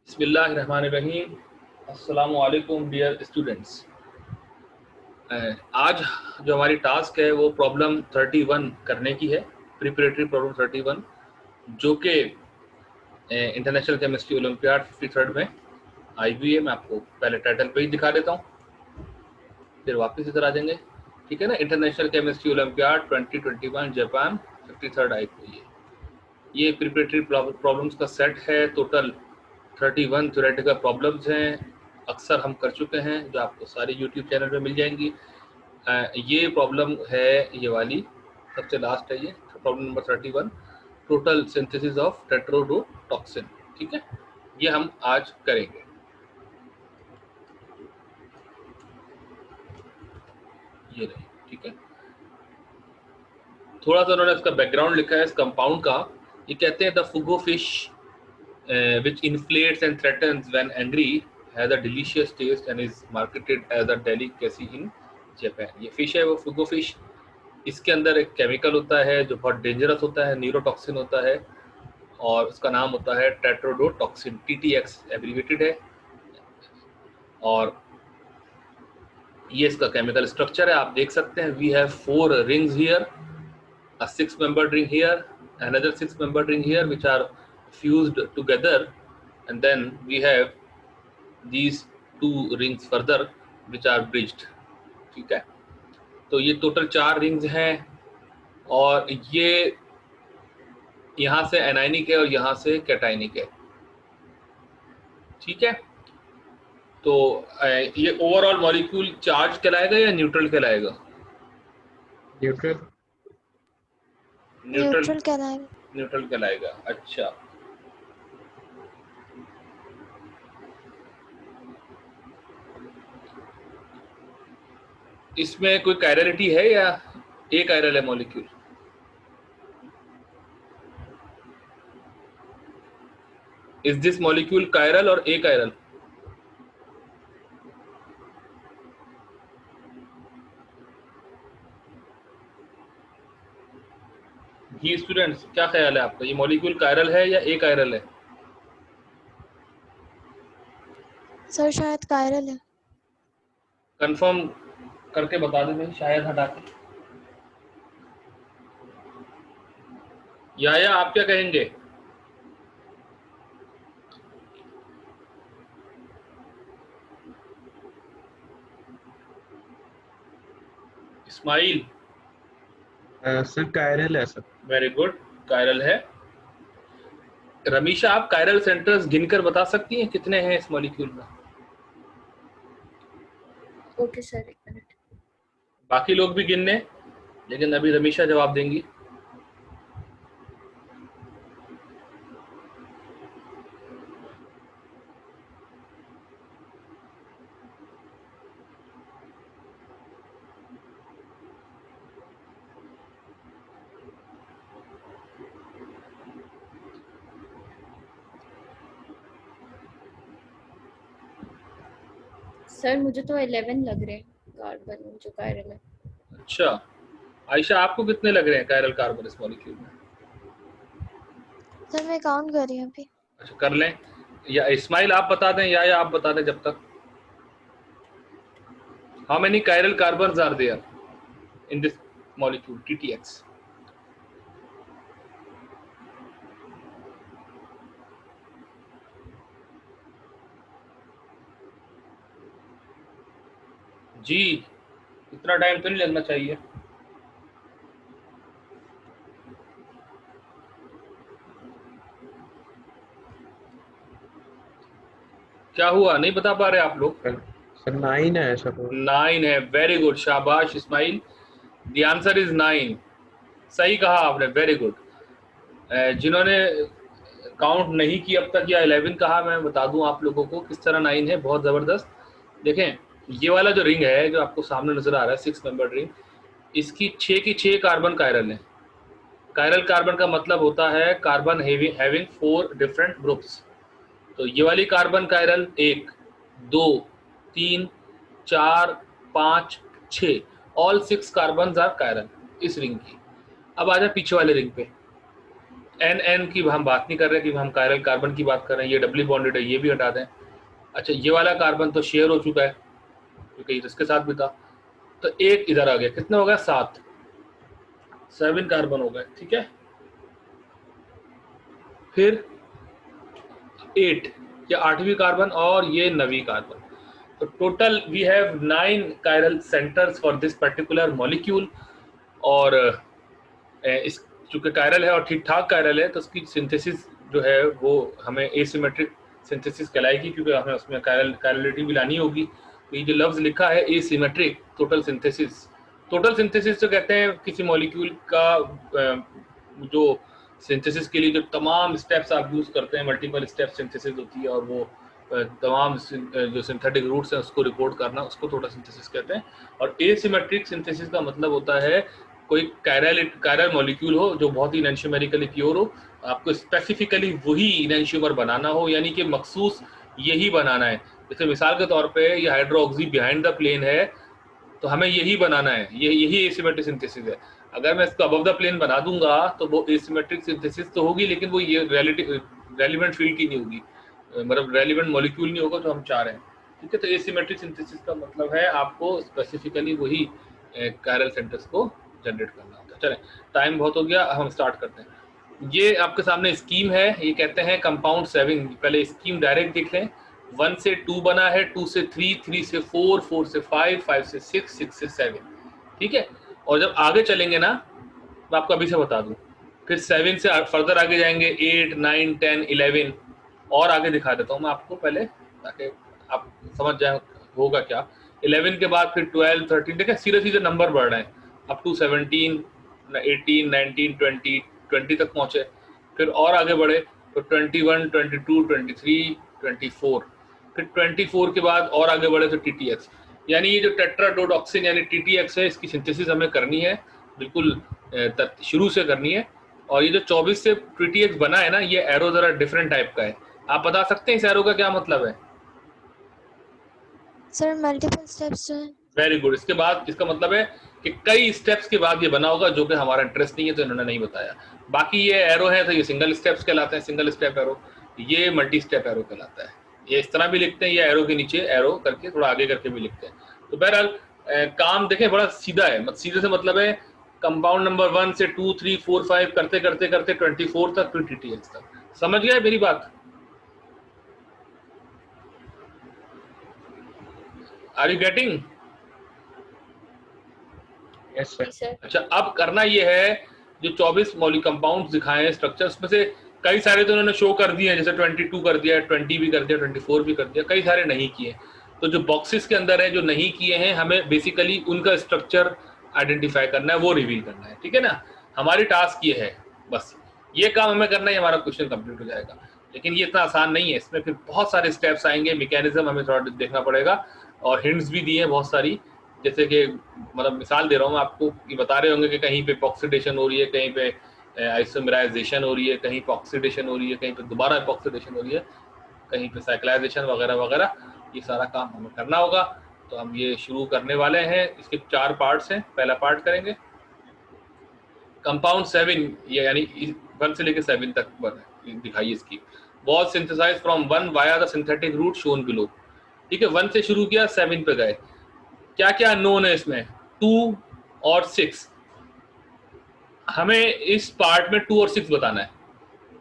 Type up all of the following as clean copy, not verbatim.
बिस्मिल्लाहिर्रहमानिर्रहीम। अस्सलामु अलैकुम डियर स्टूडेंट्स। आज जो हमारी टास्क है वो प्रॉब्लम 31 करने की है, प्रिपरेटरी प्रॉब्लम 31, जो कि इंटरनेशनल केमिस्ट्री ओलंपियाड 53rd में आई हुई है। मैं आपको पहले टाइटल पेज दिखा देता हूँ, फिर वापस इधर आ जाएंगे। ठीक है ना, international chemistry olympiad 2021 Japan 53rd आई हुई है। ये प्रिपरेटरी प्रॉब्लम्स का सेट है। टोटल 31 थ्योरेटिकल प्रॉब्लम्स हैं, अक्सर हम कर चुके हैं, जो आपको सारी यूट्यूब चैनल पे मिल जाएंगी। ये प्रॉब्लम है, ये वाली सबसे लास्ट है, ये problem number 31, total synthesis of tetrodotoxin. ठीक है, ये हम आज करेंगे। ये रही, ठीक है। थोड़ा सा उन्होंने इसका बैकग्राउंड लिखा है इस कंपाउंड का। ये कहते हैं the fugu fish which inflates and threatens when angry has a delicious taste and is marketed as a delicacy in Japan। ये फिश है वो फुगो फिश। इसके अंदर एक केमिकल होता है जो बहुत डेंजरस होता है, न्यूरोटॉक्सिन होता है, और उसका नाम होता है टेट्रोडोटॉक्सिन, TTX एब्रीवेटेड है। और ये इसका केमिकल स्ट्रक्चर है, आप देख सकते हैं। We have 4 rings here, a 6-membered ring here, another 6-membered ring here, which are fused together, and then we have these 2 rings further which are bridged। ठीक है, तो ये टोटल 4 रिंग्स हैं, और ये यहाँ से एनाइनिक है और यहाँ से कैटाइनिक है। ठीक है, तो ये ओवरऑल मॉलिक्यूल चार्ज कहलाएगा या न्यूट्रल कहलाएगा? न्यूट्रल न्यूट्रल कहलाएगा। न्यूट्रल कहलाएगा। अच्छा, इसमें कोई कायरलिटी है या एक कायरल है molecule? Is this molecule chiral और ए कायरल? जी स्टूडेंट्स, क्या ख्याल है आपका, ये मॉलिक्यूल कायरल है या ए कायरल है? सर शायद कायरल है। कंफर्म करके बता दें भाई, शायद हटा के। या आप क्या कहेंगे? इस्माइल? सर कायरल है सर। वेरी गुड, कायरल है। रमीशा, आप कायरल सेंटर्स गिनकर बता सकती हैं कितने हैं इस मॉलिक्यूल में? ओके सर, एक मिनट। बाकी लोग भी गिनने, लेकिन अभी रमीशा जवाब देंगी। सर मुझे तो 11 लग रहे हैं कार्बन जो कायरल है। अच्छा, आयशा आपको कितने लग रहे हैं कायरल कार्बन इस मॉलिक्यूल में? सर मैं काउंट कर रही हूँ अभी। अच्छा, कर लें, या इस्माइल आप बता दें या आप बता दें जब तक। How many chiral carbons are there in this molecule TTX? जी, इतना टाइम तो नहीं लगना चाहिए। क्या हुआ, नहीं बता पा रहे आप लोग? सर 9 है सर। 9 है, वेरी गुड, शाबाश इस्माइल, द आंसर इज 9। सही कहा आपने, वेरी गुड। जिन्होंने काउंट नहीं की अब तक या 11 कहा, मैं बता दूं आप लोगों को किस तरह 9 है, बहुत ज़बरदस्त। देखें, ये वाला जो रिंग है जो आपको सामने नजर आ रहा है, 6-मेंबर्ड रिंग, इसकी 6 की 6 कार्बन कायरल है। कायरल कार्बन का मतलब होता है कार्बन हैविंग 4 डिफरेंट ग्रुप्स। तो ये वाली carbon chiral 1, 2, 3, 4, 5, 6, all 6 carbon are chiral इस रिंग की। अब आ जाए पीछे वाले रिंग पे। एन एन की हम बात नहीं कर रहे कि हम कायरल कार्बन की बात कर रहे हैं, ये डबली बॉन्डेड है, ये भी हटा दें। अच्छा, ये वाला कार्बन तो शेयर हो चुका है क्योंकि ये इसके साथ भी था, तो एक इधर आ गया, कितना हो गया 7 कार्बन हो गए, ठीक है। फिर 8, ये 8वीं कार्बन और ये 9वीं कार्बन, तो total we have 9 chiral centres for this particular molecule. और इस चूंकि कायरल है और ठीक ठाक कायरल है तो उसकी सिंथेसिस जो है वो हमें एसिमेट्रिक सिंथेसिस कहलाएगी, क्योंकि हमें उसमें कायरलिटी भी लानी होगी। तो ये जो लफ्ज लिखा है asymmetric total synthesis, total synthesis तो कहते हैं किसी मॉलिक्यूल का जो सिंथेसिस के लिए जो तमाम स्टेप्स आप यूज करते हैं, मल्टीपल स्टेप सिंथेसिस होती है, और वो तमाम जो सिंथेटिक रूट्स हैं उसको रिपोर्ट करना, उसको टोटल सिंथेसिस कहते हैं। और एसिमेट्रिक सिंथेसिस का मतलब होता है कोई कायरल मॉलिक्यूल हो जो बहुत ही इनैंशियोमेरिकली प्योर हो, आपको स्पेसिफिकली वही इनैंशियोमर बनाना हो, यानी कि मखसूस यही बनाना है। जैसे मिसाल के तौर पे ये हाइड्रोक्सी बिहाइंड द प्लेन है तो हमें यही बनाना है, यही एसिमेट्रिक सिंथेसिस है। अगर मैं इसको अबव द प्लेन बना दूंगा तो वो एसिमेट्रिक सिंथेसिस तो होगी, लेकिन वो ये रेलिवेंट फील्ड की नहीं होगी, मतलब रेलिवेंट मॉलिक्यूल नहीं होगा जो हम चाह रहे हैं, ठीक है। तो एसिमेट्रिक सिंथेसिस का मतलब है आपको स्पेसिफिकली वही कायरल सेंटर्स को जनरेट करना होता है। चलें, टाइम बहुत हो गया, हम स्टार्ट करते हैं। ये आपके सामने स्कीम है, ये कहते हैं कंपाउंड 7। पहले स्कीम डायरेक्ट देख लें। 1 से 2 बना है, 2 से 3, 3 से 4, 4 से 5, 5 से 6, 6 से 7, ठीक है। और जब आगे चलेंगे ना, मैं आपको अभी से बता दूं, फिर 7 से फर्दर आगे जाएंगे 8, 9, 10, 11, और आगे दिखा देता हूँ मैं आपको पहले, ताकि आप समझ जाए होगा क्या। 11 के बाद फिर 12, 13, देखिए सीधे सीधे नंबर बढ़ रहे हैं, अप टू 17, 18, 19, 20, 20 तक पहुंचे। फिर और आगे बढ़े तो 21, 22, 23, 24, फिर 24 के बाद और आगे बढ़े तो TTX, यानी ये जो टेट्राडोडॉक्सिन यानी TTX है, इसकी सिंथेसिस हमें करनी है, बिल्कुल शुरू से करनी है। और ये जो 24 से TTX बना है ना, ये एरो जरा डिफरेंट टाइप का है। आप बता सकते हैं इस एरो का क्या मतलब है? सर मल्टीपल स्टेप्स हैं। Very good. इसके बाद इसका मतलब है कि कई स्टेप्स के बाद ये बना होगा, जो कि हमारा इंटरेस्ट नहीं है तो इन्होंने नहीं बताया। बाकी ये एरो है तो ये सिंगल स्टेप्स कहलाते हैं, सिंगल स्टेप एरो। ये मल्टी स्टेप एरो कहलाता है। ये इस तरह भी लिखते हैं, ये एरो के नीचे एरो करके थोड़ा आगे करके भी लिखते हैं। तो बहरहाल काम देखें बड़ा सीधा है, सीधे से मतलब है कंपाउंड नंबर 1 से 2, 3, 4, 5 करते करते करते 24 तक, फिर TTX तक। समझ गए मेरी बात? Are you getting? Yes sir. जी सर। अच्छा, अब करना ये है, जो 24 मॉलिक कंपाउंड्स दिखाए हैं स्ट्रक्चर्स में से कई सारे तो उन्होंने शो कर दिए हैं, जैसे 22 कर दिया, 20 भी कर दिया, 24 भी कर दिया, कई सारे नहीं किए। तो जो बॉक्सेस के अंदर है जो नहीं किए हैं, हमें बेसिकली उनका स्ट्रक्चर आइडेंटिफाई करना है, वो रिवील करना है, ठीक है ना। हमारी टास्क ये है, बस ये काम हमें करना है, हमारा क्वेश्चन कंप्लीट हो जाएगा। लेकिन ये इतना आसान नहीं है, इसमें फिर बहुत सारे स्टेप्स आएंगे, मैकेनिज्म हमें थोड़ा देखना पड़ेगा, और हिंट्स भी दिए हैं बहुत सारी। जैसे कि मतलब मिसाल दे रहा हूँ मैं आपको, कि बता रहे होंगे कि कहीं पे ऑक्सीडेशन हो रही है, कहीं पे आइसोमेराइजेशन हो रही है, कहीं पे ऑक्सीडेशन हो रही है, कहीं पे दोबारा ऑक्सीडेशन हो रही है, कहीं पे साइक्लाइजेशन वगैरह वगैरह। ये सारा काम हमें करना होगा। तो हम ये शुरू करने वाले हैं। इसके 4 पार्ट्स हैं। पहला पार्ट करेंगे कंपाउंड 7, यानी 1 से लेकर 7 तक दिखाइए इसकी। Was synthesised from 1 via the synthetic route shown below, ठीक है। 1 से शुरू किया, 7 पे गए। क्या क्या नोन है इसमें? 2 और 6। हमें इस पार्ट में 2 और 6 बताना है,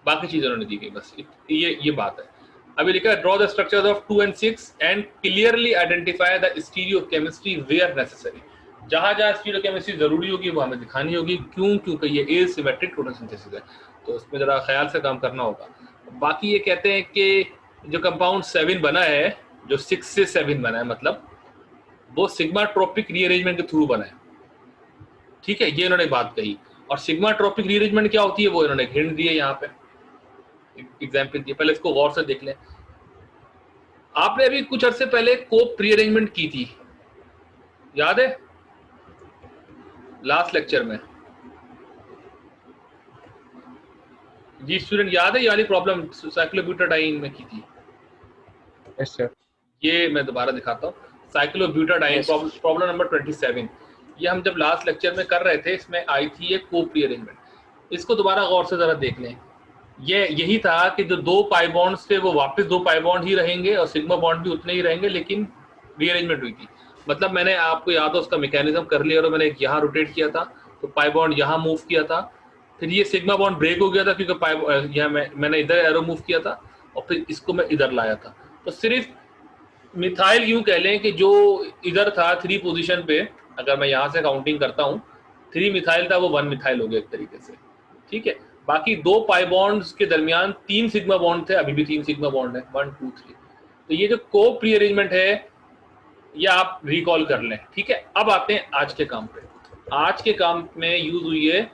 बाकी चीजें उन्होंने दी गई, बस ये बात है। अभी लिखा है draw the structures of 2 and 6 and clearly identify the stereochemistry where necessary. जहां जहां स्टीरियोकेमिस्ट्री जरूरी होगी वो हमें दिखानी होगी। क्यों? क्योंकि ये एसिमेट्रिक टोटल सिंथेसिस है, तो उसमें जरा ख्याल से काम करना होगा। बाकी ये कहते हैं कि जो कंपाउंड 7 बना है, जो 6 से 7 बना है, मतलब वो सिग्मा ट्रोपिक रीअरेंजमेंट के थ्रू बना है, ठीक है। ये इन्होंने बात कही। और सिग्मा ट्रोपिक रीअरेंजमेंट क्या होती है वो इन्होंने हिंट दिए, यहाँ पे एग्जाम्पल दिए। पहले इसको गौर से देख लें। आपने अभी कुछ अरसे पहले कोप रीअरेंजमेंट की थी, याद है? लास्ट लेक्चर में जी स्टूडेंट, याद है ये वाली प्रॉब्लम साइक्लोब्यूटाडाइन में की थी? Yes sir. ये मैं दोबारा दिखाता हूँ। साइक्लोब्यूटाडाइन प्रॉब्लम नंबर 27, ये हम जब लास्ट लेक्चर में कर रहे थे, इसमें आई थी ये कोप रीअरेंजमेंट। इसको दोबारा गौर से जरा देख लें। ये यही था कि जो दो पाई बॉन्ड्स थे वो वापस दो पाई बॉन्ड ही रहेंगे और सिग्मा बॉन्ड भी उतने ही रहेंगे, लेकिन रीअरेंजमेंट हुई थी। मतलब मैंने आपको याद हो उसका मैकेनिज्म कर लिया और मैंने एक यहाँ रोटेट किया था तो पाई बॉन्ड यहाँ मूव किया था, फिर ये सिग्मा बॉन्ड ब्रेक हो गया था क्योंकि पाई यहाँ मैंने इधर एरो मूव किया था और फिर इसको मैं इधर लाया था। तो सिर्फ मिथाइल यूं कह लें कि जो इधर था 3 पोजीशन पे, अगर मैं यहाँ से काउंटिंग करता हूँ 3 मिथाइल था, वो 1 मिथाइल हो गया एक तरीके से, ठीक है। बाकी दो पाई बॉन्ड्स के दरमियान 3 सिग्मा बॉन्ड थे, अभी भी 3 सिग्मा बॉन्ड है, 1 2 3। तो ये जो कोप रीअरेंजमेंट है ये आप रिकॉल कर लें, ठीक है। अब आते हैं आज के काम पे। आज के काम में यूज हुई है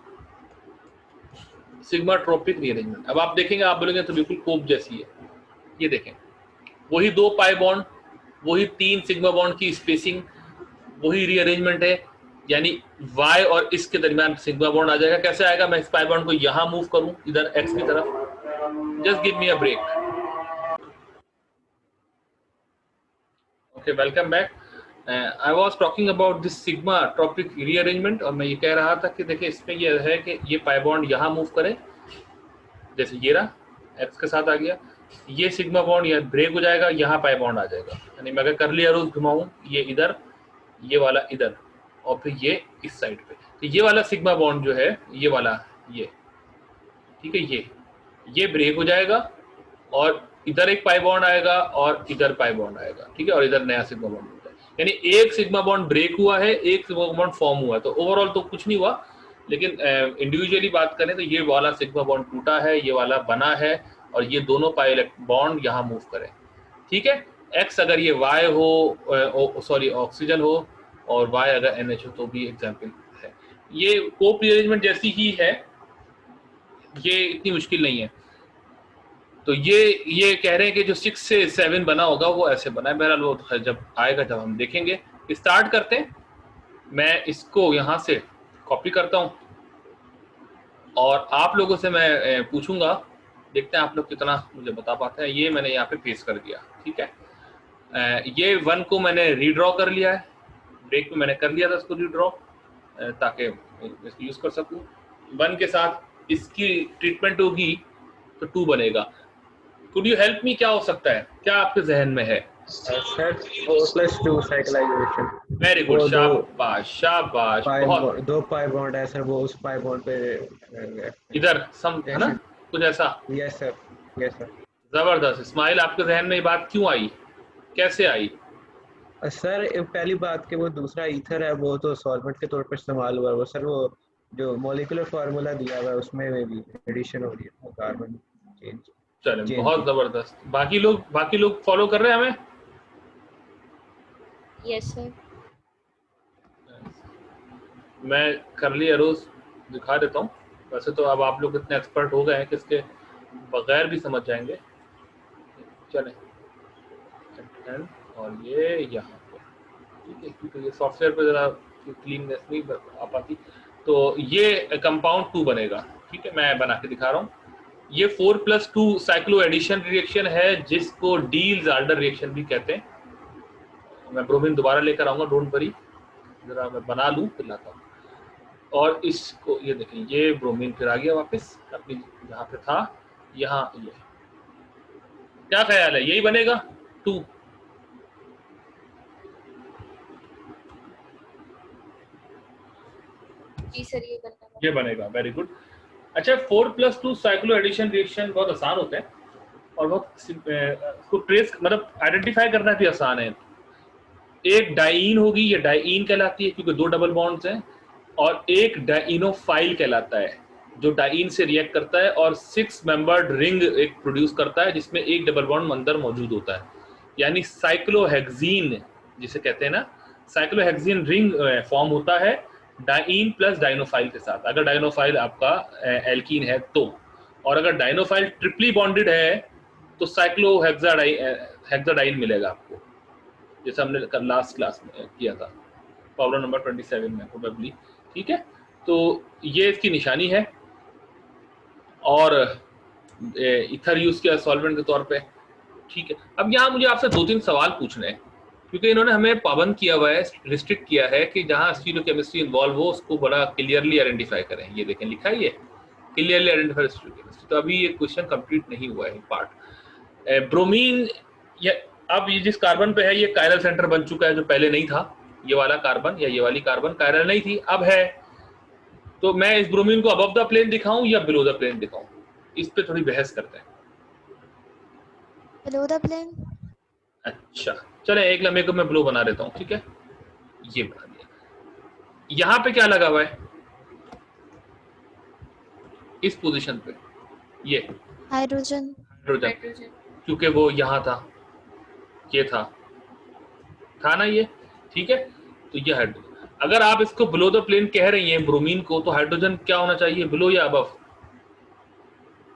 सिग्मा ट्रॉपिक रीअरेंजमेंट। अब आप देखेंगे, आप बोलेंगे तो बिल्कुल कोप जैसी है। ये देखें, वही दो पाई बॉन्ड, वही 3 सिग्मा बॉन्ड की स्पेसिंग, वही रीअरेंजमेंट है, यानी y और इसके दरमियान सिग्मा बॉन्ड आ जाएगा। कैसे आएगा? मैं इस पाई बॉन्ड को यहां मूव करूं इधर x की तरफ, just give me a break. Okay, welcome back. I was talking about this sigmatropic rearrangement और मैं ये कह रहा था कि देखिए इसमें ये है कि ये पाई बॉन्ड यहां मूव करे, जैसे ये रहा x के साथ आ गया, ये सिग्मा बॉन्ड ये ब्रेक हो जाएगा, यहाँ पाई बॉन्ड आ जाएगा। यानी मैं अगर कर्ली एरोज घुमाऊं, ये इधर, ये वाला इधर और फिर ये इस साइड पे, तो ये वाला सिग्मा बॉन्ड जो है ये वाला ये, ठीक है, ये ब्रेक हो जाएगा और इधर एक पाई बॉन्ड आएगा और इधर पाई बॉन्ड आएगा, ठीक है, और इधर नया सिग्मा बॉन्ड होता है। यानी एक सिग्मा बॉन्ड ब्रेक हुआ है, एक सिग्मा बॉन्ड फॉर्म हुआ है। तो ओवरऑल तो कुछ नहीं हुआ, लेकिन इंडिविजुअली बात करें तो ये वाला सिग्मा बॉन्ड टूटा है, ये वाला बना है और ये दोनों पाई बॉन्ड यहाँ मूव करें, ठीक है। एक्स अगर ये वाई हो, सॉरी ऑक्सीजन हो, और y अगर NH हो तो भी एग्जाम्पल है। ये कोप रीअरेंजमेंट जैसी ही है, ये इतनी मुश्किल नहीं है। तो ये कह रहे हैं कि जो 6 से 7 बना होगा वो ऐसे बना है। बहरहाल वो जब आएगा जब हम देखेंगे। स्टार्ट करते हैं। मैं इसको यहाँ से कॉपी करता हूँ और आप लोगों से मैं पूछूंगा, देखते हैं आप लोग कितना मुझे बता पाते हैं। ये मैंने यहाँ पे पेस्ट कर दिया, ठीक है। ये 1 को मैंने रीड्रॉ कर लिया है, ब्रेक में मैंने कर लिया था इसको रीड्रॉ ताकि इसको यूज कर सकूं। 1 के साथ इसकी ट्रीटमेंट होगी तो 2 बनेगा। कुड यू हेल्प मी, क्या हो सकता है, क्या आपके जहन में है? Sir 4+2 cyclisation. वेरी गुड, शाबाश शाबाश, बहुत। 2 पाई बॉन्ड है सर, वो उस पाई बॉन्ड पे इधर सम है ना, कुछ ऐसा। Yes sir, yes sir. जबरदस्त। इस्माइल, आपके जहन में ये बात क्यों आई, कैसे आई? सर पहली बात कि वो दूसरा ईथर है वो तो सॉल्वेंट के तौर पर इस्तेमाल हुआ है। वो सर वो जो मॉलिक्यूलर फार्मूला दिया हुआ है उसमें भी एडिशन हो रही है, कार्बन चेंज। चलें, बहुत जबरदस्त। बाकी लोग फॉलो कर रहे हैं हमें? Yes sir. मैं करली एरोज दिखा देता हूँ। वैसे तो अब आप लोग इतने एक्सपर्ट हो गए हैं कि इसके बगैर भी समझ जाएंगे। चलें, और ये यहाँ पे, ठीक है, क्योंकि ये सॉफ्टवेयर पे ज़रा क्लीननेस नहीं आ पाती। तो ये कंपाउंड 2 बनेगा, ठीक है, मैं बना के दिखा रहा हूँ। ये 4+2 साइक्लो एडिशन रिएक्शन है, जिसको डील-ज़ाल्डर रिएक्शन भी कहते हैं। मैं ब्रोमीन दोबारा लेकर आऊँगा, डोंट वरी, जरा मैं बना लूँ फिर लाता हूँ। और इसको ये देखें, ये ब्रोमीन फिर आ गया वापस अपनी जहाँ पे था, यहाँ। ये क्या ख्याल है, यही बनेगा 2? जी सर, ये बनेगा, वेरी गुड। अच्छा, 4+2 साइक्लो एडिशन रिएक्शन बहुत आसान होते हैं और बहुत उसको ट्रेस मतलब आइडेंटिफाई करना भी आसान है। एक डाइईन होगी, ये डाइईन कहलाती है क्योंकि 2 डबल बॉन्ड्स हैं, और एक डाइनोफाइल कहलाता है जो डाइईन से रिएक्ट करता है और 6 मेंबर्ड रिंग एक प्रोड्यूस करता है जिसमें एक डबल बॉन्ड अंदर मौजूद होता है, यानी साइक्लोहेक्सीन जिसे कहते हैं ना, साइक्लोहेक्सीन रिंग फॉर्म होता है डाइईन प्लस डाइनोफाइल के साथ, अगर डाइनोफाइल आपका एल्कीन है तो। और अगर डाइनोफाइल ट्रिपली बॉन्डेड है तो साइक्लोहेक्साडाइन मिलेगा आपको, जैसे हमने लास्ट क्लास में किया था, प्रॉब्लम नंबर 27 में प्रोबेबली, ठीक है। तो ये इसकी निशानी है और इथर यूज किया सॉल्वेंट के तौर पे, ठीक है। अब यहाँ मुझे आपसे 2-3 सवाल पूछने हैं क्योंकि इन्होंने हमें पाबंद किया हुआ है, रिस्ट्रिक्ट किया है कि जहाँ स्टीरियोकेमिस्ट्री इन्वॉल्व हो उसको बड़ा क्लियरली आइडेंटिफाई करें। ये देखें लिखा है ये क्लियरली आइडेंटिफाइड स्टोइकोकेमिस्ट्री। तो अभी ये क्वेश्चन कंप्लीट नहीं हुआ है पार्ट। ब्रोमीन, ये अब ये जिस कार्बन पे है ये कायरल सेंटर बन चुका है, जो पहले नहीं था। ये वाला कार्बन या ये वाली कार्बन कायरल नहीं थी, अब है। तो मैं इस ब्रोमीन को अबव द प्लेन दिखाऊं या बिलो द प्लेन दिखाऊं, इस पे थोड़ी बहस करते हैं। Below the plane. अच्छा चले, एक लम्हे को मैं ब्लो बना देता हूं, ठीक है, ये बना दिया। यहां पे क्या लगा हुआ है इस पोजीशन पे? ये हाइड्रोजन। हाइड्रोजन, क्योंकि वो यहां था, ये था ना ये, ठीक है। तो ये हाइड्रोजन, अगर आप इसको बिलो द प्लेन कह रही हैं ब्रोमीन को, तो हाइड्रोजन क्या होना चाहिए, बिलो या above?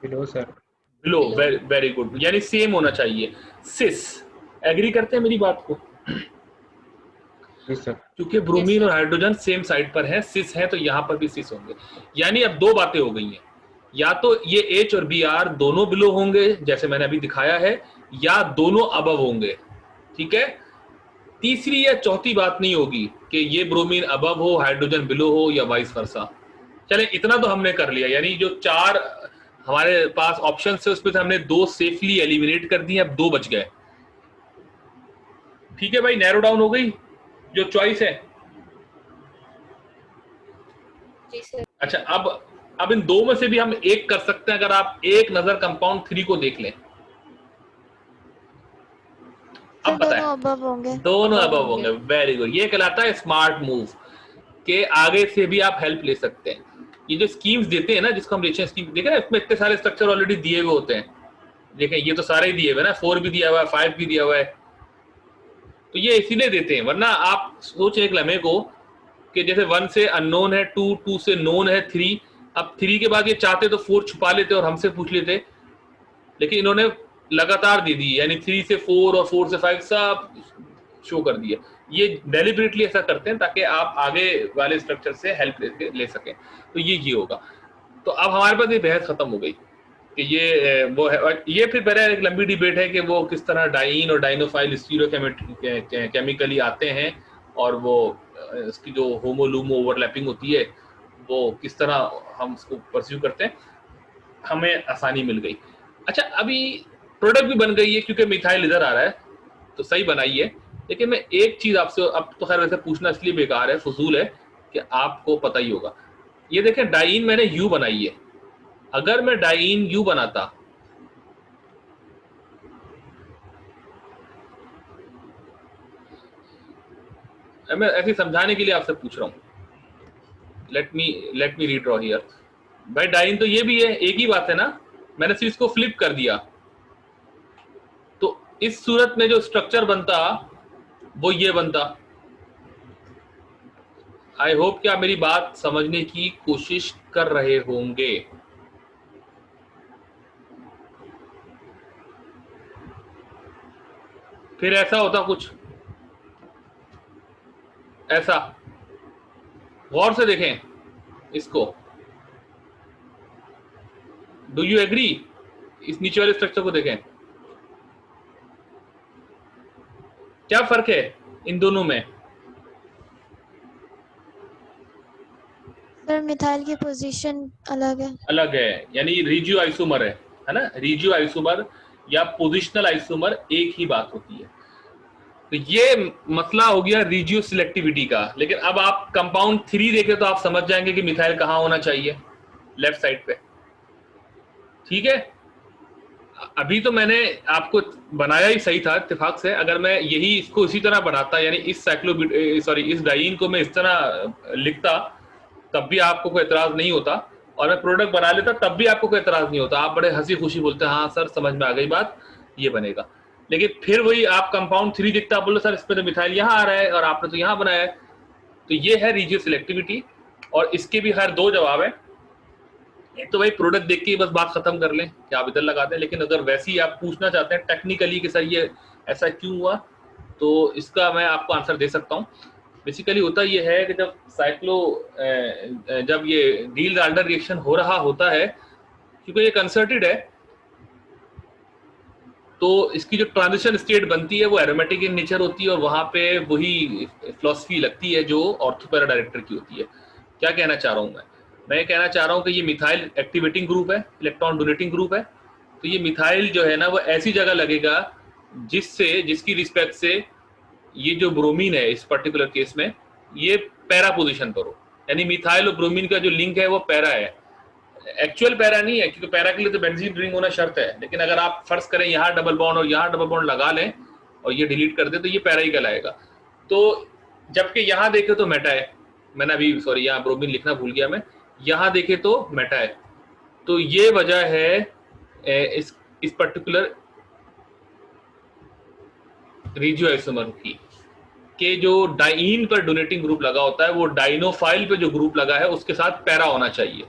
Below sir. Below, very good, यानी सेम होना चाहिए। सिस, एग्री करते हैं मेरी बात को? Yes sir. क्योंकि ब्रोमीन और हाइड्रोजन सेम साइड पर है, सिस है, तो यहाँ पर भी सिस होंगे। यानी अब दो बातें हो गई हैं, या तो ये H और Br दोनों बिलो होंगे जैसे मैंने अभी दिखाया है, या दोनों अबव होंगे, ठीक है। तीसरी या चौथी बात नहीं होगी कि ये ब्रोमीन अबव हो हाइड्रोजन बिलो हो, या वाइस वर्सा। चले इतना तो हमने कर लिया, यानी जो 4 हमारे पास ऑप्शन है उसमें से हमने 2 सेफली एलिमिनेट कर दिए, अब 2 बच गए, ठीक है भाई, नैरो डाउन हो गई जो चॉइस है। जी सर। अच्छा, अब इन 2 में से भी हम एक कर सकते हैं, अगर आप एक नजर कंपाउंड 3 को देख लें। अब बताएं, दोनों अबव होंगे। दोनों अबव होंगे, वेरी गुड। ये कहलाता है स्मार्ट मूव, के आगे से भी आप हेल्प ले सकते हैं। ये जो स्कीम्स देते हैं ना, जिसको हम रिएक्शन स्कीम देखें ना, इसमें इतने सारे स्ट्रक्चर ऑलरेडी दिए हुए होते हैं। देखें ये तो सारे ही दिए हुए ना, 4 भी दिया हुआ है, 5 भी दिया हुआ है, तो ये इसीलिए देते हैं। वरना आप सोचें एक लम्हे को कि जैसे 1 से अननोन है, 2 से नोन है, 3, अब 3 के बाद ये चाहते तो 4 छुपा लेते और हमसे पूछ लेते, लेकिन इन्होंने लगातार दे दी, यानी 3 से 4 और 4 से 5 सब शो कर दिया। ये डेलिबरेटली ऐसा करते हैं ताकि आप आगे वाले स्ट्रक्चर से हेल्प ले सकें। तो ये होगा। तो अब हमारे पास ये बहस खत्म हो गई कि ये वो है। और ये फिर पहले एक लंबी डिबेट है कि वो किस तरह डाइन और डाइनोफाइल स्टीरियो केमिकली आते हैं, और वो इसकी जो होमोलूमो ओवरलैपिंग होती है वो किस तरह हम उसको परस्यू करते हैं। हमें आसानी मिल गई। अच्छा, अभी प्रोडक्ट भी बन गई है, क्योंकि मिथाइल इधर आ रहा है तो सही बनाई है। लेकिन मैं एक चीज आपसे, अब तो खैर वैसे पूछना इसलिए बेकार है, फजूल है, कि आपको पता ही होगा। ये देखें, डाइन मैंने यू बनाई है। अगर मैं डाइन यू बनाता, मैं ऐसे समझाने के लिए आपसे पूछ रहा हूं, लेट मी रीड्रॉ हियर। भाई डाइन तो ये भी है, एक ही बात है ना, मैंने सिर्फ इसको फ्लिप कर दिया, तो इस सूरत में जो स्ट्रक्चर बनता वो ये बनता। आई होप कि आप मेरी बात समझने की कोशिश कर रहे होंगे। फिर ऐसा होता कुछ ऐसा, गौर से देखें इसको, डू यू एग्री? इस नीचे वाले स्ट्रक्चर को देखें, क्या फर्क है इन दोनों में? सर मिथाइल की पोजीशन अलग है। अलग है, यानी रिजियो आइसोमर है ना, रिजियो आइसोमर या पोजिशनल आइसोमर एक ही बात होती है। तो ये मसला हो गया रिजियो सिलेक्टिविटी का। लेकिन अब आप कंपाउंड 3 देखें तो आप समझ जाएंगे कि मिथाइल कहां होना चाहिए, लेफ्ट साइड पे, ठीक है। अभी तो मैंने आपको बनाया ही सही था इत्तेफाक से। अगर मैं यही इसको इसी तरह बनाता, यानी इस इस डाइन को मैं इस तरह लिखता, तब भी आपको कोई एतराज नहीं होता, और मैं प्रोडक्ट बना लेता तब भी आपको कोई एतराज नहीं होता। आप बड़े हंसी खुशी बोलते हैं हाँ सर समझ में आ गई बात, ये बनेगा। लेकिन फिर वही आप कंपाउंड 3 दिखता, बोलो सर इसमें तो मिथाइल यहाँ आ रहा है और आपने तो यहाँ बनाया है। तो ये है रिजियो सिलेक्टिविटी, और इसके भी हर 2 जवाब है। एक तो भाई प्रोडक्ट देख के बस बात खत्म कर लें कि आप इधर लगा दें, लेकिन अगर वैसे ही आप पूछना चाहते हैं टेक्निकली कि सर ये ऐसा क्यों हुआ, तो इसका मैं आपको आंसर दे सकता हूँ। बेसिकली होता ये है कि जब ये डील-राल्डर रिएक्शन हो रहा होता है, क्योंकि ये कंसर्टेड है, तो इसकी जो ट्रांजिशन स्टेट बनती है वो एरोमेटिक इन नेचर होती है, और वहां पे वही फिलॉसफी लगती है जो ऑर्थोपैरा डायरेक्टर की होती है। क्या कहना चाह रहा हूं मैं मैं ये कहना चाह रहा हूँ कि ये मिथाइल एक्टिवेटिंग ग्रुप है, इलेक्ट्रॉन डोनेटिंग ग्रुप है। तो ये मिथाइल जो है ना वो ऐसी जगह लगेगा जिसकी रिस्पेक्ट से ये जो ब्रोमीन है इस पर्टिकुलर केस में ये पैरा पोजीशन पर हो, यानी मिथाइल और ब्रोमीन का जो लिंक है वो पैरा है, एक्चुअल पैरा नहीं है, क्योंकि पैरा के लिए तो बेंजीन रिंग होना शर्त है। लेकिन अगर आप फर्ज करें यहाँ डबल बॉन्ड और यहाँ डबल बॉन्ड लगा लें और ये डिलीट कर दे तो ये पैरा ही कहलाएगा। तो जबकि यहाँ देखे तो मेटा है, मैंने अभी सॉरी यहाँ ब्रोमीन लिखना भूल गया मैं, यहाँ देखे तो मेटा है। तो ये वजह है इस पर्टिकुलर रेडियो आइसोमर की कि जो डाइन पर डोनेटिंग ग्रुप लगा होता है वो डाइनोफाइल पे जो ग्रुप लगा है उसके साथ पैरा होना चाहिए।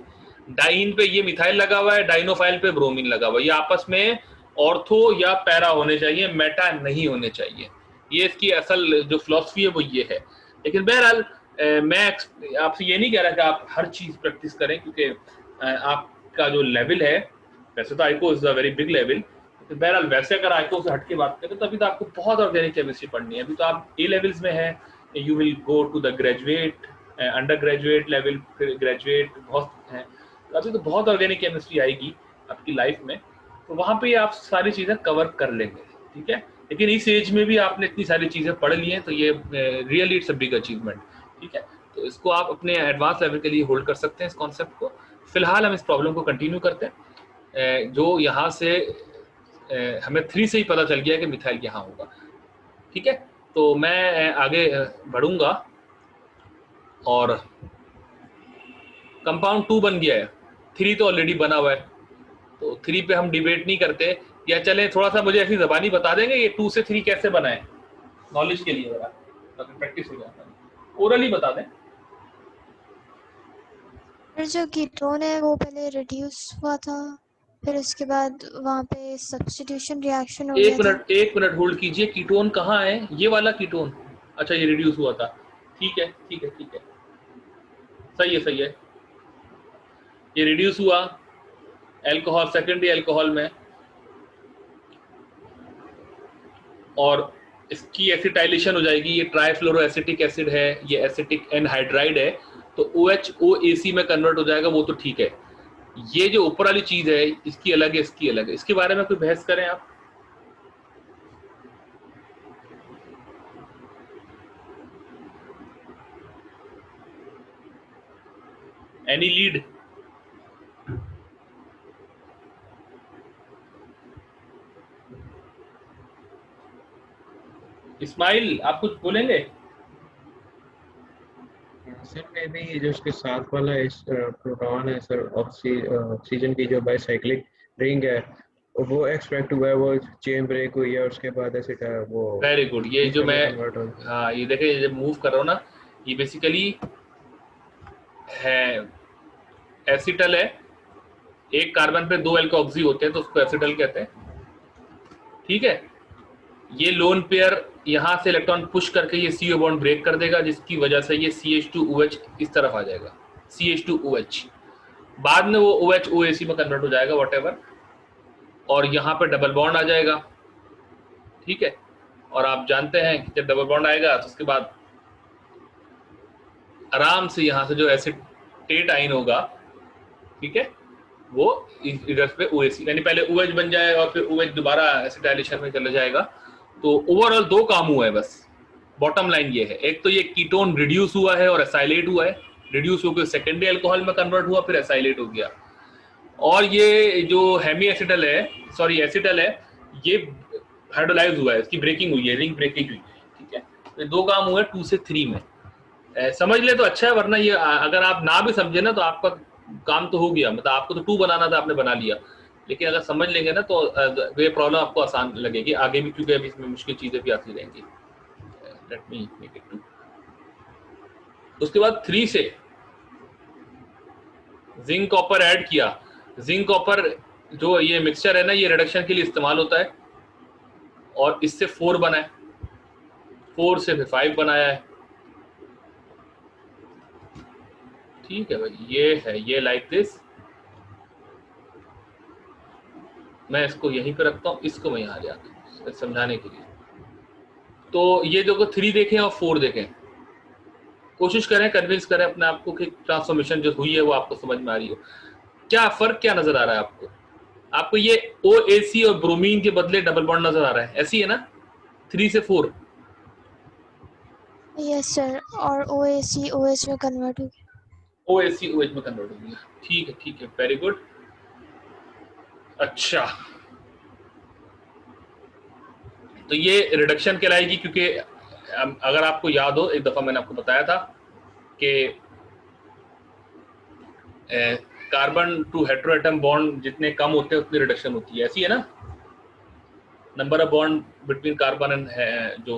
डाइन पे ये मिथाइल लगा हुआ है, डाइनोफाइल पे ब्रोमीन लगा हुआ है, ये आपस में ऑर्थो या पैरा होने चाहिए, मेटा नहीं होने चाहिए। ये इसकी असल जो फिलॉसफी है वो ये है। लेकिन बहरहाल मैं आपसे ये नहीं कह रहा कि आप हर चीज प्रैक्टिस करें, क्योंकि आपका जो लेवल है, वैसे तो आइको is a very big level, तो बहरहाल वैसे अगर आइको से हट के बात करें तो अभी तो आपको बहुत ऑर्गेनिक केमिस्ट्री पढ़नी है। अभी तो आप ए लेवल्स में है, you will go to the graduate, undergraduate level, फिर ग्रेजुएट बहुत है। अभी तो बहुत ऑर्गेनिक केमिस्ट्री आएगी आपकी लाइफ में, तो वहाँ पे आप सारी चीज़ें कवर कर लेंगे, ठीक है। लेकिन इस एज में भी आपने इतनी सारी चीज़ें पढ़ ली हैं तो ये really it's a big achievement, ठीक है। तो इसको आप अपने एडवांस लेवल के लिए होल्ड कर सकते हैं इस कॉन्सेप्ट को। फिलहाल हम इस प्रॉब्लम को कंटिन्यू करते हैं। जो यहाँ से हमें 3 से ही पता चल गया कि मिथाइल यहाँ होगा, ठीक है। तो मैं आगे बढ़ूंगा और कंपाउंड 2 बन गया है, 3 तो ऑलरेडी बना हुआ है, तो 3 पे हम डिबेट नहीं करते। या चलें थोड़ा सा मुझे ऐसी ज़बानी बता देंगे ये 2 से 3 कैसे बना है, नॉलेज के लिए ज़रा, ताकि प्रैक्टिस हो जाता है। ओरली बता दें। फिर जो कीटोन है वो पहले रिड्यूस हुआ था, फिर उसके बाद वहाँ पे सब्स्टिट्यूशन रिएक्शन हो गया था। एक मिनट होल्ड कीजिए, कीटोन कहाँ है? ये वाला कीटोन, अच्छा ये रिड्यूस हुआ था, ठीक है ठीक है ठीक है, सही है सही है। ये रिड्यूस हुआ एल्कोहल, सेकेंडरी एल्कोहल में, और इसकी एसिटाइलेशन हो जाएगी। ये ट्राइफ्लोरो एसिटिक एसिड है, ये एसिटिक एनहाइड्राइड है, तो OH OAC में कन्वर्ट हो जाएगा, वो तो ठीक है। ये जो ऊपर वाली चीज है इसकी अलग है, इसकी अलग है, इसके बारे में कोई बहस करें आप? Any lead? इस्माइल आप कुछ बोलेंगे? सर मे भी जो उसके साथ वाला प्रोटॉन है सर, ऑक्सीजन की जो बाइसाइक्लिक रिंग है वो एक्सट्रैक्ट हुआ है, वो चेन ब्रेक हुई है, उसके बाद ऐसे वो वेरी गुड। ये जो मैं हाँ ये देखे जब मूव कर रहा हूँ ना, ये बेसिकली है एसिटल है, एक कार्बन पे 2 एल्कोऑक्सी होते हैं तो उसको एसिटल कहते हैं, ठीक है। ये लोन पेयर यहाँ से इलेक्ट्रॉन पुश करके ये CO बॉन्ड ब्रेक कर देगा, जिसकी वजह से ये CH2OH इस तरफ आ जाएगा, CH2OH। बाद में वो OH OAC में कन्वर्ट हो जाएगा व्हाटएवर, और यहाँ पे डबल बॉन्ड आ जाएगा, ठीक है। और आप जानते हैं कि जब डबल बॉन्ड आएगा तो उसके बाद आराम से यहाँ से जो एसिटेट आइन होगा, ठीक है, वो इधर पे OAC, यानी पहले OH बन जाए और फिर OH दोबारा एसिटाइलेशन में चला जाएगा। तो ओवरऑल 2 काम हुआ है बस, बॉटम लाइन ये है। एक तो ये कीटोन रिड्यूस हुआ है और एसाइलेट हुआ है, रिड्यूस होकर सेकेंडरी अल्कोहल में कन्वर्ट हुआ, फिर एसाइलेट हो गया। और ये जो हेमी एसिटल है, सॉरी एसिटल है, ये हाइड्रोलाइज हुआ है, इसकी ब्रेकिंग हुई है, रिंग ब्रेकिंग हुई है, ठीक है। तो 2 काम हुए 2 से 3 में। समझ ले तो अच्छा है, वरना ये अगर आप ना भी समझे ना तो आपका काम तो हो गया, मतलब आपको तो 2 बनाना था, आपने बना लिया। लेकिन अगर समझ लेंगे ना तो ये प्रॉब्लम आपको आसान लगेगी आगे भी, क्योंकि अभी इसमें मुश्किल चीजें भी आती रहेंगी। Let me make it 2। उसके बाद 3 से जिंक कॉपर ऐड किया। जिंक कॉपर जो ये मिक्सचर है ना, ये रिडक्शन के लिए इस्तेमाल होता है, और इससे 4 बना है, 4 से फिर 5 बनाया है, ठीक है भाई। ये है, ये लाइक दिस। मैं इसको यहीं पे रखता हूँ, इसको मैं यहाँ ले आता हूँ समझाने के लिए। तो ये देखो 3 देखें और 4 देखें, कोशिश करें, कन्विंस करें अपने आप को कि ट्रांसफॉर्मेशन जो हुई है वो आपको समझ में आ रही हो। क्या फर्क क्या नजर आ रहा है आपको? आपको ये OAC और ब्रोमीन के बदले डबल बॉन्ड नजर आ रहा है, ऐसी है ना 3 से 4? यस सर, और OAC OH में कन्वर्ट हो गया। OAC OH में कन्वर्ट हो गया, ठीक है, वेरी गुड। अच्छा, तो ये रिडक्शन कहलाएगी, क्योंकि अगर आपको याद हो, एक दफा मैंने आपको बताया था कि कार्बन टू हेटेरोएटम बॉन्ड जितने कम होते हैं उतनी रिडक्शन होती है, ऐसी है ना? Number of bond between carbon and जो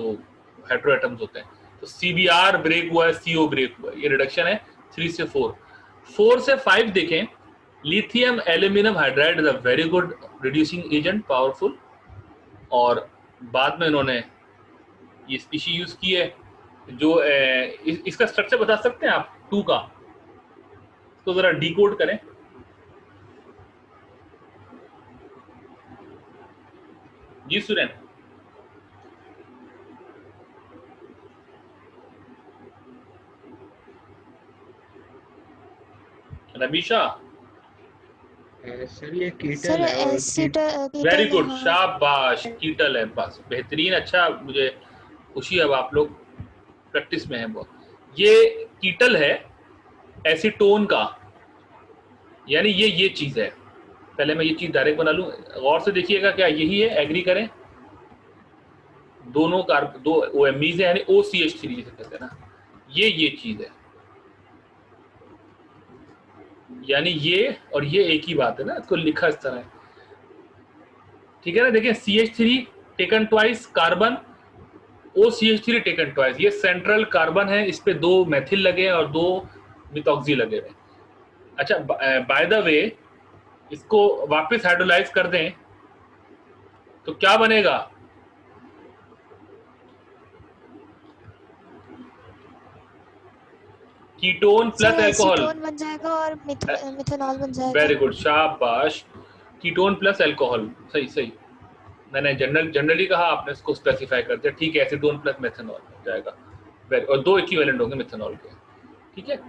हेटेरोएटम्स होते हैं, तो CBr ब्रेक हुआ है, CO ब्रेक हुआ है, ये रिडक्शन है 3 से 4। 4 से 5 देखें, lithium aluminium hydride is a very good reducing agent, powerful. और बाद में इन्होंने ये स्पीशी यूज की है जो इसका स्ट्रक्चर बता सकते हैं आप 2 का? तो जरा डिकोड करें। जी सुरेन। रमीशा। सर ये कीटल सर है और एसिड वेरी कीटल है, गुड, हाँ। शाबाश, कीटल है, बस बेहतरीन। अच्छा, मुझे खुशी है, अब आप लोग प्रैक्टिस में हैं बहुत। ये कीटल है एसीटोन का, यानी ये चीज है। पहले मैं ये चीज डायरेक्ट बना लूं, गौर से देखिएगा, क्या यही है? एग्री करें, दोनों दो OMe's है, यानी OCH3 जिसे कहते हैं ना, ये चीज है, यानी ये और ये एक ही बात है ना, इसको लिखा इस तरह है, ठीक है ना? देखिए CH3 taken twice carbon, OCH3 taken twice, ये सेंट्रल कार्बन है, इस पे 2 मेथिल लगे और 2 मिथॉक्सी लगे हुए। अच्छा, बाय द वे, इसको वापस हाइड्रोलाइज कर दें तो क्या बनेगा? Ketone plus sir alcohol. Acetone बन जाएगा और मिथेनॉल बन जाएगा। वेरी गुड, शाबाश, कीटोन प्लस अल्कोहल, सही। मैंने जनरली कहा, आपने इसको स्पेसिफाई कर दिया, ठीक है, एसीटोन प्लस मेथनॉल हो जाएगा। वेरी, और 2 इक्विवेलेंट होंगे मेथनॉल के, ठीक है।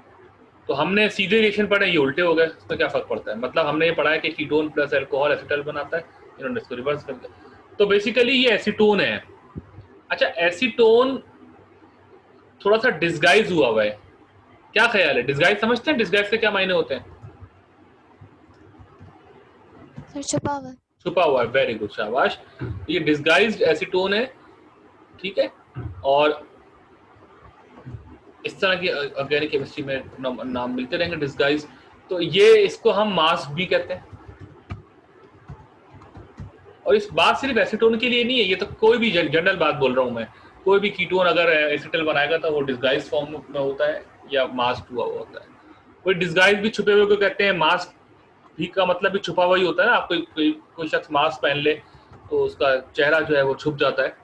तो हमने सीधे रिएक्शन पढ़े, ये उल्टे हो गए, इसमें क्या फर्क पड़ता है? मतलब हमने ये पढ़ा है कि कीटोन प्लस अल्कोहल एसीटल बनाता है, इन्होंने इसको रिवर्स कर दिया। तो बेसिकली ये एसीटोन है। अच्छा, एसीटोन थोड़ा सा डिस्गाइज हुआ है, क्या ख्याल है? डिस्गाइज समझते हैं? डिस्गाइज के क्या मायने होते हैं? सर छुपा हुआ। छुपा हुआ है, वेरी गुड, शाबाश। ये डिस्गाइज्ड एसीटोन है, ठीक है। और इस तरह की ऑर्गेनिक केमिस्ट्री में नाम मिलते रहेंगे, डिस्गाइज। तो ये, इसको हम मास्क भी कहते हैं। और इस बात सिर्फ एसीटोन के लिए नहीं है, ये तो कोई भी जनरल बात बोल रहा हूँ मैं, कोई भी कीटोन अगर एसिटल बनाएगा तो वो डिस्गाइज फॉर्म में होता है या मास्क हुआ होता है। कोई डिस्गाइज भी छुपे हुए को कहते हैं, मास्क भी का मतलब भी छुपा हुआ ही होता है ना। आप कोई शख्स मास्क पहन ले तो उसका चेहरा जो है वो छुप जाता है,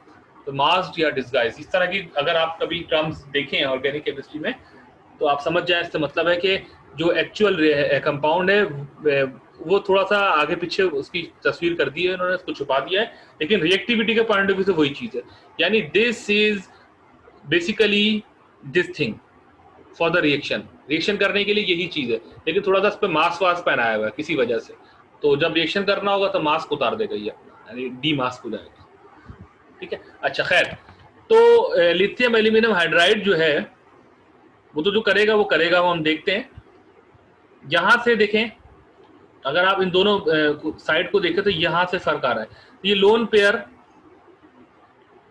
तो मास्क या डिस्गाइज, इस तरह की अगर आप कभी टर्म्स देखें ऑर्गेनिक केमिस्ट्री में तो आप समझ जाएं, इससे मतलब है कि जो एक्चुअल कंपाउंड है वो थोड़ा सा आगे पीछे उसकी तस्वीर कर दी है उन्होंने, उसको छुपा दिया है, लेकिन रिएक्टिविटी के पॉइंट ऑफ व्यू से वही चीज है। यानी this is basically this thing for the reaction करने के लिए यही चीज है, लेकिन थोड़ा सा इस पर मास्क वास्क पहनाया हुआ है किसी वजह से, तो जब रिएक्शन करना होगा तो मास्क उतार देगा ये अपना, यानी डी मास्क हो जाएगा, ठीक है। अच्छा, खैर, तो लिथियम एल्यूमिनियम हाइड्राइड जो है वो तो जो करेगा वो करेगा, वो हम देखते हैं। यहां से देखें, अगर आप इन दोनों साइड को देखें तो यहां से फर्क आ रहा है। ये लोन पेयर,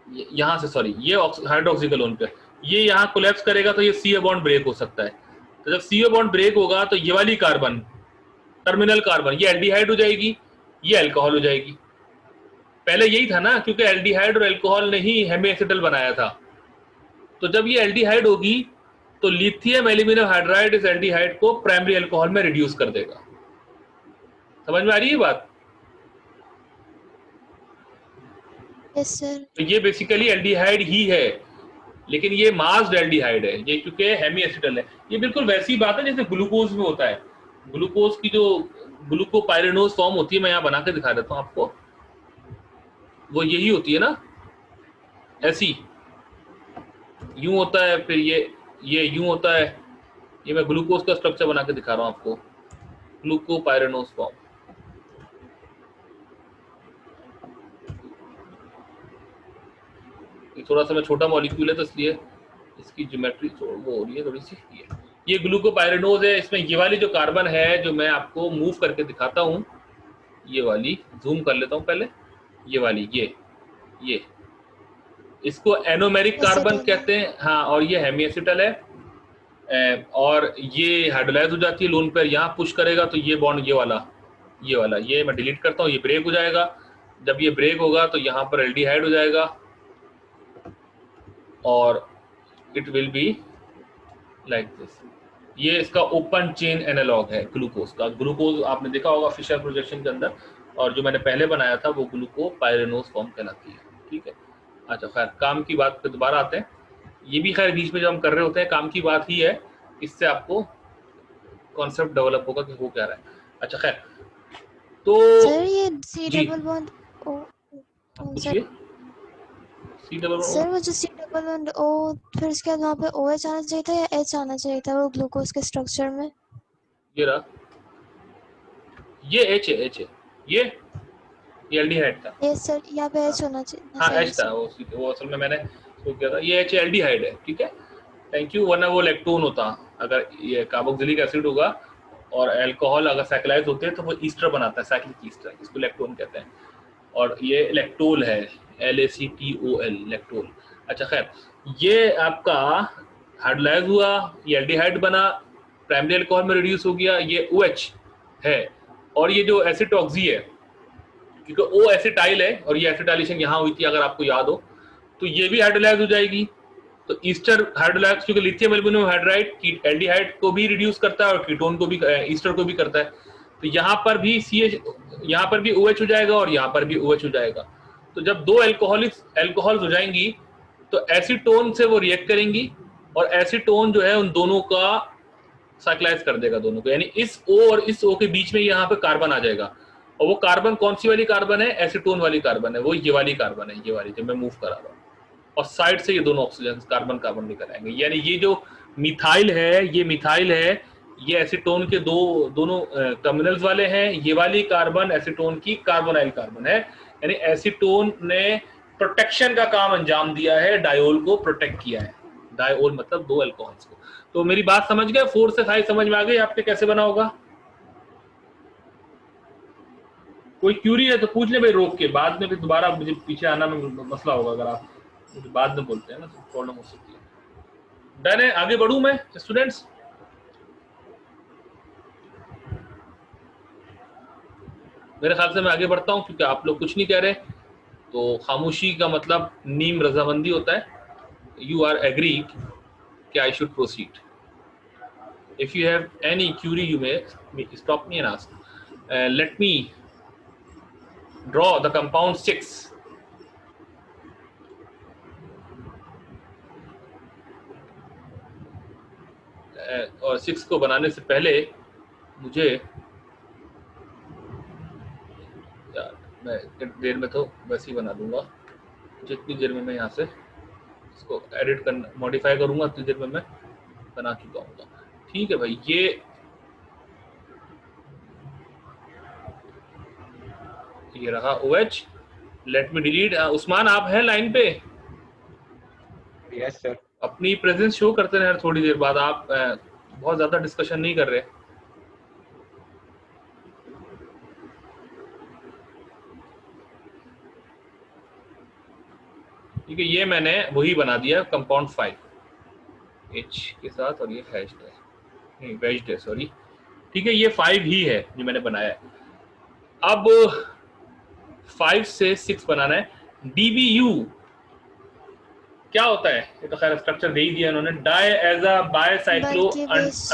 यहां से, सॉरी, ये हाइड्रोक्सी का लोन पेयर, ये यहाँ कोलैप्स करेगा तो ये CO बॉन्ड ब्रेक हो सकता है। तो जब CO बॉन्ड ब्रेक होगा तो ये वाली कार्बन, टर्मिनल कार्बन, ये एल्डिहाइड हो जाएगी, ये अल्कोहल हो जाएगी। पहले यही था ना, क्योंकि एल्डिहाइड और अल्कोहल ने ही हेमीएसिटल बनाया था। तो जब ये एल्डिहाइड होगी तो लिथियम एल्यूमिनियम हाइड्राइड इस एल्डिहाइड को प्राइमरी अल्कोहल में रिड्यूस कर देगा। समझ में आ रही है बात? Yes sir. तो ये बेसिकली एल्डिहाइड ही है, लेकिन ये मास्ड एल्डिहाइड है, ये क्योंकि हेमीएसिटल है। ये बिल्कुल वैसी बात है जैसे ग्लूकोज में होता है। ग्लूकोज की जो ग्लूकोपाइरेनोज फॉर्म होती है, मैं यहाँ बना के दिखा देता हूँ आपको, वो यही होती है ना, ऐसी यूं होता है, फिर ये ये यूं होता है, ये मैं ग्लूकोज का स्ट्रक्चर बना के दिखा रहा हूँ आपको, ग्लूकोपाइरेनोस फॉर्म। ये थोड़ा सा मैं छोटा मॉलिक्यूल है तो इसलिए इसकी ज्योमेट्री वो हो रही है थोड़ी सी। ये ग्लूकोपाइरेनोज है। इसमें ये वाली जो कार्बन है जो मैं आपको मूव करके दिखाता हूँ, ये वाली जूम कर लेता हूँ पहले, ये वाली ये इसको एनोमेरिक कार्बन एसिटल है। कहते हैं। हाँ, और ये हेमीएसिटल है। और ये हाइड्रोलाइज हो जाती है लोन पेयर, यहाँ पुश करेगा तो ये बॉन्ड ये वाला ये मैं डिलीट करता हूँ, ये ब्रेक हो जाएगा। जब ये ब्रेक होगा तो यहाँ पर एल्डिहाइड हो जाएगा और it will be like this. ये इसका ओपन चेन एनालॉग है ग्लूकोज का। ग्लूकोज आपने देखा होगा फिशर प्रोजेक्शन के अंदर, और जो मैंने पहले बनाया था वो ग्लूकोपाइरेनोस फॉर्म कहलाती है। ठीक है, अच्छा खैर काम की बात पे दोबारा आते हैं। ये भी खैर बीच में जब हम कर रहे होते हैं काम की बात ही है, इससे आपको कॉन्सेप्ट डेवलप होगा कि हो क्या रहा है। अच्छा खैर, तो सर ये सी जी डबल बॉन्ड ओ सर पूछिए। सी डबल सर वो जो सी डबल बॉन्ड ओ, फिर उसके बाद वहाँ पे ओ एच आना चाहिए था या एच आना चाहिए था वो ग्लूकोज के स्ट्रक्चर में? ये रहा, ये एच है ये एल्डिहाइड था। यस सर, यहाँ पे एच होना चाहिए। हाँ सही एच था, वो असल में मैंने शो किया था। ये एच एल्डिहाइड है। ठीक है, थैंक यू। वरना वो लैक्टोन होता, अगर ये कार्बोक्सिलिक एसिड होगा और अल्कोहल अगर साइक्लाइज होते हैं तो वो ईस्टर बनाता है, साइक्लिक ईस्टर, इसको लैक्टोन कहते हैं। और ये लैक्टोल है, LACTOL, लैक्टोल। अच्छा खैर, ये आपका हाइड्रोलाइज हुआ, ये एल्डिहाइड बना, प्राइमरी अल्कोहल में रिड्यूस हो गया, ये OH है। और ये जो एसिटॉक्सी है, क्योंकि O एसिटाइल है और ये एसिटाइलेशन यहाँ हुई थी अगर आपको याद हो, तो ये भी हाइड्रोलाइज हो जाएगी। तो ईस्टर हाइड्रोलाइज, क्योंकि लिथियम एल्युमिनियम हाइड्राइड एल्डिहाइड को भी रिड्यूस करता है और कीटोन को भी, ईस्टर को भी करता है। तो यहाँ पर भी यहाँ पर भी OH हो जाएगा और यहाँ पर भी OH हो जाएगा। तो जब दो एल्कोहल्स हो जाएंगी तो एसीटोन से वो रिएक्ट करेंगी और एसीटोन जो है उन दोनों का साइक्लाइज कर देगा दोनों को, यानी इस O और इस O के बीच में यहाँ पे कार्बन आ जाएगा। और वो कार्बन कौन सी वाली कार्बन है? एसीटोन वाली कार्बन है, वो ये वाली कार्बन है, ये वाली जो मैं मूव करा रहा हूँ। और साइड से ये दोनों ऑक्सीजन कार्बन कार्बन निकल आएंगे, यानी ये जो मिथाइल है, ये एसीटोन के दोनों टर्मिनल्स वाले हैं। ये वाली कार्बन एसीटोन की कार्बोनाइल कार्बन है, यानी एसीटोन ने प्रोटेक्शन का काम अंजाम दिया है, डायोल को प्रोटेक्ट किया है। डायोल मतलब दो अल्कोहल्स को। तो मेरी बात समझ गए? 4 से 5 समझ में आ गई आपके कैसे बना होगा? कोई क्यूरी है तो पूछ ले भाई, रोक के। बाद में भी दोबारा मुझे पीछे आना में मसला होगा, अगर आप मुझे बाद में बोलते हैं ना तो प्रॉब्लम हो सकती है। डन है, आगे बढ़ूं मैं स्टूडेंट्स? मेरे ख्याल से मैं आगे बढ़ता हूं क्योंकि आप लोग कुछ नहीं कह रहे। तो खामोशी का मतलब नीम रजामंदी होता है। यू आर एग्री कि I should proceed. If you have any Curie you may stop me and ask. Let me draw the compound 6. और 6 को बनाने से पहले मुझे, यार मैं देर में तो वैसे ही बना दूंगा, जितनी देर में मैं यहाँ से इसको एडिट करना मॉडिफाई करूंगा उतनी देर में मैं बना चुका हूँ। ठीक है भाई, ये रहा OH। Let me delete. Usman आप हैं लाइन पे? Yes sir. अपनी प्रेजेंस शो करते रहे थोड़ी देर बाद। आप बहुत ज्यादा डिस्कशन नहीं कर रहे। ठीक है, ये मैंने वही बना दिया कंपाउंड 5 H के साथ, और ये हैश्ड है, नहीं वेज्ड है, सॉरी। ठीक है, ये 5 ही है जो मैंने बनाया है। अब 5 से 6 बनाना है। DBU क्या होता है? ये तो खैर स्ट्रक्चर दे ही दिया इन्होंने, diaza bicyclo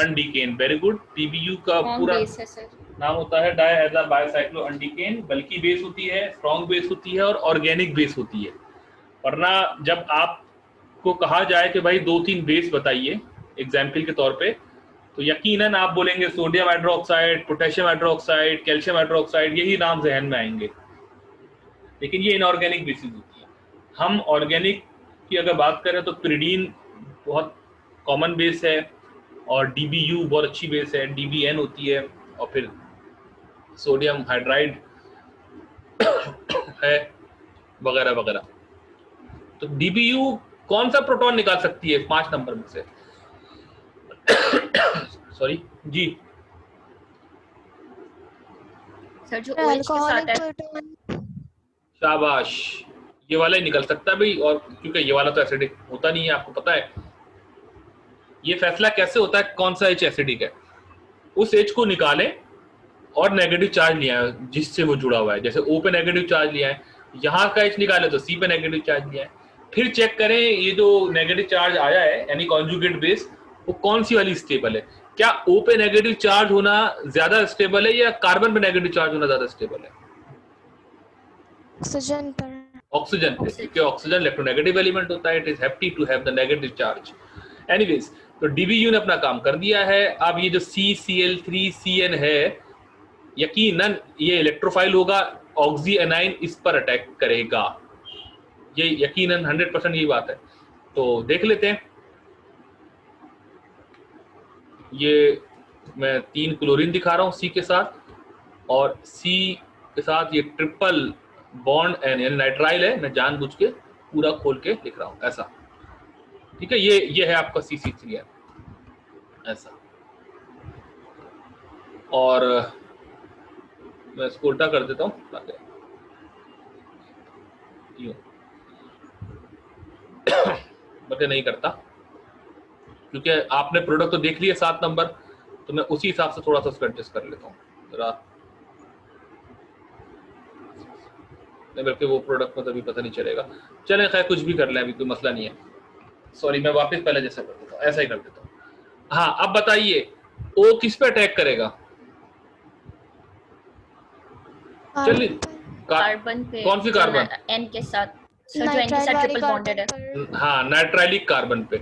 undecane. Very good. DBU का पूरा नाम होता है diaza bicyclo undecane. बल्कि बेस होती है, स्ट्रॉन्ग बेस होती है और ऑर्गेनिक बेस होती है। वरना जब आपको कहा जाए कि भाई 2-3 बेस बताइए एग्जाम्पल के तौर पे, तो यकीनन आप बोलेंगे sodium hydroxide, potassium hydroxide, calcium hydroxide, यही नाम जहन में आएंगे। लेकिन ये इनऑर्गेनिक बेसिस होती है। हम ऑर्गेनिक की अगर बात करें तो पिरिडीन बहुत कॉमन बेस है, और DBU बहुत अच्छी बेस है, DBN होती है, और फिर सोडियम हाइड्राइड है, वगैरह वगैरह। तो DBU कौन सा प्रोटॉन निकाल सकती है 5 नंबर में से? सॉरी जी सर जो OH के साथ अल्कोहलिक है। प्रोटॉन। शाबाश, ये वाला ही निकल सकता है भाई, और क्योंकि ये वाला तो एसिडिक होता नहीं है, आपको पता है। ये फैसला कैसे होता है कौन सा H एसिडिक है? उस H को निकालें और नेगेटिव चार्ज लिया है जिससे वो जुड़ा हुआ है, जैसे O पे नेगेटिव चार्ज लिया है, यहाँ का H निकाले तो C पे नेगेटिव चार्ज लिया है। फिर चेक करें ये जो नेगेटिव चार्ज आया है यानी कॉन्जुगेट बेस, वो कौन सी वाली स्टेबल है। क्या O पे नेगेटिव चार्ज होना ज्यादा स्टेबल है या कार्बन पे नेगेटिव चार्ज होना ज्यादा स्टेबल है? ऑक्सीजन पर। ऑक्सीजन पे, क्योंकि ऑक्सीजन इलेक्ट्रोनेगेटिव एलिमेंट होता है, it is happy to have the negative charge. Anyways, तो DBU ने अपना काम कर दिया है। अब ये जो CCl3CN है, यकीनन ये इलेक्ट्रोफाइल होगा, ऑक्सी एनाइन इस पर अटैक करेगा, ये यकीनन 100% यही बात है। तो देख लेते हैं। ये मैं 3 क्लोरीन दिखा रहा हूँ C के साथ, और C के साथ ये ट्रिपल बॉन्ड एन नाइट्राइल है, मैं जानबूझ के पूरा खोल के लिख रहा हूँ ऐसा, ठीक है। ये है आपका CC3N ऐसा, और मैं इसको उल्टा कर देता हूँ ताकि यूं बटे नहीं करता, क्योंकि आपने प्रोडक्ट तो देख लिया 7 नंबर, तो मैं उसी हिसाब से थोड़ा सा उसको एडजस्ट कर लेता हूँ जरा, नहीं बल्कि वो प्रोडक्ट में तो अभी पता नहीं चलेगा। चलें खैर, कुछ भी कर लें, अभी कोई मसला नहीं है। सॉरी, मैं वापस पहले जैसा कर देता हूँ, ऐसा ही कर देता हूँ। हाँ, अब बताइए O किस पे अटैक करेगा? चलिए कार्बन पे। कौन सी कार्बन? N के साथ सर, जो N के साथ ट्रिपल बॉन्डेड है। हाँ, नाइट्राइलिक कार्बन पे,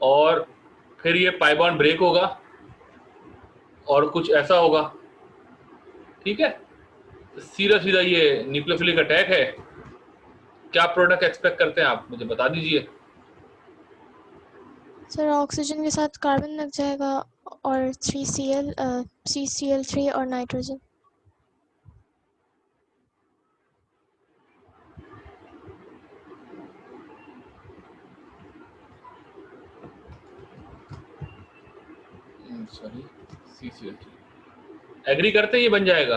और फिर ये पाई बॉन्ड ब्रेक होगा और कुछ ऐसा होगा, ठीक है। सीधा सीधा ये न्यूक्लियोफिलिक अटैक है। क्या प्रोडक्ट एक्सपेक्ट करते हैं आप, मुझे बता दीजिए। सर ऑक्सीजन के साथ कार्बन लग जाएगा और CCl3 और नाइट्रोजन। सॉरी, CCl3 एग्री करते हैं ये बन जाएगा?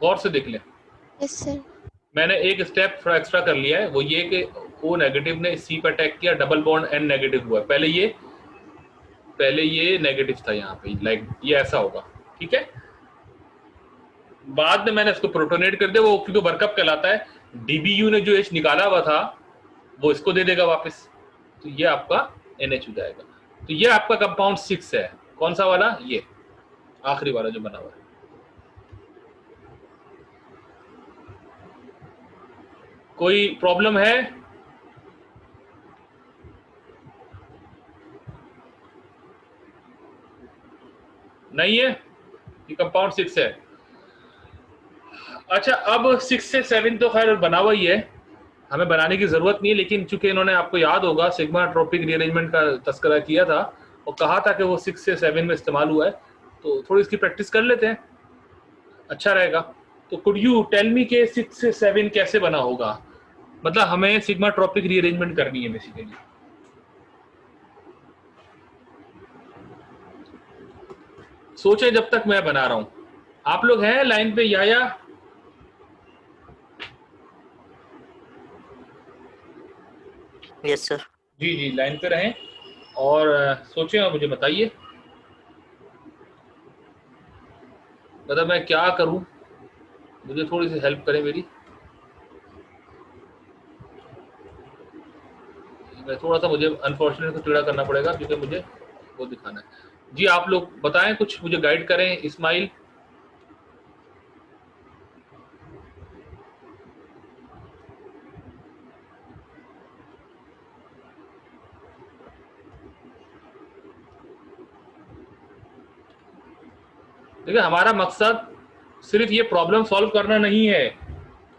गौर से देख लें। Yes sir. मैंने एक स्टेप थोड़ा एक्स्ट्रा कर लिया है, वो ये कि O नेगेटिव ने C पर अटैक किया, डबल बॉन्ड N नेगेटिव हुआ। पहले ये नेगेटिव था यहाँ पे, लाइक ये ऐसा होगा, ठीक है। बाद में मैंने इसको प्रोटोनेट कर दिया, वो क्योंकि वर्कअप कहलाता है। DBU ने जो H निकाला हुआ था वो इसको दे देगा वापस, तो ये आपका NH हो जाएगा। तो ये आपका कंपाउंड 6 है। कौन सा वाला? ये आखिरी वाला जो बना हुआ है। कोई प्रॉब्लम है? नहीं है, ये कंपाउंड 6 है। अच्छा, अब 6 से 7 तो खैर बना हुआ ही है, हमें बनाने की जरूरत नहीं है, लेकिन चूंकि इन्होंने, आपको याद होगा, सिग्मा ट्रॉपिक रीअरेंजमेंट का तस्करा किया था और कहा था कि वो 6 से 7 में इस्तेमाल हुआ है, तो थोड़ी इसकी प्रैक्टिस कर लेते हैं, अच्छा रहेगा। तो कुड यू टेल मी के 6 से 7 कैसे बना होगा? मतलब हमें सिग्मा ट्रॉपिक रीअरेंजमेंट करनी है बेसिकली। सोचें जब तक मैं बना रहा हूं। आप लोग हैं लाइन पे या? Yes sir. जी जी, लाइन पे रहें और सोचें और मुझे बताइए, मतलब मैं क्या करूं, मुझे थोड़ी सी हेल्प करें मेरी। मैं थोड़ा सा, मुझे अनफॉर्चुनेट को टेढ़ा करना पड़ेगा क्योंकि मुझे वो दिखाना है। जी आप लोग बताएं, कुछ मुझे गाइड करें। इस्माइल, देखिए हमारा मकसद सिर्फ ये प्रॉब्लम सॉल्व करना नहीं है,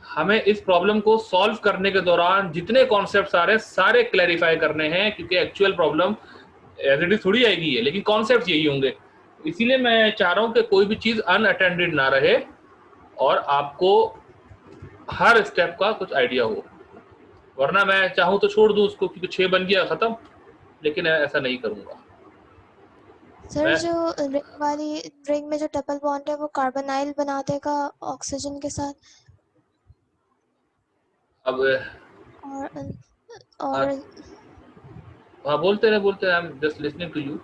हमें इस प्रॉब्लम को सॉल्व करने के दौरान जितने कॉन्सेप्ट्स आ रहे हैं सारे क्लैरिफाई करने हैं, क्योंकि actual problem as it is थोड़ी आएगी है, लेकिन कॉन्सेप्ट्स यही होंगे। इसीलिए मैं चाह रहा हूं कि कोई भी चीज अनअटेंडेड ना रहे और आपको हर स्टेप का कुछ आइडिया हो, वरना मैं चाहूं तो छोड़ दूं उसको क्योंकि 6 बन गया खत्म, लेकिन ऐसा नहीं करूंगा सर। मैं। जो रिंग में जो डबल बॉन्ड है वो कार्बोनाइल बना देगा ऑक्सीजन के साथ। अब और और हाँ बोलते रहे, I am just listening to you.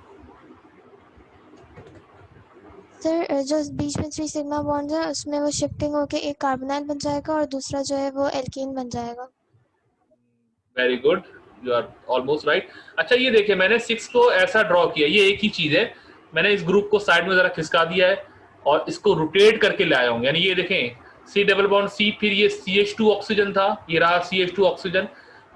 Sir जो बीच में 3 सिग्मा बॉन्ड है उसमें वो शिफ्टिंग होके एक कार्बोनाइल बन जाएगा और दूसरा जो है वो एल्कीन बन जाएगा। Very good, you are almost right. अच्छा ये देखिए, मैंने 6 को ऐसा ड्रॉ किया, ये एक ही चीज है। मैंने इस ग्रुप को साइड में जरा खिसका दिया है और इसको रोटेट करके लाया हूँ, यानी ये देखें C डबल बॉन्ड C, फिर ये CH2 ऑक्सीजन था, ये रहा CH2 ऑक्सीजन,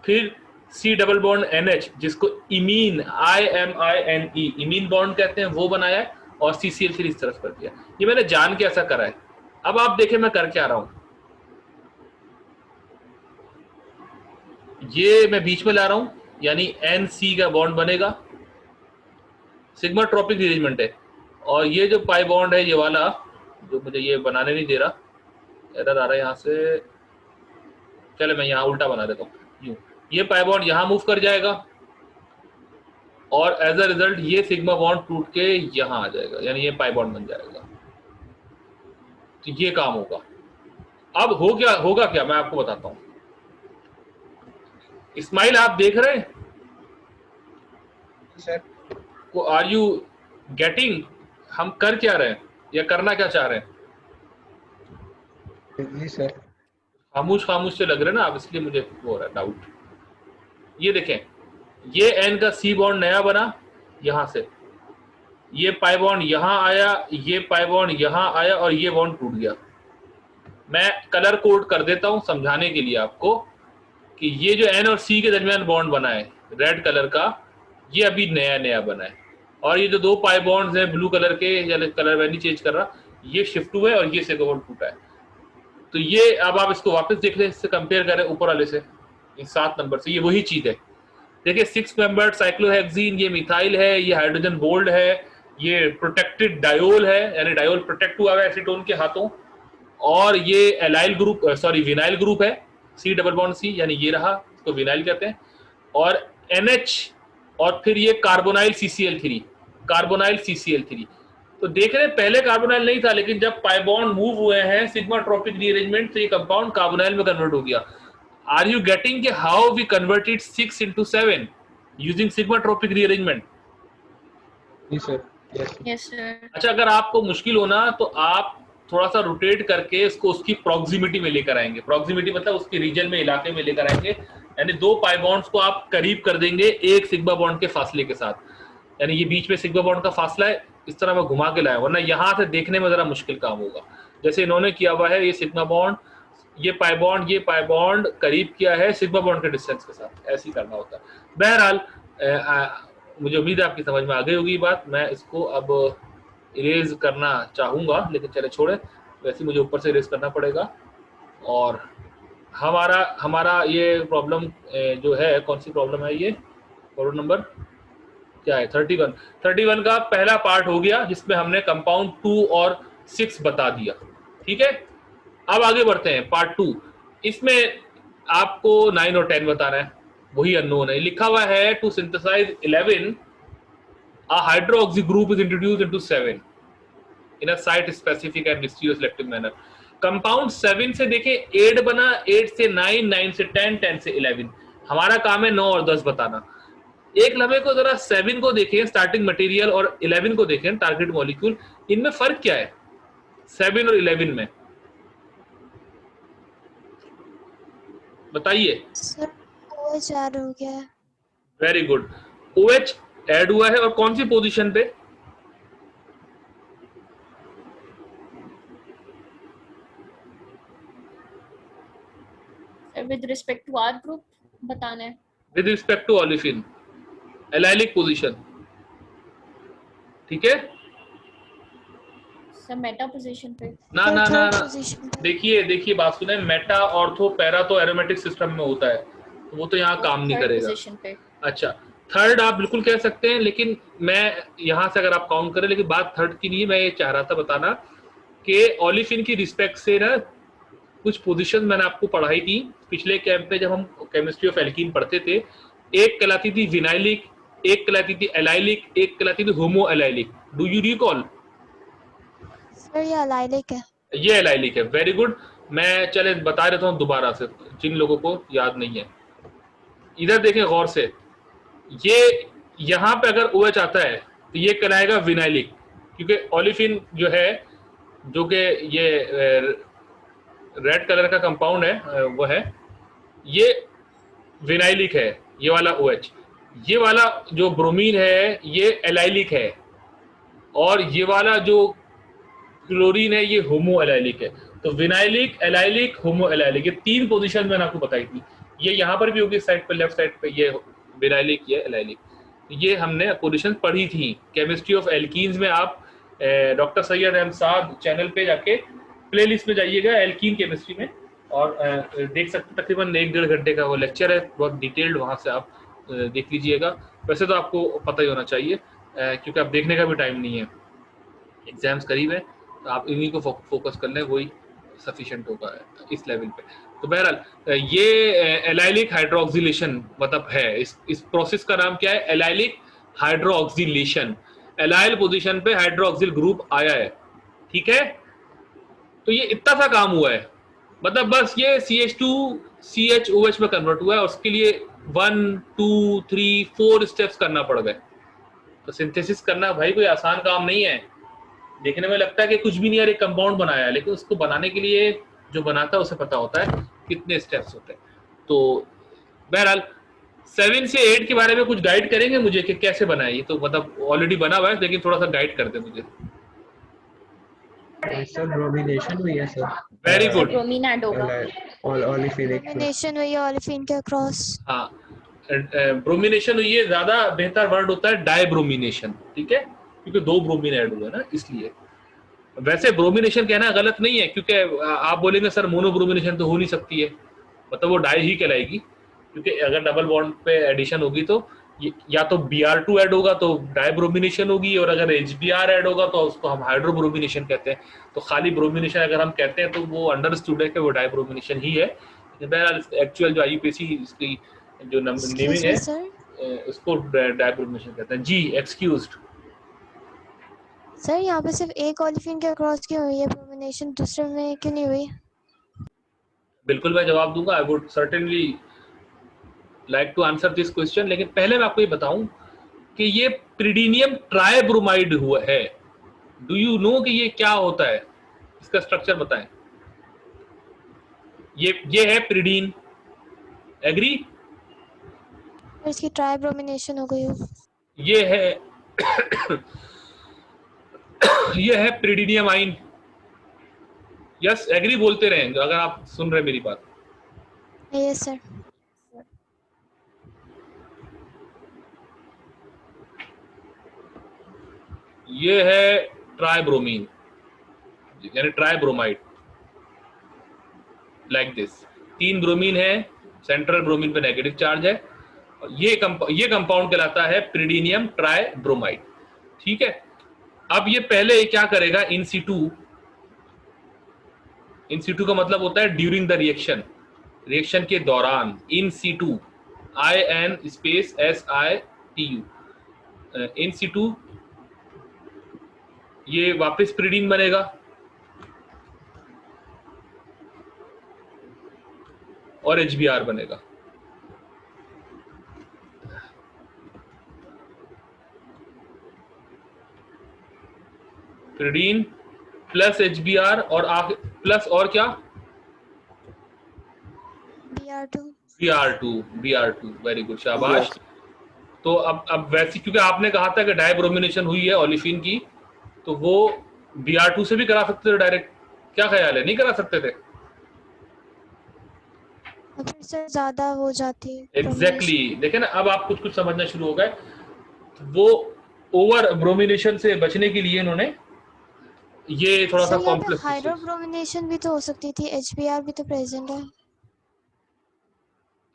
फिर C डबल बॉन्ड NH जिसको इमीन IMINE इमीन बॉन्ड कहते हैं वो बनाया है, और CCl फिर इस तरफ कर दिया। ये मैंने जान के ऐसा करा है। अब आप देखें मैं कर क्या रहा हूँ, ये मैं बीच में ला रहा हूं, यानी NC का बॉन्ड बनेगा, सिग्मा ट्रॉपिक अरेंजमेंट है। और ये जो पाई बॉन्ड है ये वाला जो मुझे ये बनाने नहीं दे रहा, एरर आ रहा है यहाँ से, चले मैं यहाँ उल्टा बना देता हूँ यूं, ये पाई बॉन्ड यहाँ मूव कर जाएगा और एज अ रिजल्ट ये सिग्मा बॉन्ड टूट के यहाँ आ जाएगा, यानी ये पाई बॉन्ड बन जाएगा। तो ये काम होगा। अब होगा क्या मैं आपको बताता हूँ। इस्माइल आप देख रहे हैं सर? को, आर यू गेटिंग हम कर क्या रहे हैं या करना क्या चाह रहे हैं? जी सर। खामोश से लग रहे हैं ना आप, इसलिए मुझे हो रहा है डाउट। ये देखें, ये N का C बॉन्ड नया बना यहां से, ये पाई बॉन्ड यहां आया, ये पाई बॉन्ड यहां आया और ये बॉन्ड टूट गया। मैं कलर कोड कर देता हूं समझाने के लिए आपको कि ये जो N और C के दरमियान बॉन्ड बना है रेड कलर का, ये अभी नया बना है, और ये जो 2 पाई बॉन्ड्स हैं ब्लू कलर के, या कलर मैं नहीं चेंज कर रहा, ये शिफ्ट हुए और ये सिग्मा बॉन्ड टूटा है। तो ये अब आप इसको वापस देख लें, इससे कंपेयर करें ऊपर वाले से, इस 7 नंबर से, ये वही चीज है। देखिए 6 मेंबर्ड साइक्लोहेक्सीन, ये मिथाइल है, ये हाइड्रोजन बोल्ड है, ये प्रोटेक्टेड डायोल है, यानी डायोल प्रोटेक्ट हुआ है एसीटोन के हाथों, और ये एलाइल ग्रुप विनाइल ग्रुप है C डबल बॉन्ड C, यानी ये रहा, इसको विनाइल कहते हैं, और NH, और फिर ये कार्बोनाइल CCl3। तो देख रहे हैं पहले कार्बोनाइल नहीं था, लेकिन जब पाई बॉन्ड मूव हुए हैं सिग्मा ट्रॉपिक रीअरेंजमेंट से ये कंपाउंड कार्बोनाइल में कन्वर्ट हो गया। आर यू गेटिंग कि how we converted 6 into 7 using sigmatropic rearrangement? जी सर। Yes sir. अच्छा, अगर आपको मुश्किल होना तो आप थोड़ा सा रोटेट करके इसको उसकी प्रॉक्सिमिटी में लेकर आएंगे। प्रॉक्सिमिटी मतलब उसके रीजन में, इलाके में लेकर आएंगे, यानी 2 पाई बॉन्ड्स को आप करीब कर देंगे एक सिग्मा बॉन्ड के फासले के साथ, यानी ये बीच में सिग्मा बॉन्ड का फासला है, इस तरह मैं घुमा के लाया, वरना यहाँ से देखने में जरा मुश्किल काम होगा। जैसे इन्होंने किया हुआ है, ये सिग्मा बॉन्ड, ये पाई बॉन्ड करीब किया है सिग्मा बॉन्ड के डिस्टेंस के साथ, ऐसे ही करना होता है। बहरहाल मुझे उम्मीद है आपकी समझ में आ गई होगी बात। मैं इसको अब इरेज करना चाहूंगा, लेकिन चले छोड़े, वैसे मुझे ऊपर से इरेज करना पड़ेगा। और हमारा ये प्रॉब्लम जो है, कौन सी प्रॉब्लम है ये, प्रॉब्लम नंबर क्या है, 31 का पहला पार्ट हो गया, जिसमें हमने कंपाउंड 2 और 6 बता दिया। ठीक है, अब आगे बढ़ते हैं पार्ट 2। इसमें आपको 9 और 10 बताना है, वही अननोन है। लिखा हुआ है to synthesise 11 a hydroxy group is introduced into 7 in a site specific and mysterious selective manner। Compound 7 से देखें 8 बना, 8 से 9, 9 से 10, 10 से 11। हमारा काम है 9 और 10 बताना। एक लम्हे को जरा 7 को देखें स्टार्टिंग मटेरियल और 11 को देखें टारगेट मॉलिक्यूल, इनमें फर्क क्या है 7 और 11 में, बताइए। सर OH ऐड हो गया है। वेरी गुड, OH ऐड हुआ है, और कौन सी पोजीशन पे? With respect to R group बताना है। With respect to olefin, allylic position. ठीक है सर मेटा पोजीशन पे। ना सर ना ना थर्ड ना, पोजीशन पे। देखिए बात सुने, मेटा ऑर्थो पैरा तो एरोमेटिक सिस्टम में होता है, तो वो तो यहाँ काम नहीं थर्ड करेगा। पोजीशन पे। अच्छा, थर्ड आप बिल्कुल कह सकते हैं, लेकिन मैं यहाँ से अगर आप काउंट करें, लेकिन बात थर्ड की नहीं है। मैं ये चाह रहा था बताना कि ओलिफिन की रिस्पेक्ट से ना कुछ पोजीशन मैंने आपको पढ़ाई थी पिछले कैंप में जब हम केमिस्ट्री ऑफ एल्कीन पढ़ते थे। एक कहलाती थी विनाइलिक, एक कहलाती थी एलाइलिक, एक कहलाती थी homo allylic. Do you recall? Sir ये अलाइलिक है। ये एलाइलिक है, वेरी गुड। मैं चले बता देता हूँ दोबारा से जिन लोगों को याद नहीं है। इधर देखें गौर से, ये यहाँ पे अगर OH आता है तो ये कहलाएगा विनाइलिक, क्योंकि ओलिफिन जो है, जो कि ये रेड कलर का कंपाउंड है, वो है, ये विनाइलिक है, ये वाला OH। ये वाला जो ब्रोमीन है ये एलाइलिक है, और ये वाला जो क्लोरीन है ये होमो एलाइलिक है। तो विनाइलिक, एलाइलिक, होमो एलाइलिक, ये तीन पोजीशन मैंने आपको बताई थी। ये यहाँ पर भी होगी साइड पे, लेफ्ट साइड पे, ये विनाइलिक, ये एलाइलिक। ये हमने पोजीशन पढ़ी थी केमिस्ट्री ऑफ एल्कीन्स में। आप डॉक्टर सैयद अहमद साद चैनल पे जाके प्लेलिस्ट में जाइएगा एल्कीन केमिस्ट्री में, और देख सकते, तकरीबन 1-1.5 घंटे का वो लेक्चर है, बहुत डिटेल्ड, वहाँ से आप देख लीजिएगा। वैसे तो आपको पता ही होना चाहिए, क्योंकि आप देखने का भी टाइम नहीं है, एग्जाम्स करीब है, तो आप इन्हीं को फोकस कर लें, वही सफिशिएंट होगा इस लेवल पे। तो बहरहाल ये एलाइलिक हाइड्रोक्सिलेशन मतलब है, इस प्रोसेस का नाम क्या है? Allylic hydroxylation. एलाइल पोजीशन पे हाइड्रोक्सिल ग्रुप आया है, ठीक है। तो ये इतना सा काम हुआ है, मतलब बस ये CH2 CHOH में कन्वर्ट हुआ है, और उसके लिए 1 2 3 4 स्टेप्स करना पड़ गए। तो सिंथेसिस करना भाई कोई आसान काम नहीं है। देखने में लगता है कि कुछ भी नहीं यार, एक कंपाउंड बनाया है, लेकिन उसको बनाने के लिए जो बनाता है उसे पता होता है कितने स्टेप्स होते हैं। तो बहरहाल 7 से 8 के बारे में कुछ गाइड करेंगे मुझे कि कैसे बनाए? ये तो मतलब ऑलरेडी बना हुआ है, लेकिन थोड़ा सा गाइड कर दे मुझे। सर ब्रोमिनेशन हुई है sir. Very sir good. Bromine add होगा। ओलिफिनिक ब्रोमिनेशन हुई है ओलिफिन के अक्रॉस। हाँ, ब्रोमिनेशन हुई है, ज्यादा बेहतर वर्ड होता है डाइब्रोमिनेशन, ठीक है, क्योंकि 2 ब्रोमीन ऐड हुए ना, इसलिए। वैसे ब्रोमिनेशन कहना गलत नहीं है, क्योंकि आप बोलेंगे सर मोनोब्रोमिनेशन तो हो नहीं सकती है, मतलब वो डाई ही कहलाएगी, क्योंकि अगर डबल बॉन्ड पे एडिशन होगी तो या तो Br2 ऐड होगा तो डाइब्रोमिनेशन होगी, और अगर HBr ऐड होगा तो उसको हम हाइड्रोब्रोमिनेशन कहते हैं। तो खाली ब्रोमिनेशन अगर हम कहते हैं तो वो अंडरस्टूड है कि वो डाइब्रोमिनेशन ही है। बहरहाल एक्चुअल जो IUPAC इसकी जो नेमिंग है उसको डाइब्रोमिनेशन कहते हैं। जी, एक्सक्यूज्ड। सर यहाँ पे सिर्फ एक ओलिफिन के अक्रॉस क्यों हुई है ब्रोमिनेशन, दूसरे में क्यों नहीं हुई? बिल्कुल मैं जवाब दूंगा, I would certainly like to answer this question, लेकिन पहले मैं आपको ये बताऊं कि ये प्रिडीनियम ट्राइब्रोमाइड हुआ है। डू यू नो कि ये क्या होता है? इसका स्ट्रक्चर बताएं। ये है प्रिडीन, एग्री? इसकी ट्राइब्रोमिनेशन हो गई हो। ये है ये है प्रिडीनियम आइन। यस, एग्री बोलते रहें अगर आप सुन रहे मेरी बात। Yes sir. ये है ट्राइब्रोमीन, यानी ट्राइब्रोमाइड, लाइक दिस। 3 ब्रोमीन है, सेंट्रल ब्रोमीन पे नेगेटिव चार्ज है, ये कंपाउंड कहलाता है प्रिडीनियम ट्राइब्रोमाइड, ठीक है। अब ये पहले क्या करेगा? इन सीटू का मतलब होता है ड्यूरिंग द रिएक्शन के दौरान। In situ, IN space SITU, in situ ये वापस प्रिडीन बनेगा, और HBr बनेगा। प्रिडीन प्लस HBr और प्लस और क्या? Br2। वेरी गुड, शाबाश। तो अब वैसे क्योंकि आपने कहा था कि डाइब्रोमिनेशन हुई है ओलिफिन की, तो वो Br2 से भी करा सकते थे डायरेक्ट। क्या ख्याल है, नहीं करा सकते थे? फिर से ज्यादा हो जाती है। एग्जैक्टली, देखें ना, अब आप कुछ समझना शुरू हो गए। वो ओवर ब्रोमिनेशन से बचने के लिए इन्होंने ये थोड़ा सा सर यहाँ पे कॉम्प्लेक्स। हाइड्रोब्रोमिनेशन भी तो हो सकती थी, HBr भी तो प्रेजेंट है।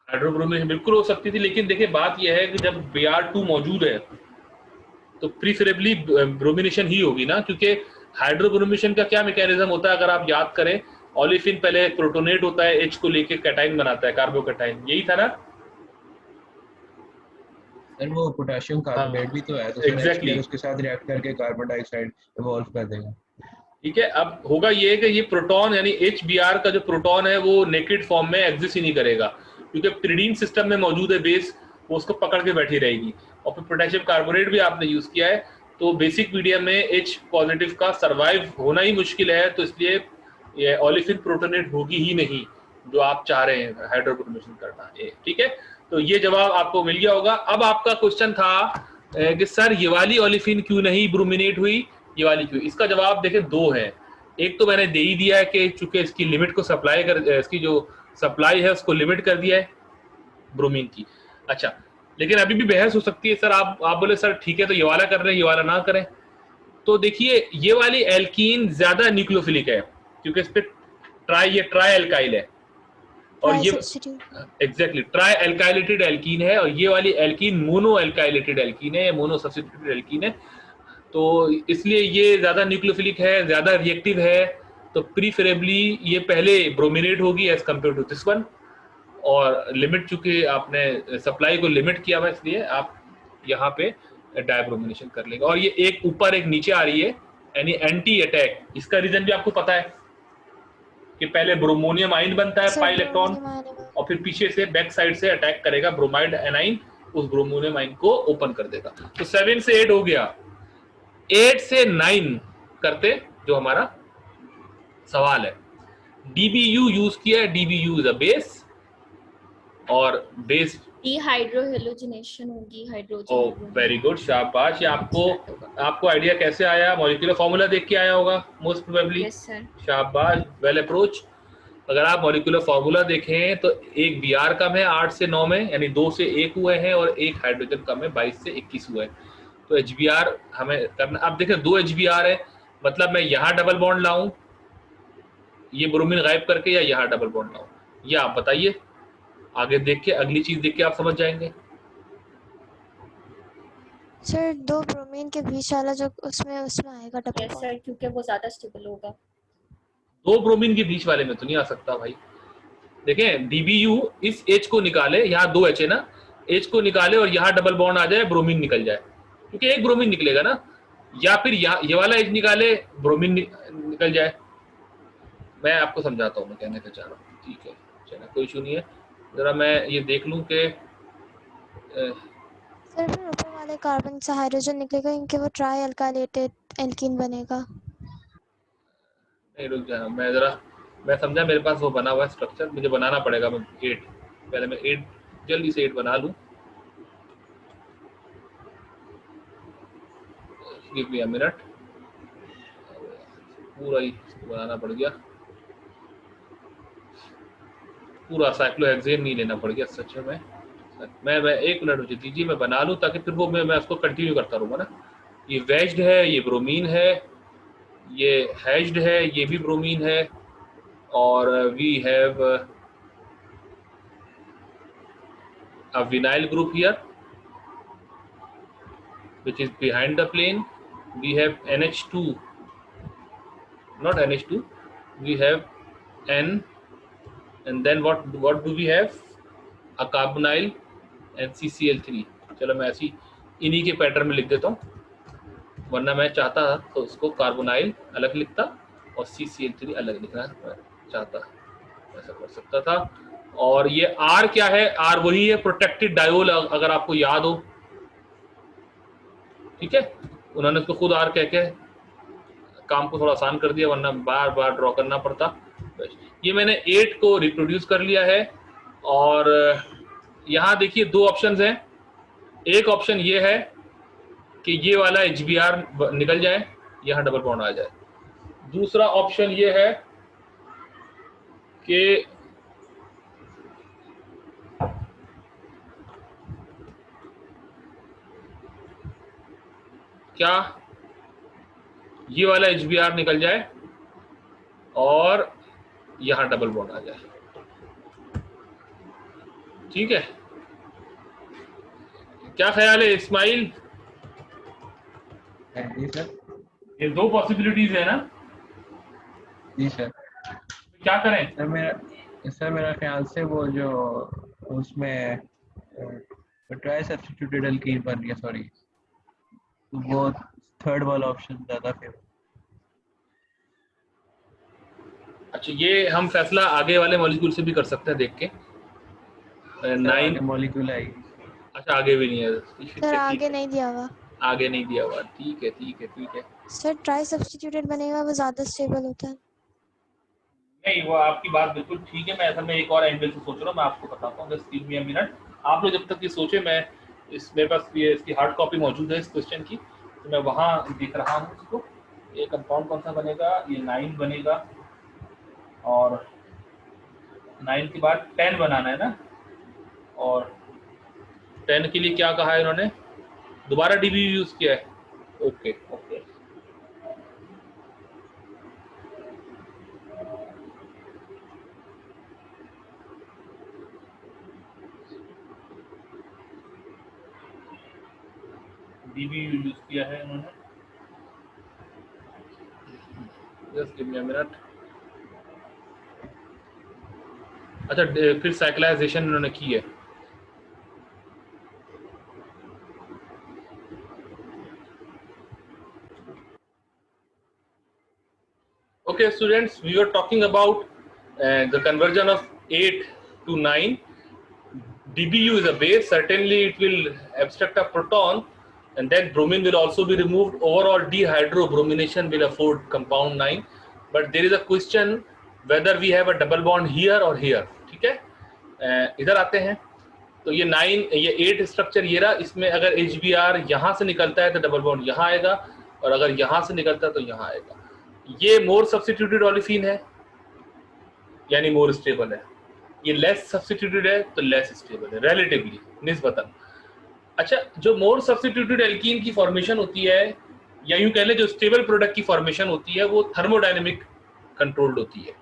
हाइड्रोब्रोमिनेशन बिल्कुल हो सकती थी, लेकिन देखिए बात यह है कि जब Br2 मौजूद है तो प्रीफरेबली ब्रोमिनेशन ही होगी ना, क्योंकि हाइड्रोब्रोमिनेशन का क्या मैकेनिज्म होता है अगर आप याद करें, ओलेफिन पहले प्रोटोनेट होता है, H को लेके कैटाइन बनाता है, कार्बोकैटाइन, यही था ना। सर वो पोटेशियम कार्बोनेट भी तो है, तो सर एग्जैक्टली HBr उसके साथ रिएक्ट करके कार्बन डाइऑक्साइड इवॉल्व कर देगा। ठीक है। अब होगा ये कि ये प्रोटॉन यानी HBr का जो प्रोटॉन है वो नेकेड फॉर्म में एग्जिस्ट ही नहीं करेगा, क्योंकि प्रिडीन सिस्टम में मौजूद है बेस, वो उसको पकड़ के बैठी रहेगी। और फिर पोटेशियम कार्बोनेट भी आपने यूज किया है, तो बेसिक मीडियम में H पॉजिटिव का सर्वाइव होना ही मुश्किल है, तो इसलिए ये ओलेफिन प्रोटोनेट होगी ही नहीं जो आप चाह रहे हैं हाइड्रोब्रोमिनेशन करना है। ठीक है, तो ये जवाब आपको मिल गया होगा। अब आपका क्वेश्चन था कि सर ये वाली ओलेफिन क्यों नहीं ब्रोमिनेट हुई, ये वाली क्यों। इसका जवाब देखें दो है। एक तो मैंने दे ही दिया है कि चूंकि इसकी लिमिट को सप्लाई कर, इसकी जो सप्लाई है उसको लिमिट कर दिया है ब्रोमीन की। अच्छा, लेकिन अभी भी बहस हो सकती है। सर आप बोले सर ठीक है तो ये वाला कर रहे हैं, ये वाला ना करें। तो देखिए ये वाली एल्कीन ज्यादा न्यूक्लियोफिलिक है, क्योंकि इस पे ये ट्राई एल्काइल है, और ट्राई ये सब्स्टिट्यूट। एग्जैक्टली ट्राई एल्काइलेटेड एल्कीन है, और ये वाली एल्कीन मोनो एल्काइलेटेड एल्कीन है, मोनो सब्स्टिट्यूटेड एल्कीन है। तो इसलिए ये ज्यादा न्यूक्लियोफिलिक है, ज्यादा रिएक्टिव है, तो प्रीफरेबली ये पहले ब्रोमिनेट होगी as compare to this one. और लिमिट चूंकि आपने सप्लाई को लिमिट किया हुआ, इसलिए आप यहाँ पे डायब्रोमिनेशन कर लेंगे। और ये एक ऊपर एक नीचे आ रही है, यानी एंटी अटैक। इसका रीजन भी आपको पता है कि पहले ब्रोमोनियम आइन बनता है सर पाई इलेक्ट्रॉन, ब्रोमीनियम आएगा। और फिर पीछे से बैक साइड से अटैक करेगा ब्रोमाइड एनाइन, उस ब्रोमोनियम आइन को ओपन कर देगा। तो 7 से 8 हो गया। 8 से 9 करते जो हमारा सवाल है, डीबीयू यूज किया है। डीबीयू इज अ बेस, और बेस डिहाइड्रोहेलोजिनेशन होगी, हाइड्रोजन ओ और ब्रोमीन वेरी गुड, शाबाश। ये आपको आइडिया कैसे आया? मॉलिक्यूलर फॉर्मूला देख के आया होगा मोस्ट प्रोबेबली। Yes sir. शाबाश, वेल अप्रोच। अगर आप मॉलिक्यूलर फॉर्मूला देखें तो एक Br कम है 8 से 9 में, यानी 2 से 1 हुए हैं, और एक हाइड्रोजन कम है 22 से 21 हुए हैं। तो HBr हमें करना। अब देखें 2 HBr है, मतलब मैं यहाँ डबल बॉन्ड लाऊं ये ब्रोमीन गायब करके, या यहाँ डबल बॉन्ड लाऊं, ये आप बताइए। आगे देख के, अगली चीज देख के आप समझ जाएंगे। सर दो ब्रोमीन के बीच वाला जो उसमें आएगा डबल यस बॉन्ड। सर, क्योंकि वो ज्यादा स्टेबल होगा। 2 ब्रोमीन के बीच वाले में तो नहीं आ सकता भाई। देखें डीबीयू इस H को निकाले, यहाँ 2 H है ना, H को निकाले और यहाँ डबल बॉन्ड आ जाए, ब्रोमीन निकल जाए, क्योंकि एक ब्रोमीन निकलेगा ना। या फिर ये वाला H निकाले, ब्रोमीन निकल जाए। मैं आपको समझाता हूँ मैं कहने का चाह रहा हूँ। ठीक है, चलो कोई इशू नहीं है। जरा मैं ये देख लूँ कि सर फिर ऊपर वाले कार्बन से हाइड्रोजन निकलेगा, क्योंकि वो ट्राई एल्काइलेटेड एल्कीन बनेगा। नहीं रुक जाना, मैं समझा, मेरे पास वो बना हुआ है स्ट्रक्चर, मुझे बनाना पड़ेगा। मैं 8 पहले मैं 8 जल्दी से 8 बना लूँ। गिव मी अ मिनट, पूरा ही बनाना पड़ गया, पूरा साइक्लोहेक्सेन नहीं लेना पड़ गया सच में। मैं 1 मिनट मुझे दीजिए, मैं बना लूँ, ताकि फिर वो मैं उसको कंटिन्यू करता रहूँगा ना। ये वेज्ड है, ये ब्रोमीन है, ये हैश्ड है, ये भी ब्रोमीन है, और we have a vinyl group here which is behind the plane. We have NH2, not NH2, we have N, and then what do we have? A carbonyl and CCl3। चलो मैं ऐसी इन्हीं के पैटर्न में लिख देता हूँ, वरना मैं चाहता तो उसको कार्बोनाइल अलग लिखता और CCl3 अलग लिखना चाहता, ऐसा कर सकता था। और ये R क्या है? R वही है प्रोटेक्टेड डायोल, अगर आपको याद हो। ठीक है, उन्होंने उसको खुद R कह के काम को थोड़ा आसान कर दिया, वरना बार बार ड्रॉ करना पड़ता। ये मैंने 8 को रिप्रोड्यूस कर लिया है, और यहाँ देखिए 2 ऑप्शंस हैं। एक ऑप्शन ये है कि ये वाला HBr निकल जाए, यहाँ डबल बॉन्ड आ जाए। दूसरा ऑप्शन ये है कि क्या ये वाला HBr निकल जाए और यहाँ डबल बॉन्ड आ जाए। ठीक है, क्या ख्याल है इस्माइल? जी सर। ये दो पॉसिबिलिटीज है ना, जी सर। क्या करें? सर मेरा ख्याल से वो जो उसमें ट्राई सब्स्टिट्यूटेड एल्कीन बन गया, सॉरी, तो वो थर्ड वाला ऑप्शन ज़्यादा फेवर। अच्छा, ये हम फैसला आगे वाले मॉलिक्यूल से भी कर सकते हैं देख के। 9 मॉलिक्यूल आएगी। अच्छा, आगे भी नहीं है, सर ठीक आगे है, नहीं दिया हुआ। आगे नहीं दिया हुआ, ठीक है ठीक है ठीक है। सर ट्राई सब्स्टिट्यूटेड बनेगा, वो ज़्यादा स्टेबल होता है। नहीं, वो आपकी बात बिल्कुल ठीक है। मैं असल में एक और एंगल से सोच रहा हूँ, मैं आपको बताता हूँ, बस 3 मिनट आप लोग जब तक ये सोचे। मैं मेरे पास ये इसकी हार्ड कॉपी मौजूद है इस क्वेश्चन की, तो मैं वहाँ देख रहा हूँ इसको। ये कंपाउंड कौन सा बनेगा? ये 9 बनेगा, और 9 के बाद 10 बनाना है ना, और 10 के लिए क्या कहा है इन्होंने? दोबारा DBU यूज़ किया है। ओके ओके, DBU यूज़ किया है इन्होंने। Just give me a minute. अच्छा, फिर साइक्लाइजेशन इन्होंने की है। Okay, students, we were talking about the conversion of 8 to 9. DBU is a base. Certainly, it will abstract a proton, and then bromine will also be removed. Overall, dehydrobromination will afford compound 9. But there is a question whether we have a double bond here or here. ठीक है, इधर आते हैं। तो ये 9, ये 8 structure ये रहा। इसमें अगर HBr यहाँ से निकलता है तो डबल बॉन्ड यहाँ आएगा, और अगर यहाँ से निकलता है तो यहाँ आएगा। ये मोर सब्स्टिट्यूटेड ओलिफिन है, यानी मोर स्टेबल है। ये लेस सब्स्टिट्यूटेड है तो लेस स्टेबल है, रिलेटिवली, निस्बतन। अच्छा, जो मोर सब्स्टिट्यूटेड एल्कीन की फॉर्मेशन होती है, या यूं कह लें जो स्टेबल प्रोडक्ट की फॉर्मेशन होती है, वो थर्मोडायनेमिक कंट्रोल्ड होती है,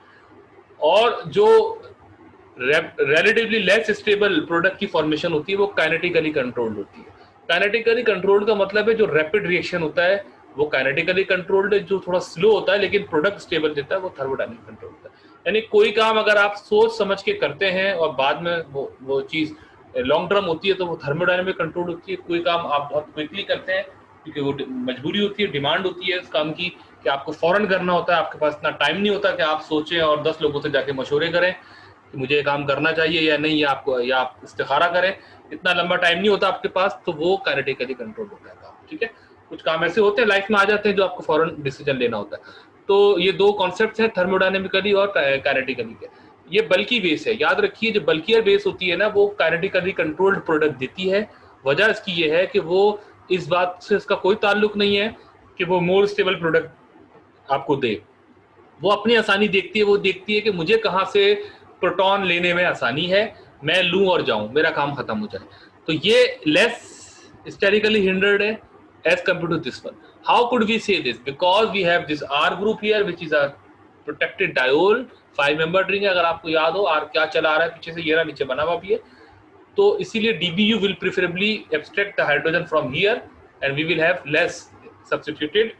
और जो रिलेटिवली लेस स्टेबल प्रोडक्ट की फॉर्मेशन होती है वो काइनेटिकली कंट्रोल्ड होती है। काइनेटिकली कंट्रोल्ड का मतलब है जो रैपिड रिएक्शन होता है वो काइनेटिकली कंट्रोल्ड है, जो थोड़ा स्लो होता है लेकिन प्रोडक्ट स्टेबल देता है वो थर्मोडायनेमिक कंट्रोल होता है। यानी कोई काम अगर आप सोच समझ के करते हैं और बाद में वो चीज़ लॉन्ग टर्म होती है तो वो थर्मोडायनेमिक कंट्रोल होती है। कोई काम आप बहुत क्विकली करते हैं क्योंकि वो मजबूरी होती है, डिमांड होती है उस काम की कि आपको फौरन करना होता है, आपके पास इतना टाइम नहीं होता कि आप सोचें और 10 लोगों से जाके मशवरे करें कि मुझे ये काम करना चाहिए या नहीं, या आप इस्तिखारा करें। इतना लंबा टाइम नहीं होता आपके पास, तो वो काइनेटिकली कंट्रोल होता है काम। ठीक है, कुछ काम ऐसे होते हैं लाइफ में आ जाते हैं जो आपको फौरन डिसीजन लेना होता है। तो ये दो कॉन्सेप्ट्स हैं, थर्मोडायनेमिकली और काइनेटिकली के। ये बल्की बेस है, याद रखिए, जो बल्कियर बेस होती है ना वो काइनेटिकली कंट्रोल्ड प्रोडक्ट देती है। वजह इसकी ये है कि वो इस बात से इसका कोई ताल्लुक नहीं है कि वो मोर स्टेबल प्रोडक्ट आपको दे। वो अपनी आसानी देखती है, वो देखती है कि मुझे कहाँ से प्रोटॉन लेने में आसानी है, मैं लूं और जाऊं, मेरा काम खत्म हो जाए। तो ये लेस स्टेरिकली हिंडर्ड है as compared to this one. How could we say this? Because we have this R group here which is a protected diol, 5-membered ring है। अगर आपको याद हो R क्या चला रहा है पीछे से, ये रहा, नीचे बना हुआ भी है। तो इसीलिए DBU will preferably abstract the hydrogen from here and we will have less substituted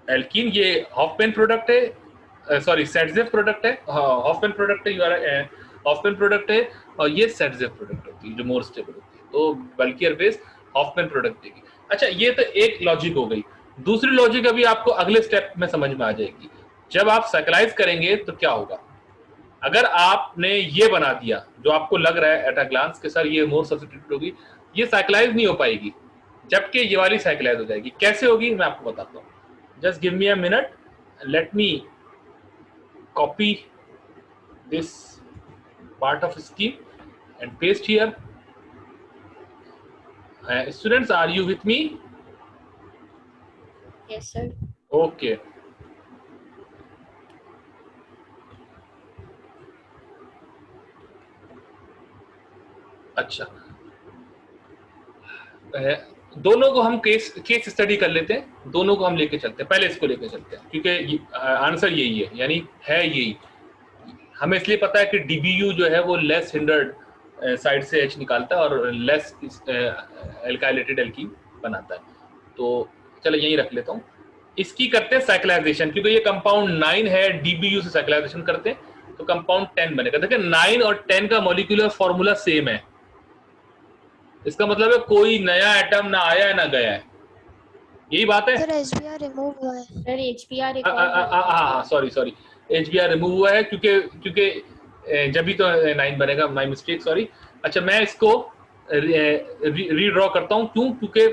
alkene. ये हॉफमैन प्रोडक्ट है, सॉरी सेटजेफ प्रोडक्ट है, हॉफमैन प्रोडक्ट है, हॉफमैन प्रोडक्ट है, और ये सेटजेफ प्रोडक्ट होती है जो मोर स्टेबल होती है। तो बल्कियर बेस हॉफमैन प्रोडक्ट देगी। अच्छा, ये तो एक लॉजिक हो गई। दूसरी लॉजिक अभी आपको अगले स्टेप में समझ में आ जाएगी। जब आप साइक्लाइज करेंगे तो क्या होगा। अगर आपने ये बना दिया जो आपको लग रहा है एट अ ग्लांस के सर ये मोर सब्स्टिट्यूट होगी, ये साइक्लाइज नहीं हो पाएगी, जबकि ये वाली साइक्लाइज हो जाएगी। कैसे होगी मैं आपको बताता हूँ। Just give me a minute. Let me copy this part of scheme and paste here. Students, are you with me? Yes, sir. Okay. अच्छा, दोनों को हम केस स्टडी कर लेते हैं, दोनों को हम लेके चलते हैं। पहले इसको लेके चलते हैं क्योंकि आंसर यही है, यानी है यही। हमें इसलिए पता है कि डीबीयू जो है वो लेस हिंडर्ड साइड से एच निकालता है और लेस एल्काइलेटेड एल्कीन बनाता है। तो चलो यही रख लेता हूँ। इसकी करते हैं साइक्लाइजेशन, क्योंकि ये कंपाउंड 9 है, डीबीयू से साइक्लाइजेशन करते हैं तो कंपाउंड 10 बनेगा। देखिए 9 और 10 का मॉलिक्यूलर फॉर्मूला सेम है, इसका मतलब है कोई नया एटम ना आया है ना गया है, यही बात है। सर HBr रिमूव हुआ है। सर HBr एक हाँ सॉरी HBr रिमूव हुआ है क्योंकि जब भी तो 9 बनेगा, माय मिस्टेक, सॉरी। अच्छा मैं इसको रीड्रॉ करता हूँ, क्यों? क्योंकि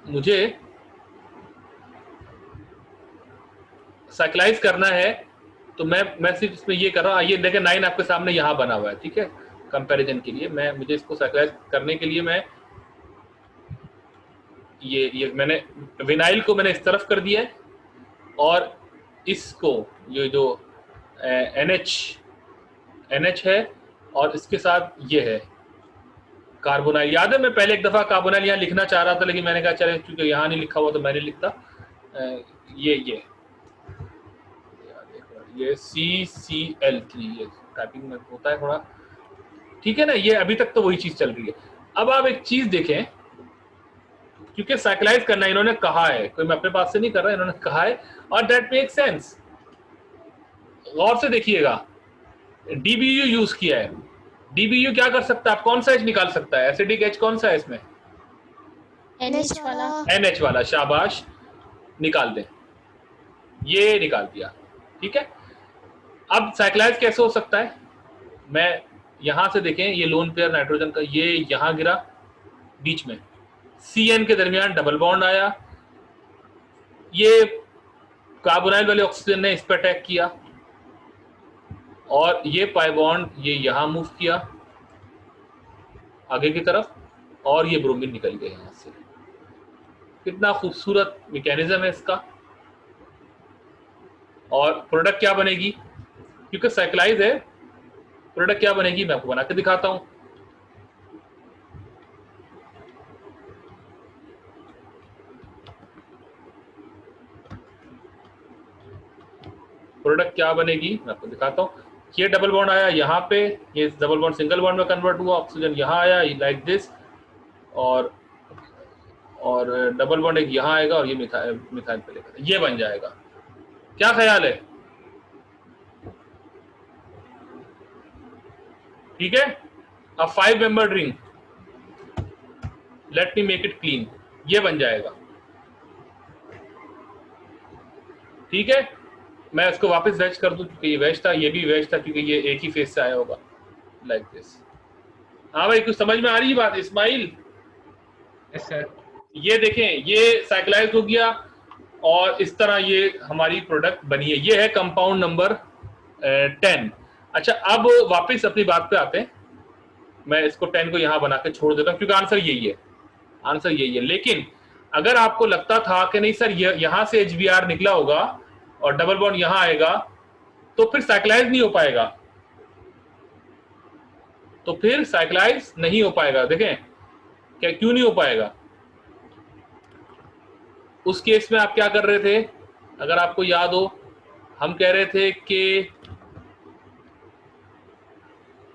मुझे साइक्लाइज करना है, तो मैं सिर्फ इसमें ये कर रहा हूँ। ये देखें 9 आपके सामने यहाँ बना हुआ है, ठीक है, कंपैरिजन के लिए। मुझे इसको साइक्लाइज करने के लिए मैं ये मैंने विनाइल को मैंने इस तरफ कर दिया है और इसको ये जो NH है और इसके साथ ये है कार्बोनाइल। याद है मैं पहले एक दफा कार्बोनाइल यहाँ लिखना चाह रहा था, लेकिन मैंने कहा चले क्योंकि यहाँ नहीं लिखा हुआ तो मैंने लिखता ये CCl3, ये टाइपिंग में होता है थोड़ा, ठीक है ना। ये अभी तक तो वही चीज चल रही है। अब आप एक चीज देखें, क्योंकि साइक्लाइज करना इन्होंने कहा है, कोई मैं अपने पास से नहीं कर रहा, इन्होंने कहा है और दैट मेक सेंस। गौर से देखिएगा, डीबीयू यूज किया है। डीबीयू क्या कर सकता है? आप कौन सा एच निकाल सकता है? एसिडिक एच कौन सा है इसमें? NH वाला। NH वाला, शाबाश, निकाल दें, ये निकाल दिया, ठीक है। अब साइक्लाइज कैसे हो सकता है? मैं यहां से देखें, ये लोन पेयर नाइट्रोजन का ये यहां गिरा बीच में, CN के दरमियान डबल बॉन्ड आया, ये कार्बोनाइल वाले ऑक्सीजन ने इस पर अटैक किया और ये पाई बॉन्ड ये यहां मूव किया आगे की तरफ और ये ब्रोमीन निकल गए यहां से। कितना खूबसूरत मैकेनिज्म है इसका। और प्रोडक्ट क्या बनेगी? क्योंकि साइक्लाइज है, प्रोडक्ट क्या बनेगी मैं आपको बना के दिखाता हूं। प्रोडक्ट क्या बनेगी मैं आपको दिखाता हूं। ये डबल बॉन्ड आया यहाँ पे, ये डबल बॉन्ड सिंगल बॉन्ड में कन्वर्ट हुआ, ऑक्सीजन यहाँ आया लाइक दिस, और डबल बॉन्ड एक यहाँ आएगा और ये मिथाइल पे लेकर ये बन जाएगा। क्या ख्याल है? ठीक है। अब 5 membered ring, let me make it clean, ये बन जाएगा, ठीक है। मैं इसको वापस वेज कर दूं क्योंकि ये वेज था, ये भी वेज था क्योंकि ये एक ही फेस से आया होगा लाइक दिस। हाँ भाई, कुछ समझ में आ रही है बात इस्माइल? Yes sir. ये देखें, ये साइक्लाइज हो गया और इस तरह ये हमारी प्रोडक्ट बनी है। ये है कंपाउंड नंबर 10। अच्छा, अब वापस अपनी बात पे आते हैं। मैं इसको 10 को यहाँ बना के छोड़ देता हूँ क्योंकि आंसर यही है, आंसर यही है। लेकिन अगर आपको लगता था कि नहीं सर यहाँ से HBr निकला होगा और डबल बॉन्ड यहाँ आएगा तो फिर साइक्लाइज नहीं हो पाएगा, तो फिर साइक्लाइज नहीं हो पाएगा। देखें क्या, क्यों नहीं हो पाएगा? उस केस में आप क्या कर रहे थे? अगर आपको याद हो, हम कह रहे थे कि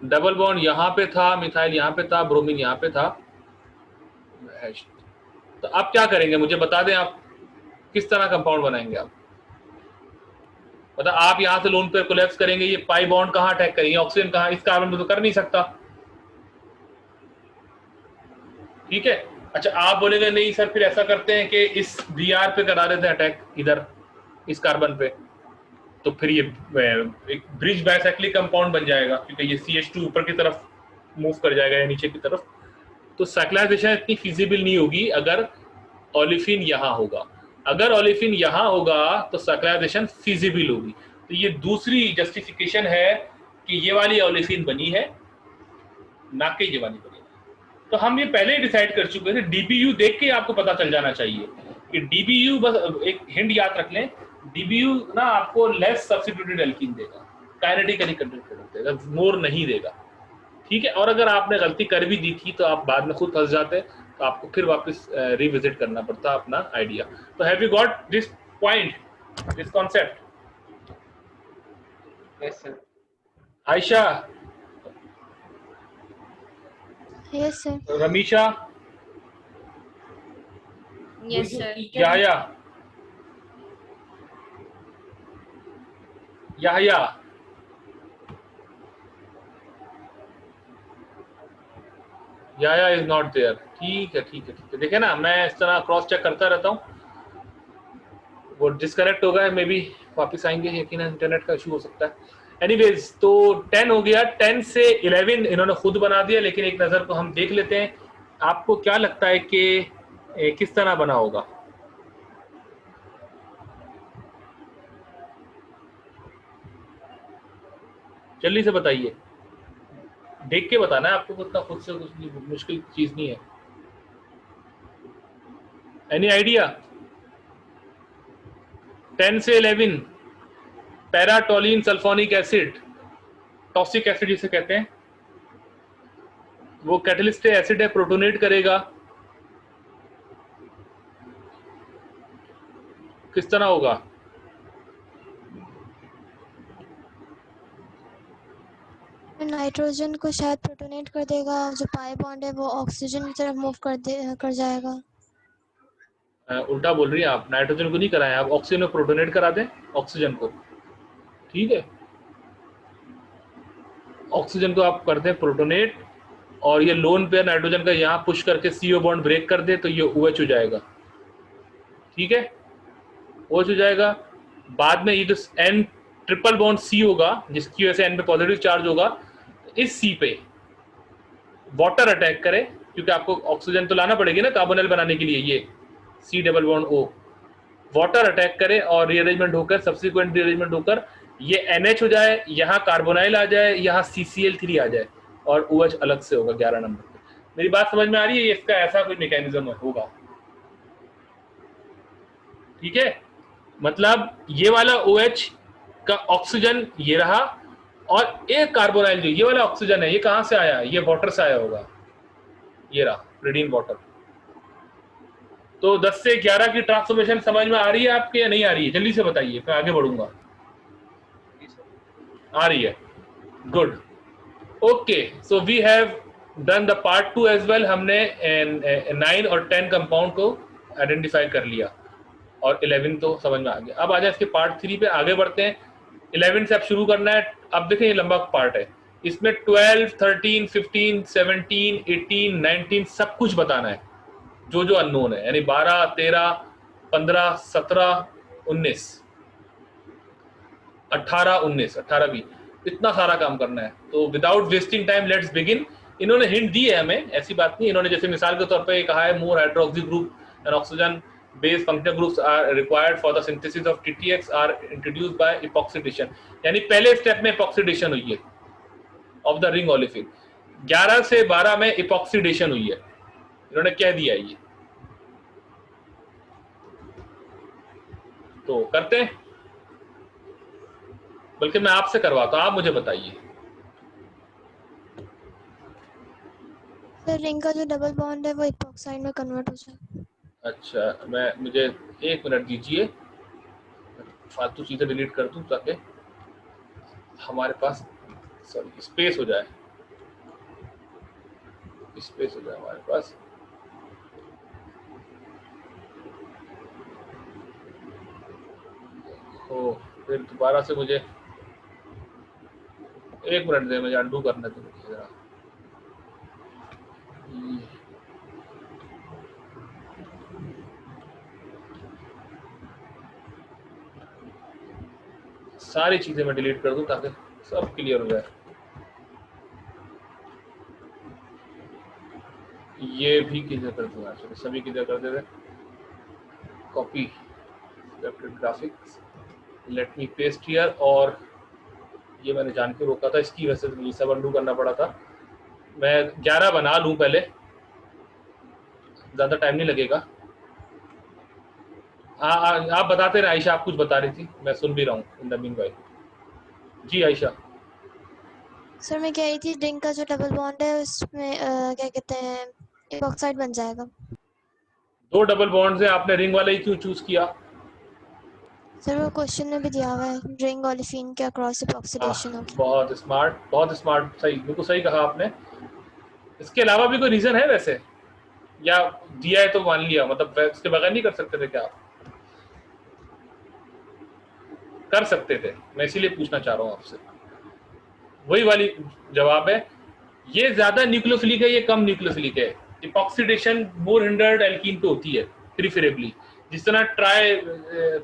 डबल बॉन्ड यहां पे था, मिथाइल यहां पे था, ब्रोमीन यहां पे था। तो आप क्या करेंगे मुझे बता दें, आप किस तरह कंपाउंड बनाएंगे? आप मतलब आप यहां से लोन पेयर कोलैप्स करेंगे, ये पाई बॉन्ड कहां अटैक करेंगे, ऑक्सीजन कहां? इस कार्बन पे तो कर नहीं सकता, ठीक है। अच्छा, आप बोलेंगे नहीं सर फिर ऐसा करते हैं कि इस Br पे करा देते हैं अटैक, इधर इस कार्बन पे, तो फिर ये एक ब्रिज बाइसाइक्लिक कंपाउंड बन जाएगा क्योंकि ये CH2 ऊपर की तरफ मूव कर जाएगा या नीचे की तरफ। तो साइक्लाइजेशन इतनी फिजिबल नहीं होगी अगर ओलिफिन यहाँ होगा। अगर ओलिफिन यहाँ होगा तो साइक्लाइजेशन फिजिबल होगी। तो ये दूसरी जस्टिफिकेशन है कि ये वाली ओलिफिन बनी है, ना कि ये वाली बनी है। तो हम ये पहले ही डिसाइड कर चुके थे। डीबीयू देख के आपको पता चल जाना चाहिए कि डीबीयू, बस एक हिंट याद रख लें, डीबीयू ना आपको लेस सब्स्टिट्यूटेड एल्कीन देगा, काइनेटिकली कंट्रीब्यूटेड देगा, मोर नहीं देगा, ठीक है, और अगर आपने गलती कर भी दी थी तो आप बाद में खुद फंस जाते, तो आपको फिर वापस रिविजिट करना पड़ता अपना आइडिया। तो have you got this point, this concept? Yes sir. Ayesha, yes sir. Ramisha, Yes, sir. Yahya, Yahya, Yahya is not there. ठीक है ठीक है ठीक है, देखे ना, मैं इस तरह क्रॉस चेक करता रहता हूँ। वो डिस्कनेक्ट हो गए, मे बी वापस आएंगे, यकीनन इंटरनेट का इशू हो सकता है। एनीवेज, तो 10 हो गया, 10 से 11 इन्होंने खुद बना दिया, लेकिन एक नज़र को हम देख लेते हैं। आपको क्या लगता है कि किस तरह बना होगा? जल्दी से बताइए, देख के बताना है आपको, उतना खुद से कुछ मुश्किल चीज नहीं है। Any idea? 10 से 11, पैराटोलिन सल्फोनिक एसिड, टॉक्सिक एसिड जिसे कहते हैं, वो कैटलिस्ट एसिड है, प्रोटोनेट करेगा। किस तरह होगा? नाइट्रोजन को शायद प्रोटोनेट कर देगा, जो पाई बॉन्ड है वो ऑक्सीजन की तरफ मूव कर जाएगा। उल्टा बोल रही हैं आप, नाइट्रोजन को नहीं कराएं आप, ऑक्सीजन को प्रोटोनेट करा दें, ऑक्सीजन को। ठीक है, ऑक्सीजन को आप कर दें प्रोटोनेट, और ये लोन पेयर नाइट्रोजन का यहाँ पुश करके CO बॉन्ड ब्रेक कर दे, तो ये OH हो जाएगा। ठीक है, OH हो जाएगा। बाद में ये जो N ट्रिपल बॉन्ड C होगा, जिसकी वजह से N पे पॉजिटिव चार्ज होगा, इस C पे वाटर अटैक करे, क्योंकि आपको ऑक्सीजन तो लाना पड़ेगी ना कार्बोनिल बनाने के लिए, ये C double bond O water attack करे और रीअरेंजमेंट होकर, सब्सिक्वेंट रीअरेंजमेंट होकर ये NH हो जाए, यहाँ कार्बोनाइल आ जाए, यहाँ CCl3 आ जाए, और OH अलग से होगा 11 नंबर पे। मेरी बात समझ में आ रही है? इसका ऐसा कोई मैकेनिज्म होगा। ठीक है, मतलब ये वाला OH का ऑक्सीजन ये रहा, और एक कार्बोनाइल जो ये वाला ऑक्सीजन है, ये कहां से आया? ये वाटर से आया होगा, ये रहा रेडिन वाटर। तो 10 से 11 की ट्रांसफॉर्मेशन समझ में आ रही है आपके या नहीं आ रही है? जल्दी से बताइए, मैं आगे बढ़ूंगा। आ रही है? Good, okay. So we have done the part 2 as well. हमने 9 और 10 कंपाउंड को आइडेंटिफाई कर लिया, और 11 तो समझ में आ गया। अब आ जाए इसके पार्ट 3 पे, आगे बढ़ते हैं। 11 से अब शुरू करना है। अब देखें, ये लंबा पार्ट है, इसमें 12, 13, 15, 17, 18, 19 सब कुछ बताना है, जो जो अननोन है, यानी 12, 13, 15, 17, 19, 18, 19, 18 भी, इतना सारा काम करना है। तो without wasting time let's begin. इन्होंने हिंट दी है हमें, ऐसी बात नहीं। इन्होंने जैसे मिसाल के तौर पे कहा है, more hydroxy group and oxygen base functional groups are required for the synthesis of TTX are introduced by epoxidation, यानी पहले स्टेप में इपॉक्सीडेशन हुई है ऑफ द रिंग ओलेफिन। 11 से 12 में इपॉक्सीडेशन हुई है, इन्होंने कह दिया ये। तो करते हैं, बल्कि मैं आपसे करवाता हूं, आप मुझे बताइए। सर रिंग का जो डबल बॉन्ड है वो इपॉक्साइड में कन्वर्ट हो जाएगा। अच्छा, मुझे 1 मिनट दीजिए, फालतू चीजें डिलीट कर दूं ताकि हमारे पास स्पेस हो जाए, स्पेस हो जाए हमारे पास। तो फिर दोबारा से मुझे 1 मिनट दे, मुझे अंडू करने दो जरा। सारी चीजें मैं डिलीट कर दूं ताकि सब क्लियर हो जाए। ये भी क्लियर कर दूंगा, चलो सभी क्लियर कर देते। Copy graphics, let me paste here. और ये मैंने जान के रोका था, इसकी वजह से मुझे सब अंडू करना पड़ा था। मैं 11 बना लूं पहले, ज्यादा टाइम नहीं लगेगा। आप बताते रहे आयशा, आप कुछ बता रही थी, मैं सुन भी रहा हूँ इन द मीनवाइल। जी आयशा। सर मैं कह रही थी ड्रिंक का जो डबल बॉन्ड है उसमें क्या कहते हैं इपॉक्साइड बन जाएगा। 2 डबल बॉन्ड्स हैं, आपने रिंग वाला ही क्यों चूज किया? सर वो क्वेश्चन में भी दिया हुआ है रिंग ओलेफिन के अक्रॉस ऑक्सीडेशन होगी। बहुत स्मार्ट, सही, बिल्कुल सही कहा आपने। इसके अलावा भी कोई रीजन है वैसे, या दिया है तो मान लिया, मतलब इसके बगैर नहीं कर सकते थे क्या आप? कर सकते थे, मैं इसीलिए पूछना चाह रहा हूँ आपसे। वही वाली जवाब है, ये ज्यादा न्यूक्लियोफिलिक है, ये कम न्यूक्लियोफिलिक है। इपॉक्सीडेशन मोर हिंडर्ड एल्कीन पे होती है प्रीफरेबली। जिस तरह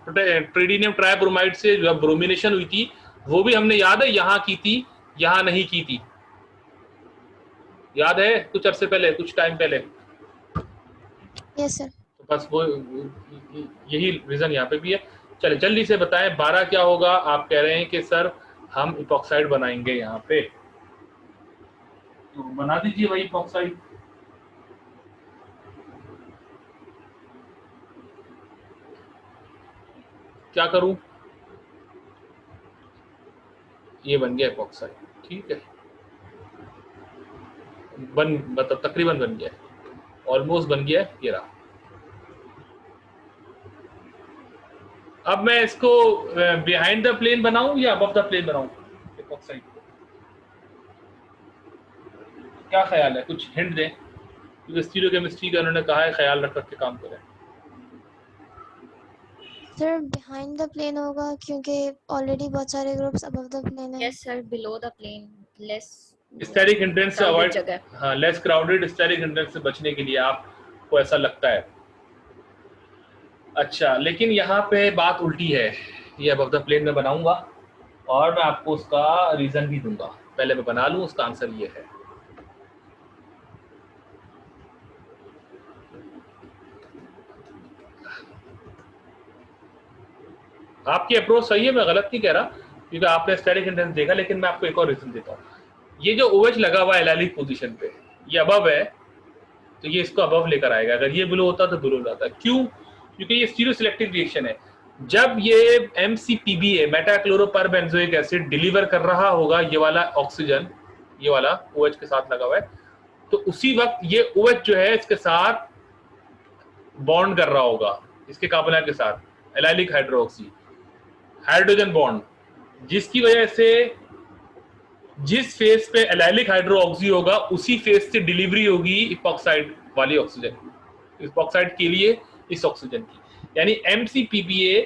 ट्राइडेनियम ट्राइब्रोमाइड से जो ब्रोमिनेशन हुई थी, वो भी हमने याद है यहाँ की थी, यहाँ नहीं की थी, याद है? कुछ अरसे पहले, कुछ टाइम पहले। Yes sir. तो बस वो यही रीजन यहाँ पे भी है। चले जल्दी से बताएं 12 क्या होगा? आप कह रहे हैं कि सर हम इपॉक्साइड बनाएंगे यहाँ पे, तो बना दीजिए भाई इपॉक्साइड। क्या करूं? ये बन गया इपॉक्साइड, ठीक है, मतलब तकरीबन बन गया, ऑलमोस्ट बन गया, ये रहा। अब मैं इसको बिहाइंड द प्लेन बनाऊं या अबव द प्लेन बनाऊं इपॉक्साइड को? क्या ख्याल है, कुछ हिंट दें, क्योंकि स्टीरियोकेमिस्ट्री का उन्होंने कहा है ख्याल रख के काम करें। सर बिहाइंड द प्लेन होगा क्योंकि ऑलरेडी बहुत सारे ग्रुप्स अबव द प्लेन है। Yes sir, below the plane, less steric hindrance से अवॉइड, जगह। हाँ, लेस क्राउडेड स्टैटिक हिंड्रेंस से बचने के लिए आपको ऐसा लगता है। अच्छा, लेकिन यहाँ पे बात उल्टी है, ये अबव द प्लेन में बनाऊंगा और मैं आपको उसका रीजन भी दूंगा। पहले मैं बना लूं, उसका आंसर ये है। आपकी अप्रोच सही है, मैं गलत नहीं कह रहा, क्योंकि आपने स्टैटिक हिंड्रेंस देखा, लेकिन मैं आपको एक और रीजन देता हूँ। ये जो OH लगा हुआ है एलाइलिक पोजीशन पे, ये अबव है, तो ये इसको अबव लेकर आएगा। अगर ये बिलो होता तो बिलो जाता। क्यों? क्योंकि ये स्टीरियो सिलेक्टिव रिएक्शन है। जब ये MCPBA मेटाक्लोरोपरबेंजोइक एसिड डिलीवर कर रहा होगा ये वाला ऑक्सीजन, ये वाला OH के साथ लगा हुआ है, तो उसी वक्त ये OH जो है इसके साथ बॉन्ड कर रहा होगा, इसके कार्बोनाइल के साथ एलाइलिक हाइड्रोक्सी, हाइड्रोजन बॉन्ड, जिसकी वजह से जिस फेज पे एलाइलिक हाइड्रोक्सी होगा उसी फेज से डिलीवरी होगी इपॉक्साइड वाली ऑक्सीजन, इपॉक्साइड के लिए इस ऑक्सीजन की। यानी MCPBA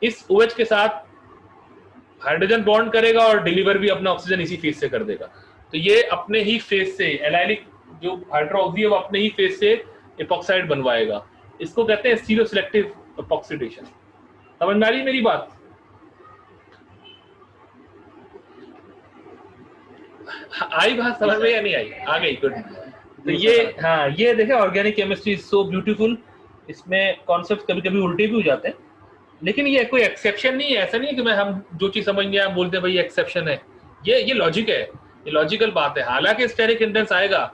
इस OH के साथ हाइड्रोजन बॉन्ड करेगा और डिलीवर भी अपना ऑक्सीजन इसी फेज से कर देगा। तो ये अपने ही फेज से एलाइलिक जो हाइड्रोक्सी है वो अपने ही फेज से इपॉक्साइड बनवाएगा। इसको कहते हैं स्टीरियो सिलेक्टिव इपॉक्सीडेशन। समझ में आ रही मेरी बात? आई बात समझ में या नहीं आई? आ गई, गुड। तो ये, हाँ, ये देखें, organic chemistry is so beautiful. इसमें कॉन्सेप्ट कभी कभी उल्टे भी हो जाते हैं, लेकिन ये कोई एक्सेप्शन नहीं है। ऐसा नहीं है कि मैं हम जो चीज समझ गए हम बोलते हैं भाई एक्सेप्शन है। ये लॉजिक है, ये लॉजिकल बात है। हालांकि स्टेरिक इंडेंस आएगा,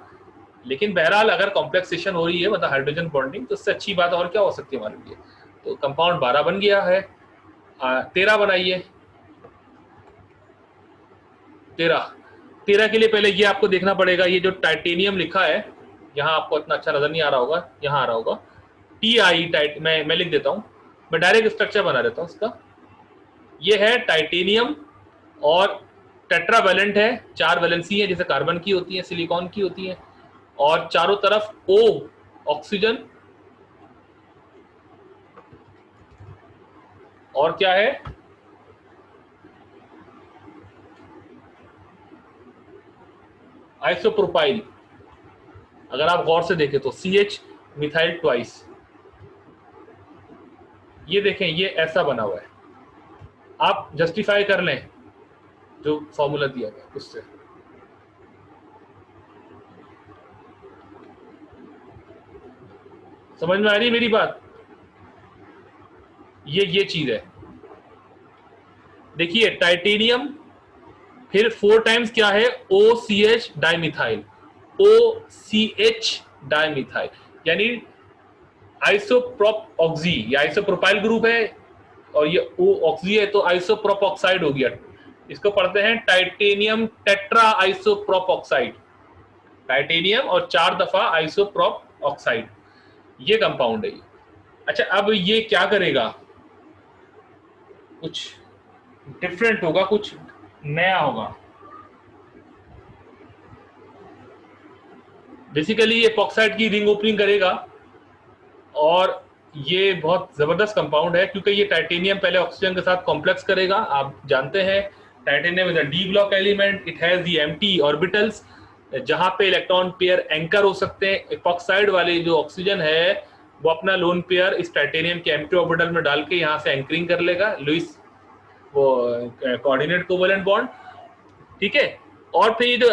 लेकिन बहरहाल अगर कॉम्प्लेक्सेशन हो रही है, मतलब हाइड्रोजन बॉन्डिंग, तो इससे अच्छी बात और क्या हो सकती है हमारे लिए। तो कंपाउंड 12 बन गया है, 13 बनाइए। 13 के लिए पहले ये आपको देखना पड़ेगा, ये जो टाइटेनियम लिखा है यहाँ आपको इतना अच्छा नजर नहीं आ रहा होगा, यहाँ आ रहा होगा TI, मैं लिख देता हूँ, मैं डायरेक्ट स्ट्रक्चर बना देता हूँ इसका। ये है टाइटेनियम और टेट्रावैलेंट है, 4 वैलेंसी है जैसे कार्बन की होती है, सिलिकॉन की होती है, और चारों तरफ O ऑक्सीजन, और क्या है, आइसोप्रोपाइल। अगर आप गौर से देखें तो CH मिथाइल ट्वाइस, ये देखें, ये ऐसा बना हुआ है। आप जस्टिफाई कर लें जो फॉर्मूला दिया गया उससे। समझ में आ रही है मेरी बात? ये चीज है, देखिए टाइटेनियम, फिर 4 टाइम्स क्या है, OCH डाइमिथाइल, OCH डाइमिथाइल, यानी आइसोप्रोप ऑक्सी, ये आइसोप्रोपाइल ग्रुप है और ये O ऑक्सी है, तो आइसोप्रोप ऑक्साइड हो गया इसको पढ़ते हैं टाइटेनियम टेट्रा आइसोप्रोप ऑक्साइड, टाइटेनियम और 4 दफा आइसोप्रोप ऑक्साइड, ये कंपाउंड है ये। अच्छा, अब ये क्या करेगा, कुछ डिफरेंट होगा, कुछ नया होगा। बेसिकली ये एपॉक्साइड की रिंग ओपनिंग करेगा और ये बहुत जबरदस्त कंपाउंड है क्योंकि ये टाइटेनियम पहले ऑक्सीजन के साथ कॉम्प्लेक्स करेगा। आप जानते हैं titanium is a D block element, it has the empty orbitals जहां पे इलेक्ट्रॉन पेयर एंकर हो सकते हैं। एपॉक्साइड वाले जो ऑक्सीजन है वो अपना लोन पेयर इस टाइटेनियम के एम्प्टी ऑर्बिटल में डाल के यहाँ से एंकरिंग कर लेगा, लुईस वो कोऑर्डिनेट कोवेलेंट बॉन्ड, ठीक है। और फिर ये जो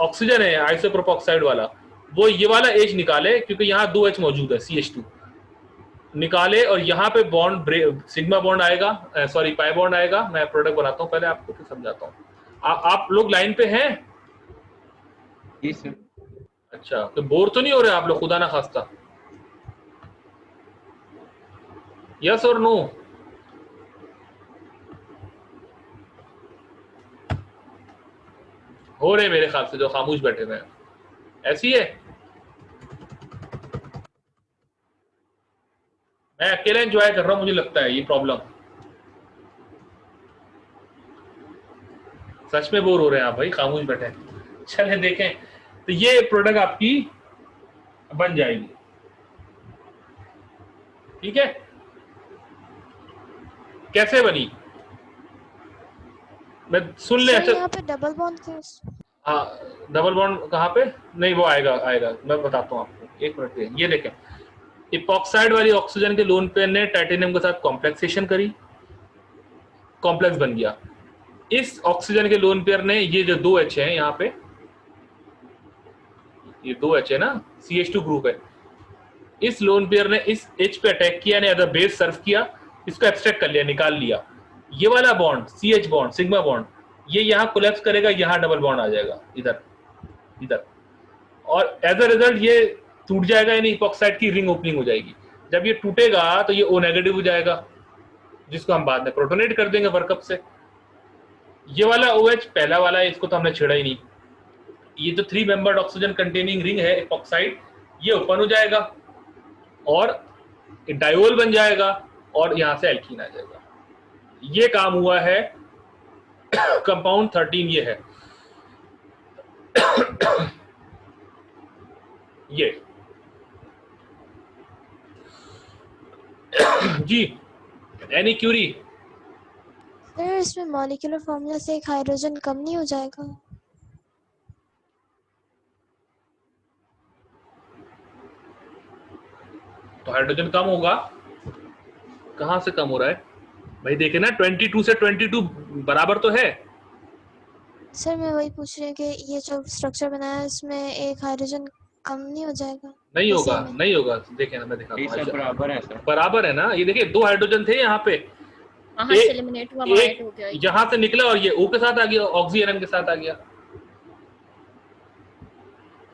ऑक्सीजन है आइसोप्रोप ऑक्साइड वाला, वो ये वाला एच निकाले क्योंकि यहाँ 2 H मौजूद है, CH2 निकाले और यहाँ पे बॉन्ड सिग्मा बॉन्ड आएगा, सॉरी पाई बॉन्ड आएगा। मैं प्रोडक्ट बनाता हूँ पहले आपको, फिर समझाता हूँ। आप लोग लाइन पे हैं? जी सर। अच्छा, तो बोर तो नहीं हो रहे आप लोग, खुदा ना खास्ता? यस और नो? हो रहे मेरे ख्याल से, जो खामोश बैठे हुए हैं। ऐसी है, मैं अकेले एंजॉय कर रहा हूं, मुझे लगता है ये प्रॉब्लम। सच में बोर हो रहे हैं आप भाई, खामोश बैठे हैं। चलें देखें, तो ये प्रोडक्ट आपकी बन जाएगी, ठीक है। कैसे बनी, मैं सुन ले। सर अच्छा, यहाँ पे डबल बॉन्ड केस। हाँ, डबल बॉन्ड कहाँ पे? नहीं, वो आएगा आएगा, मैं बताता हूँ आपको, एक मिनट। ये देखें, इपॉक्साइड वाली ऑक्सीजन के लोन पेयर ने टाइटेनियम के साथ कॉम्प्लेक्सेशन करी, कॉम्प्लेक्स बन गया। इस ऑक्सीजन के लोन पेयर ने ये जो 2 H है यहाँ पे, ये 2 H है ना, CH2 ग्रुप है, इस लोन पेयर ने इस H पे अटैक किया, ने अदर बेस सर्व किया, इसको एक्सट्रैक्ट कर लिया, निकाल लिया। ये वाला bond CH bond, sigma bond, ये यहाँ कोलैप्स करेगा, यहाँ डबल बॉन्ड आ जाएगा इधर इधर, और एज अ रिजल्ट ये टूट जाएगा, यानी इपॉक्साइड की रिंग ओपनिंग हो जाएगी। जब ये टूटेगा तो ये O नेगेटिव हो जाएगा, जिसको हम बाद में प्रोटोनेट कर देंगे वर्कअप से। ये वाला OH पहला वाला है, इसको तो हमने छेड़ा ही नहीं। ये जो 3 मेंबर्ड ऑक्सीजन कंटेनिंग रिंग है इपॉक्साइड, ये ओपन हो जाएगा और डायोल बन जाएगा और यहां से एल्कीन आ जाएगा। ये काम हुआ है कंपाउंड 13, ये है ये जी। Any query? सर इसमें मॉलिक्यूलर फॉर्मूला से एक हाइड्रोजन कम नहीं हो जाएगा? तो हाइड्रोजन कम होगा, कहां से कम हो रहा है भाई? देखे ना, 22 से 22 बराबर तो है। सर मैं वही पूछ रही हूँ कि ये जो स्ट्रक्चर बनाया है इसमें एक हाइड्रोजन कम नहीं हो जाएगा? नहीं होगा, इसी में? नहीं होगा, देखे ना, मैं दिखाता ये हूँ। सब बराबर है सर। बराबर है ना, ये देखिए 2 हाइड्रोजन थे यहाँ पे, वहां से एलिमिनेट हुआ, वहां एक हो गया। यहाँ से निकला और ये O के साथ आ गया, ऑक्सीजन के साथ आ गया।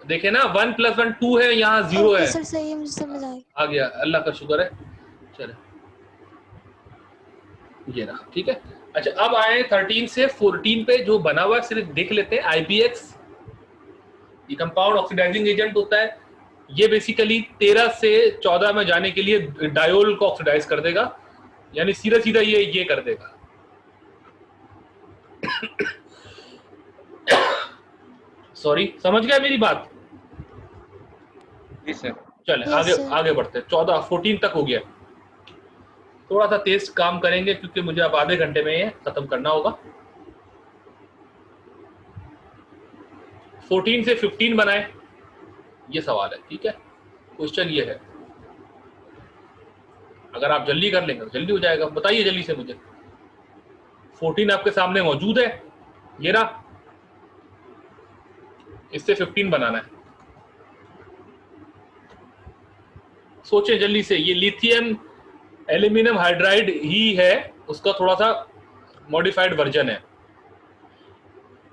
देखे ना, 1 + 1 2 है, यहाँ 0 है। सर सही है, मुझे समझ आ गया, अल्लाह का शुक्र है। चले, ये रहा, ठीक है। अच्छा, अब आए 13 से 14 पे, जो बना हुआ है सिर्फ देख लेते हैं। IBX, ये कंपाउंड ऑक्सीडाइजिंग एजेंट होता है। ये बेसिकली 13 से 14 में जाने के लिए डायोल को ऑक्सीडाइज कर देगा, यानी सीधा सीधा ये कर देगा। सॉरी, समझ गया मेरी बात? जी सर। चले Yes, आगे sir. आगे बढ़ते हैं। 14 तक हो गया। थोड़ा सा तेज काम करेंगे क्योंकि मुझे अब आधे घंटे में ये खत्म करना होगा। 14 से 15 बनाए, ये सवाल है, ठीक है। क्वेश्चन ये है, अगर आप जल्दी कर लेंगे तो जल्दी हो जाएगा। बताइए जल्दी से मुझे। 14 आपके सामने मौजूद है, ये रहा, इससे 15 बनाना है। सोचें जल्दी से। ये लिथियम एल्यूमिनियम हाइड्राइड ही है, उसका थोड़ा सा मॉडिफाइड वर्जन है।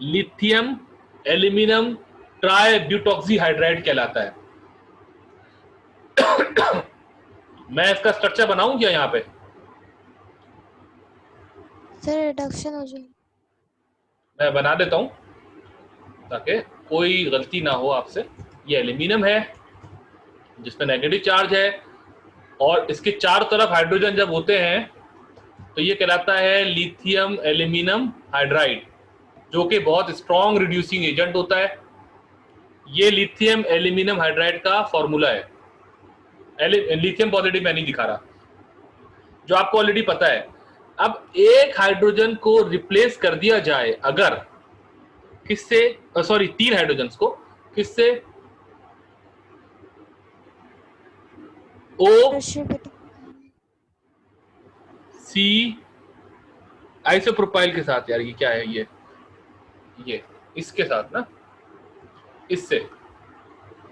लिथियम एल्यूमिनियम ट्राई ब्यूटॉक्सी हाइड्राइड कहलाता है। मैं इसका स्ट्रक्चर बनाऊं क्या यहाँ पे? सर रिडक्शन हो जाए। मैं बना देता हूं ताकि कोई गलती ना हो आपसे। ये एल्यूमिनियम है जिसमें नेगेटिव चार्ज है, और इसके चारों तरफ हाइड्रोजन जब होते हैं तो ये कहलाता है लिथियम एल्यूमिनियम हाइड्राइड, जो कि बहुत स्ट्रॉन्ग रिड्यूसिंग एजेंट होता है। ये लिथियम एल्यूमिनियम हाइड्राइड का फॉर्मूला है। लिथियम पॉजिटिव मैं नहीं दिखा रहा, जो आपको ऑलरेडी पता है। अब एक हाइड्रोजन को रिप्लेस कर दिया जाए अगर, किससे, सॉरी 3 हाइड्रोजन को, किससे? O C आइसोप्रोपाइल के साथ। यार ये क्या है? ये इसके साथ ना, इससे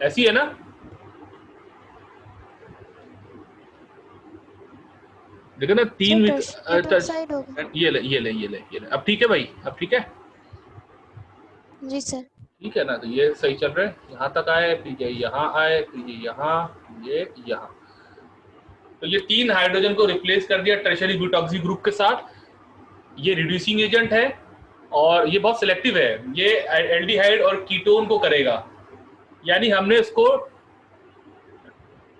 ऐसी है ना। देखो ना 3 ये ले। अब ठीक है भाई, अब ठीक है जी सर। ठीक है ना। तो ये सही चल रहा है, यहाँ तक आए, फिर ये यहाँ आए, फिर ये यहाँ, ये यहाँ। तो ये 3 हाइड्रोजन को रिप्लेस कर दिया टर्शियरी ब्यूटॉक्सी ग्रुप के साथ। ये रिड्यूसिंग एजेंट है और ये बहुत सिलेक्टिव है। ये एल्डिहाइड और कीटोन को करेगा, यानी हमने इसको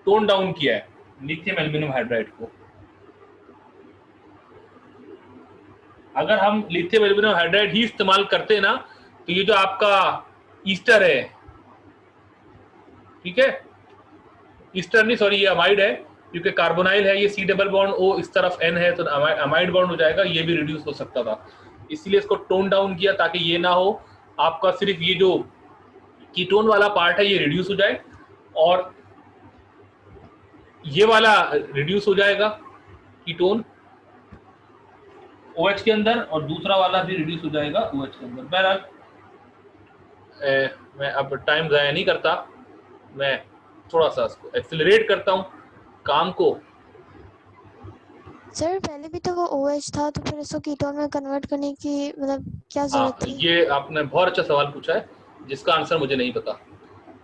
टोन डाउन किया है लिथियम एल्यूमिनियम हाइड्राइड को। अगर हम लिथियम एल्यूमिनियम हाइड्राइड ही इस्तेमाल करते ना, तो ये जो आपका ईस्टर है, ठीक है, ईस्टर नहीं, सॉरी, ये अमाइड है, क्योंकि कार्बोनाइल है, ये C डबल बॉन्ड O, इस तरफ N है, तो अमाइड बॉन्ड हो जाएगा। ये भी रिड्यूस हो सकता था, इसलिए इसको टोन डाउन किया ताकि ये ना हो। आपका सिर्फ ये जो कीटोन वाला पार्ट है ये रिड्यूस हो जाए, और ये वाला रिड्यूस हो जाएगा कीटोन OH के अंदर, और दूसरा वाला भी रिड्यूस हो जाएगा OH के अंदर। बहरहाल मैं अब टाइम ज़ाया नहीं करता, मैं थोड़ा सा इसको एक्सेलरेट करता हूँ काम को। सर पहले भी तो वो OH था, तो फिर इसको कीटोन में कन्वर्ट करने की मतलब क्या जरूरत थी? ये आपने बहुत अच्छा सवाल पूछा है, जिसका आंसर मुझे नहीं पता।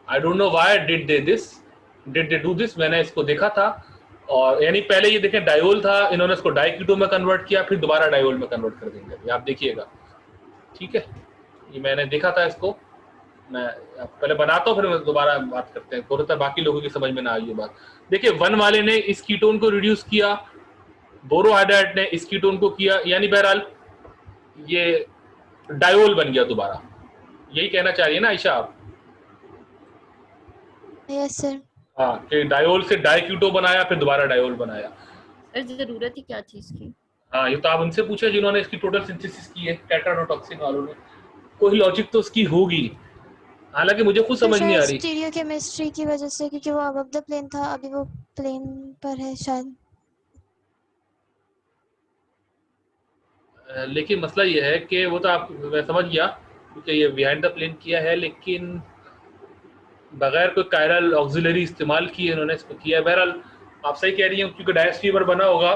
I don't know why did they do this. मैंने इसको देखा था, और यानी पहले ये देखें डायोल था, इन्होंने इसको डाइकीटो में कन्वर्ट किया, फिर दोबारा डायोल में कन्वर्ट कर देंगे, ये आप देखिएगा, ठीक है। ये मैंने देखा था इसको, मैं पहले बनाता हूँ, फिर दोबारा बात करते हैं। थोड़ा सा बाकी लोगों की समझ में ना आई ये बात। देखिए 1 वाले ने इस कीटोन को रिड्यूस किया, बोरोहाइड्राइड ने इस कीटोन को किया, यानी बहरहाल ये डायोल बन गया दोबारा। यही कहना चाह रही है ना आयशा आप? Yes sir. हाँ, कि डायोल से डाइक्यूटो बनाया, फिर दोबारा डायोल बनाया। सर जरूरत ही क्या चीज की? हाँ, ये तो आप उनसे पूछे जिन्होंने इसकी टोटल सिंथेसिस की है, टेट्रानोटॉक्सिन वालों ने। कोई लॉजिक तो उसकी होगी, हालांकि मुझे खुद समझ नहीं आ रही। स्टीरियोकेमिस्ट्री की वजह से, क्योंकि वो अबव द प्लेन था, अभी वो प्लेन पर है शायद। लेकिन मसला ये है कि वो तो आप, मैं समझ गया, क्योंकि ये बिहाइंड द प्लेन किया है, लेकिन बगैर कोई कायरल ऑक्सिलरी इस्तेमाल किए इन्होंने इसको किया है। बहरहाल आप सही कह रही हैं, क्योंकि डायस्ट्रीमर बना होगा,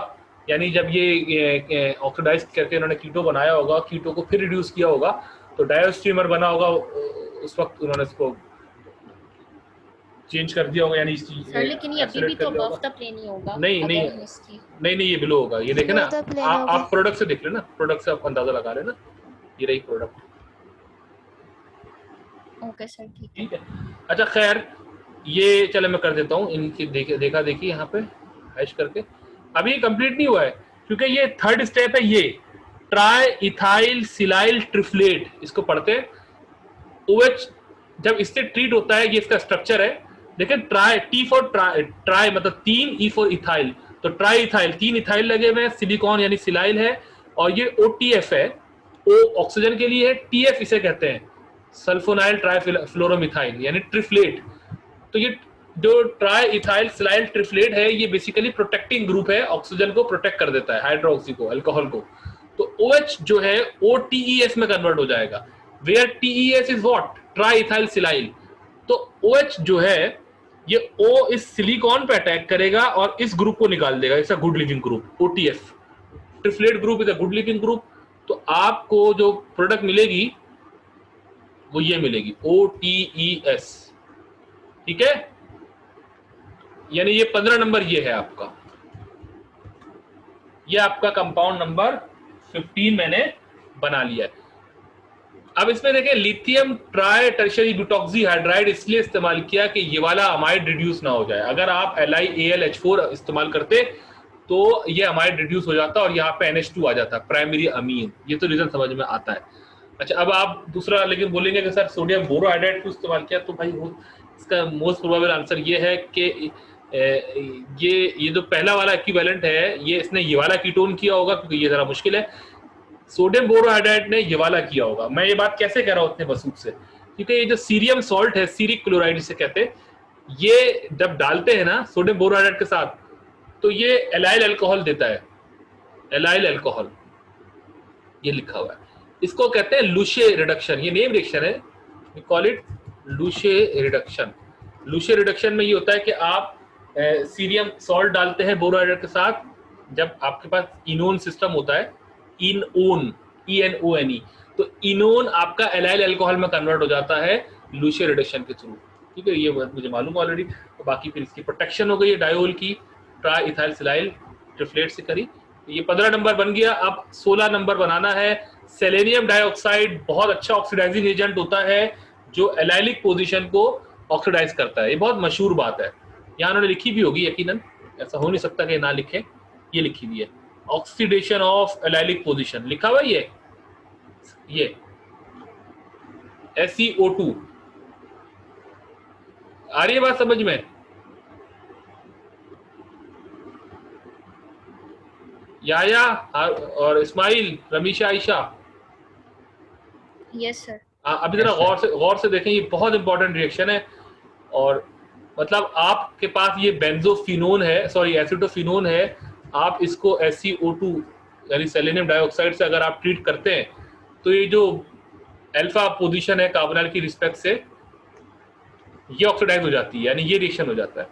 यानी जब ये ऑक्सीडाइज करके इन्होंने कीटो बनाया होगा, कीटो को फिर रिड्यूस किया होगा, तो डायस्ट्रीमर बना होगा, उस वक्त उन्होंने इसको चेंज कर दिया होगा, यानी सर लेकिन ये अभी भी तो अबव द प्लेन ही होगा। नहीं, ये बिलो होगा। ये देखे ना आप प्रोडक्ट से देख लेना, प्रोडक्ट से आप अंदाजा लगा लेना, ये रही प्रोडक्ट। ओके सर, ठीक है। अच्छा खैर, ये चले मैं कर देता हूँ इनकी देखा देखी यहाँ पे हैश करके। अभी ये कंप्लीट नहीं हुआ है, क्योंकि ये थर्ड स्टेप है, ये ट्राई इथाइल सिलाइल ट्रिफ्लेट, इसको पढ़ते हैं। OH जब इससे ट्रीट होता है, ये इसका स्ट्रक्चर है। लेकिन ट्राई, T फॉर ट्राई मतलब 3, E फॉर इथाइल, तो ट्राई इथाइल, 3 इथाइल लगे हुए हैं, सिलिकॉन यानी सिलाइल है, और ये OTF है, O ऑक्सीजन के लिए है, TF इसे कहते हैं सल्फोनाइल ट्राइफ्लोरोमिथाइल यानी ट्रिफ्लेट। तो ये जो ट्राई इथाइल सिलाइल ट्रिफ्लेट है, ये बेसिकली प्रोटेक्टिंग ग्रुप है, ऑक्सीजन को प्रोटेक्ट कर देता है, हाइड्रोक्सी को, अल्कोहल को। तो OH जो है OTES में कन्वर्ट हो जाएगा, where TES is what, triethyl silyl. तो OH जो है ये O इस सिलिकॉन पे अटैक करेगा और इस ग्रुप को निकाल देगा, it's a good leaving group, OTF, triflate group is a good leaving group. तो आपको जो प्रोडक्ट मिलेगी वो ये मिलेगी, OTES, ठीक है। यानी ये 15 नंबर ये है आपका, ये आपका कंपाउंड नंबर 15 मैंने बना लिया है। अब इसमें देखें लिथियम ट्राई टर्शियरी ब्यूटॉक्सी हाइड्राइड इसलिए इस्तेमाल किया कि ये वाला अमाइड रिड्यूस ना हो जाए। अगर आप LiAlH4 इस्तेमाल करते तो ये अमाइड रिड्यूस हो जाता और यहाँ पे NH2 आ जाता, प्राइमरी अमीन। ये तो रीजन समझ में आता है। अच्छा, अब आप दूसरा लेकिन बोलेंगे कि सर सोडियम बोरोहाइड्राइड क्यों इस्तेमाल किया, तो भाई इसका मोस्ट प्रोबेबल आंसर ये है कि ये जो पहला वाला इक्विवेलेंट है ये इसने ये वाला कीटोन किया होगा, क्योंकि ये जरा मुश्किल है। सोडियम बोरोहाइड्राइड ने ये वाला किया होगा। मैं ये बात कैसे कह रहा हूँ इतने वसूख से, क्योंकि ये जो सीरियम सॉल्ट है, सीरिक क्लोराइड जिसे कहते हैं, ये जब डालते हैं ना सोडियम बोरोहाइड्राइड के साथ तो ये एलाइल अल्कोहल देता है, एलाइल अल्कोहल, ये लिखा हुआ है। इसको कहते हैं लुशे रिडक्शन, ये नेम रिएक्शन है, we call it Luche reduction. Luche reduction में ये होता है कि आप सीरियम सॉल्ट डालते हैं बोरोहाइड्राइड के साथ, जब आपके पास इनोन सिस्टम होता है, इनओन ENONE, तो इनोन आपका एलाइल अल्कोहल में कन्वर्ट हो जाता है लुशे रिडक्शन के थ्रू। ठीक है, ये मुझे मालूम ऑलरेडी। तो बाकी फिर इसकी प्रोटेक्शन हो गई है डायोल की, ट्राई इथाइल सिलाइल ट्रिफ्लेट से करी। तो ये 15 नंबर बन गया। अब 16 नंबर बनाना है। सेलेनियम डाइऑक्साइड बहुत अच्छा ऑक्सीडाइजिंग एजेंट होता है जो एलाइलिक पोजीशन को ऑक्सीडाइज करता है। ये बहुत मशहूर बात है, यहाँ उन्होंने लिखी भी होगी यकीनन, ऐसा हो नहीं सकता कि ना लिखें, ये लिखी हुई है, ऑक्सीडेशन ऑफ एलाइलिक पोजीशन लिखा हुआ है ये SeO2। आ रही है बात समझ में? याया और इस्माइल, रमीशा, आयशा, यस सर। अभी जरा गौर से देखें, ये बहुत इंपॉर्टेंट रिएक्शन है। और मतलब आपके पास ये बेंजोफिनोन है, सॉरी एसिटोफिनोन है, आप इसको SeO2 यानी सेलेनियम डाइऑक्साइड से अगर आप ट्रीट करते हैं तो ये जो अल्फा पोजीशन है कार्बोनाइल की रिस्पेक्ट से, ये ऑक्सीडाइज हो जाती है, यानी ये रिएक्शन हो जाता है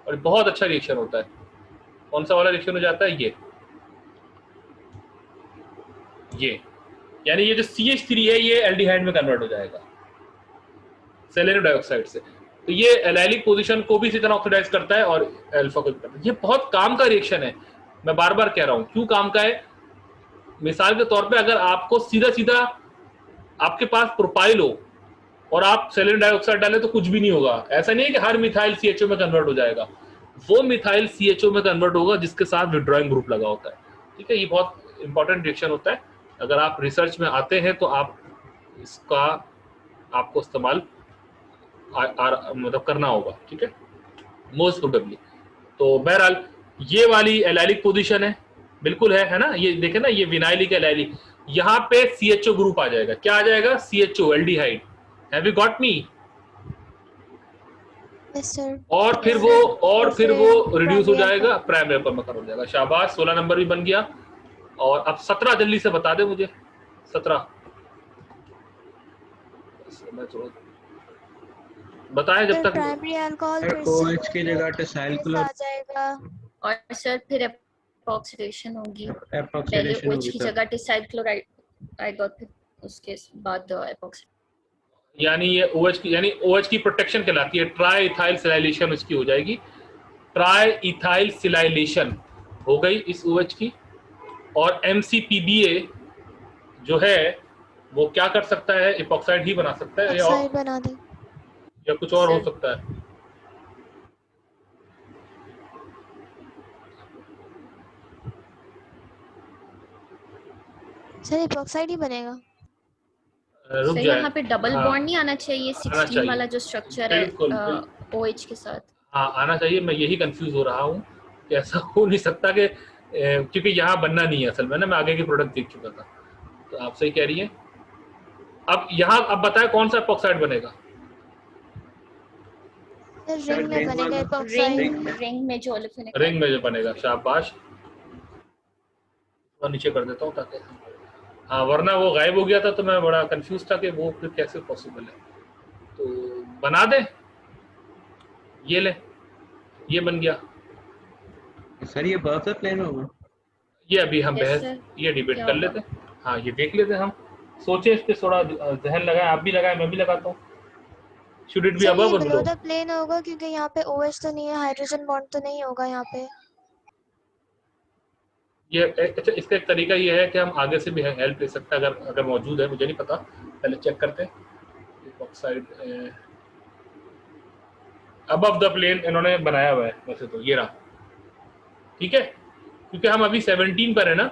और बहुत अच्छा रिएक्शन होता है। कौन सा वाला रिएक्शन हो जाता है? ये यानी ये जो CH3 है ये एल्डिहाइड में कन्वर्ट हो जाएगा सेलेनियम डाइऑक्साइड से। तो ये एलाइलिक पोजीशन को भी इसी तरह ऑक्सीडाइज करता है और अल्फा को भी करता है। ये बहुत काम का रिएक्शन है, मैं बार बार कह रहा हूँ। क्यों काम का है? मिसाल के तौर पे अगर आपको सीधा सीधा आपके पास प्रोपाइल हो और आप सेलेनियम डाइऑक्साइड डालें तो कुछ भी नहीं होगा। ऐसा नहीं है कि हर मिथाइल CHO में कन्वर्ट हो जाएगा, वो मिथाइल CHO में कन्वर्ट होगा जिसके साथ विड्रॉइंग ग्रुप लगा होता है। ठीक है, ये बहुत इंपॉर्टेंट रिएक्शन होता है। अगर आप रिसर्च में आते हैं तो आप इसका आपको इस्तेमाल मतलब करना होगा। ठीक है, मोस्ट प्रोबेबली। तो बहरहाल ये वाली एलाइलिक पोजीशन है, बिल्कुल है ना? ये देखें ना, ये विनाइलिक एलाइलिक, यहाँ पे CHO ग्रुप आ जाएगा। क्या आ जाएगा? CHO aldehyde. Have you got me? Yes sir. और फिर वो रिड्यूस हो जाएगा, प्राइमरी पर मकर हो जाएगा। शाबाश, 16 नंबर भी बन गया। और अब 17 जल्दी से बता दे मुझे। 17 बताएं जब तक। प्राइमरी अल्कोहल OH की जगह टेसाइल आ जाएगा और सर फिर ऑक्सीडेशन होगी, पहले OH की जगह टेसाइल क्लोराइड आएगा, फिर उसके बाद एपॉक्सी। यानी ये OH की प्रोटेक्शन कहलाती है। ट्राई इथाइल सिलाइलेशन इसकी हो जाएगी। ट्राई इथाइल सिलाइलेशन हो गई इस OH की। और MCPBA जो है वो क्या कर सकता है? इपॉक्साइड ही बना सकता है या कुछ और हो सकता है। सर इपॉक्साइड ही बनेगा। रुक जाए, यहाँ पे डबल बॉन्ड नहीं आना चाहिए 16 वाला जो स्ट्रक्चर है OH के साथ। हाँ, आना चाहिए। मैं यही कंफ्यूज हो रहा हूँ कि ऐसा हो नहीं सकता कि क्योंकि यहाँ बनना नहीं है असल में ना, मैं आगे की प्रोडक्ट देख चुका था। तो आप सही कह रही हैं। अब यहाँ अब बताएं कौन सा एपॉक्साइड बनेगा? रिंग में बनेगा एपॉक्साइड, रिंग में जो बनेगा। शाबाश, और नीचे कर देता हूँ ताकि हाँ, वरना वो गायब हो गया था तो मैं बड़ा कंफ्यूज था कि वो फिर कैसे पॉसिबल है। तो बना दे, ये ले, ये बन गया। सर ये बर्थ प्लेन होगा? ये अभी हम ये डिबेट कर लेते हैं। हाँ, ये देख लेते हैं हम, सोचे इस पे थोड़ा जहन लगाए, आप भी लगाए, मैं भी लगाता हूँ। शुड इट बी अबव और बिलो? द प्लेन होगा क्योंकि यहाँ पे OH तो नहीं है, हाइड्रोजन बॉन्ड तो नहीं होगा यहाँ पे। ये अच्छा, इसका एक तरीका ये है कि हम आगे से भी हेल्प ले सकते हैं अगर मौजूद है, मुझे नहीं पता, पहले चेक करते हैं। इपॉक्साइड अबव द प्लेन इन्होंने बनाया हुआ है वैसे तो, ये रहा, ठीक है, क्योंकि हम अभी 17 पर है ना,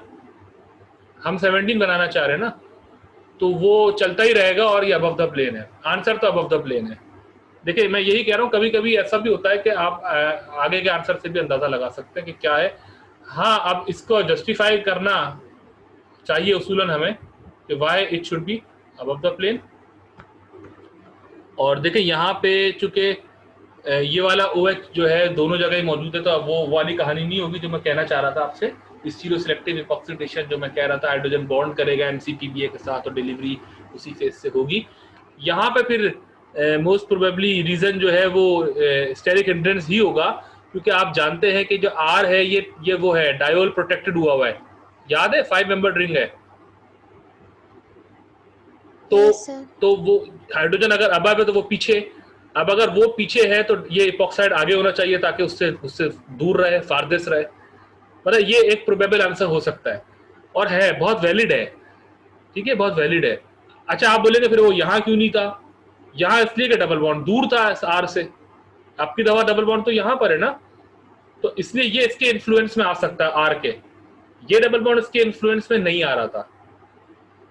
हम 17 बनाना चाह रहे हैं ना, तो वो चलता ही रहेगा और ये अबव द प्लेन है। आंसर तो अबव द प्लेन है। देखिए मैं यही कह रहा हूँ, कभी कभी ऐसा भी होता है कि आप आगे के आंसर से भी अंदाजा लगा सकते हैं कि क्या है। हाँ, अब इसको जस्टिफाई करना चाहिए उसूलन हमें कि why it should be above the plane. और देखिए यहाँ पे चूंकि ये वाला OH जो है दोनों जगह ही मौजूद है, तो अब वो वाली कहानी नहीं होगी जो मैं कहना चाह रहा था आपसे। स्टीरियो सिलेक्टिव इपॉक्सीडेशन जो मैं कह रहा था, हाइड्रोजन बॉन्ड करेगा MCPBA के साथ और डिलीवरी उसी फेज से होगी। यहाँ पे फिर मोस्ट प्रोबेबली रीजन जो है वो स्टेरिक हिंड्रेंस ही होगा, क्योंकि आप जानते हैं कि जो R है ये वो है डायोल प्रोटेक्टेड हुआ है, याद है 5 मेंबर्ड रिंग है। तो वो हाइड्रोजन अगर अबव है तो वो पीछे, अब अगर वो पीछे है तो ये इपॉक्साइड आगे होना चाहिए ताकि उससे दूर रहे, फारदेस्ट रहे। मतलब ये एक प्रोबेबल आंसर हो सकता है और है बहुत वैलिड है, ठीक है, बहुत वैलिड है। अच्छा, आप बोलेंगे फिर वो यहाँ क्यों नहीं था? यहाँ इसलिए कि डबल बॉन्ड दूर था R से, आपकी दवा डबल बॉन्ड तो यहाँ पर है ना, तो इसलिए ये इसके इन्फ्लुएंस में आ सकता है R के, ये डबल बॉन्ड इसके इन्फ्लुएंस में नहीं आ रहा था।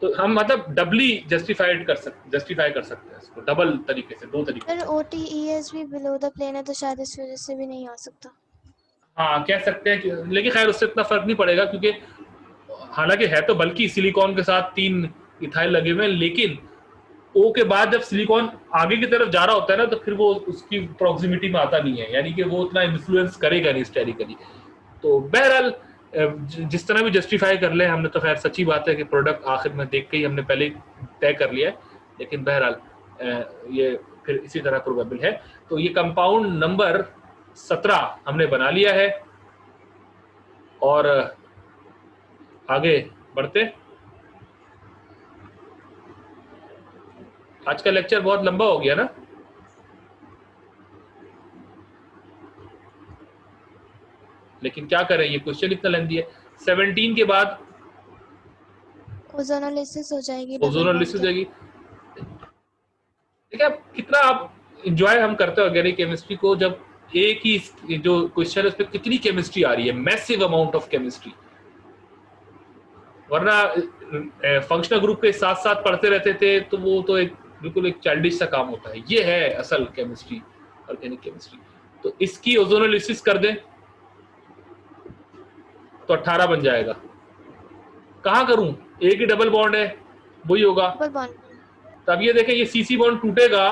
तो हम मतलब डबली जस्टिफाई कर सकते हैं इसको, डबल तरीके से, दो तरीके से। OTES भी बिलो द प्लेन है तो शायद इस वजह से भी नहीं आ सकता। हाँ कह सकते हैं, लेकिन खैर उससे इतना फर्क नहीं पड़ेगा, क्योंकि हालांकि है तो बल्कि सिलिकॉन के साथ 3 इथाइल लगे हुए हैं, लेकिन O के बाद जब सिलिकॉन आगे की तरफ जा रहा होता है ना, तो फिर वो उसकी प्रॉक्सिमिटी में आता नहीं है, यानी कि वो उतना इन्फ्लुएंस करेगा नहीं स्टेरिकली। तो बहरहाल जिस तरह भी जस्टिफाई कर ले, हमने तो खैर सच्ची बात है कि प्रोडक्ट आखिर में देख के ही हमने पहले तय कर लिया है, लेकिन बहरहाल ये फिर इसी तरह प्रोबेबल है। तो ये कंपाउंड नंबर 17 हमने बना लिया है और आगे बढ़ते। आज का लेक्चर बहुत लंबा हो गया ना, लेकिन क्या करें, ये क्वेश्चन इतना लेंथी है। 17 के बाद ओजोनोलिसिस हो जाएगी, ओजोनोलिसिस हो जाएगी। देखिए कितना आप इंजॉय हम करते हैं ऑर्गेनिक केमिस्ट्री को, जब एक ही जो क्वेश्चन है उस पर कितनी केमिस्ट्री आ रही है, मैसिव अमाउंट ऑफ केमिस्ट्री। वरना फंक्शनल ग्रुप के साथ साथ पढ़ते रहते थे तो वो तो एक बिल्कुल एक चाइल्डिश सा काम होता है। ये है असल केमिस्ट्री, ऑर्गेनिक केमिस्ट्री। तो इसकी ओजोनोलिसिस कर दें तो 18 बन जाएगा। कहाँ करूं, एक ही डबल बॉन्ड है, वही होगा। तब ये देखें, ये CC बॉन्ड टूटेगा,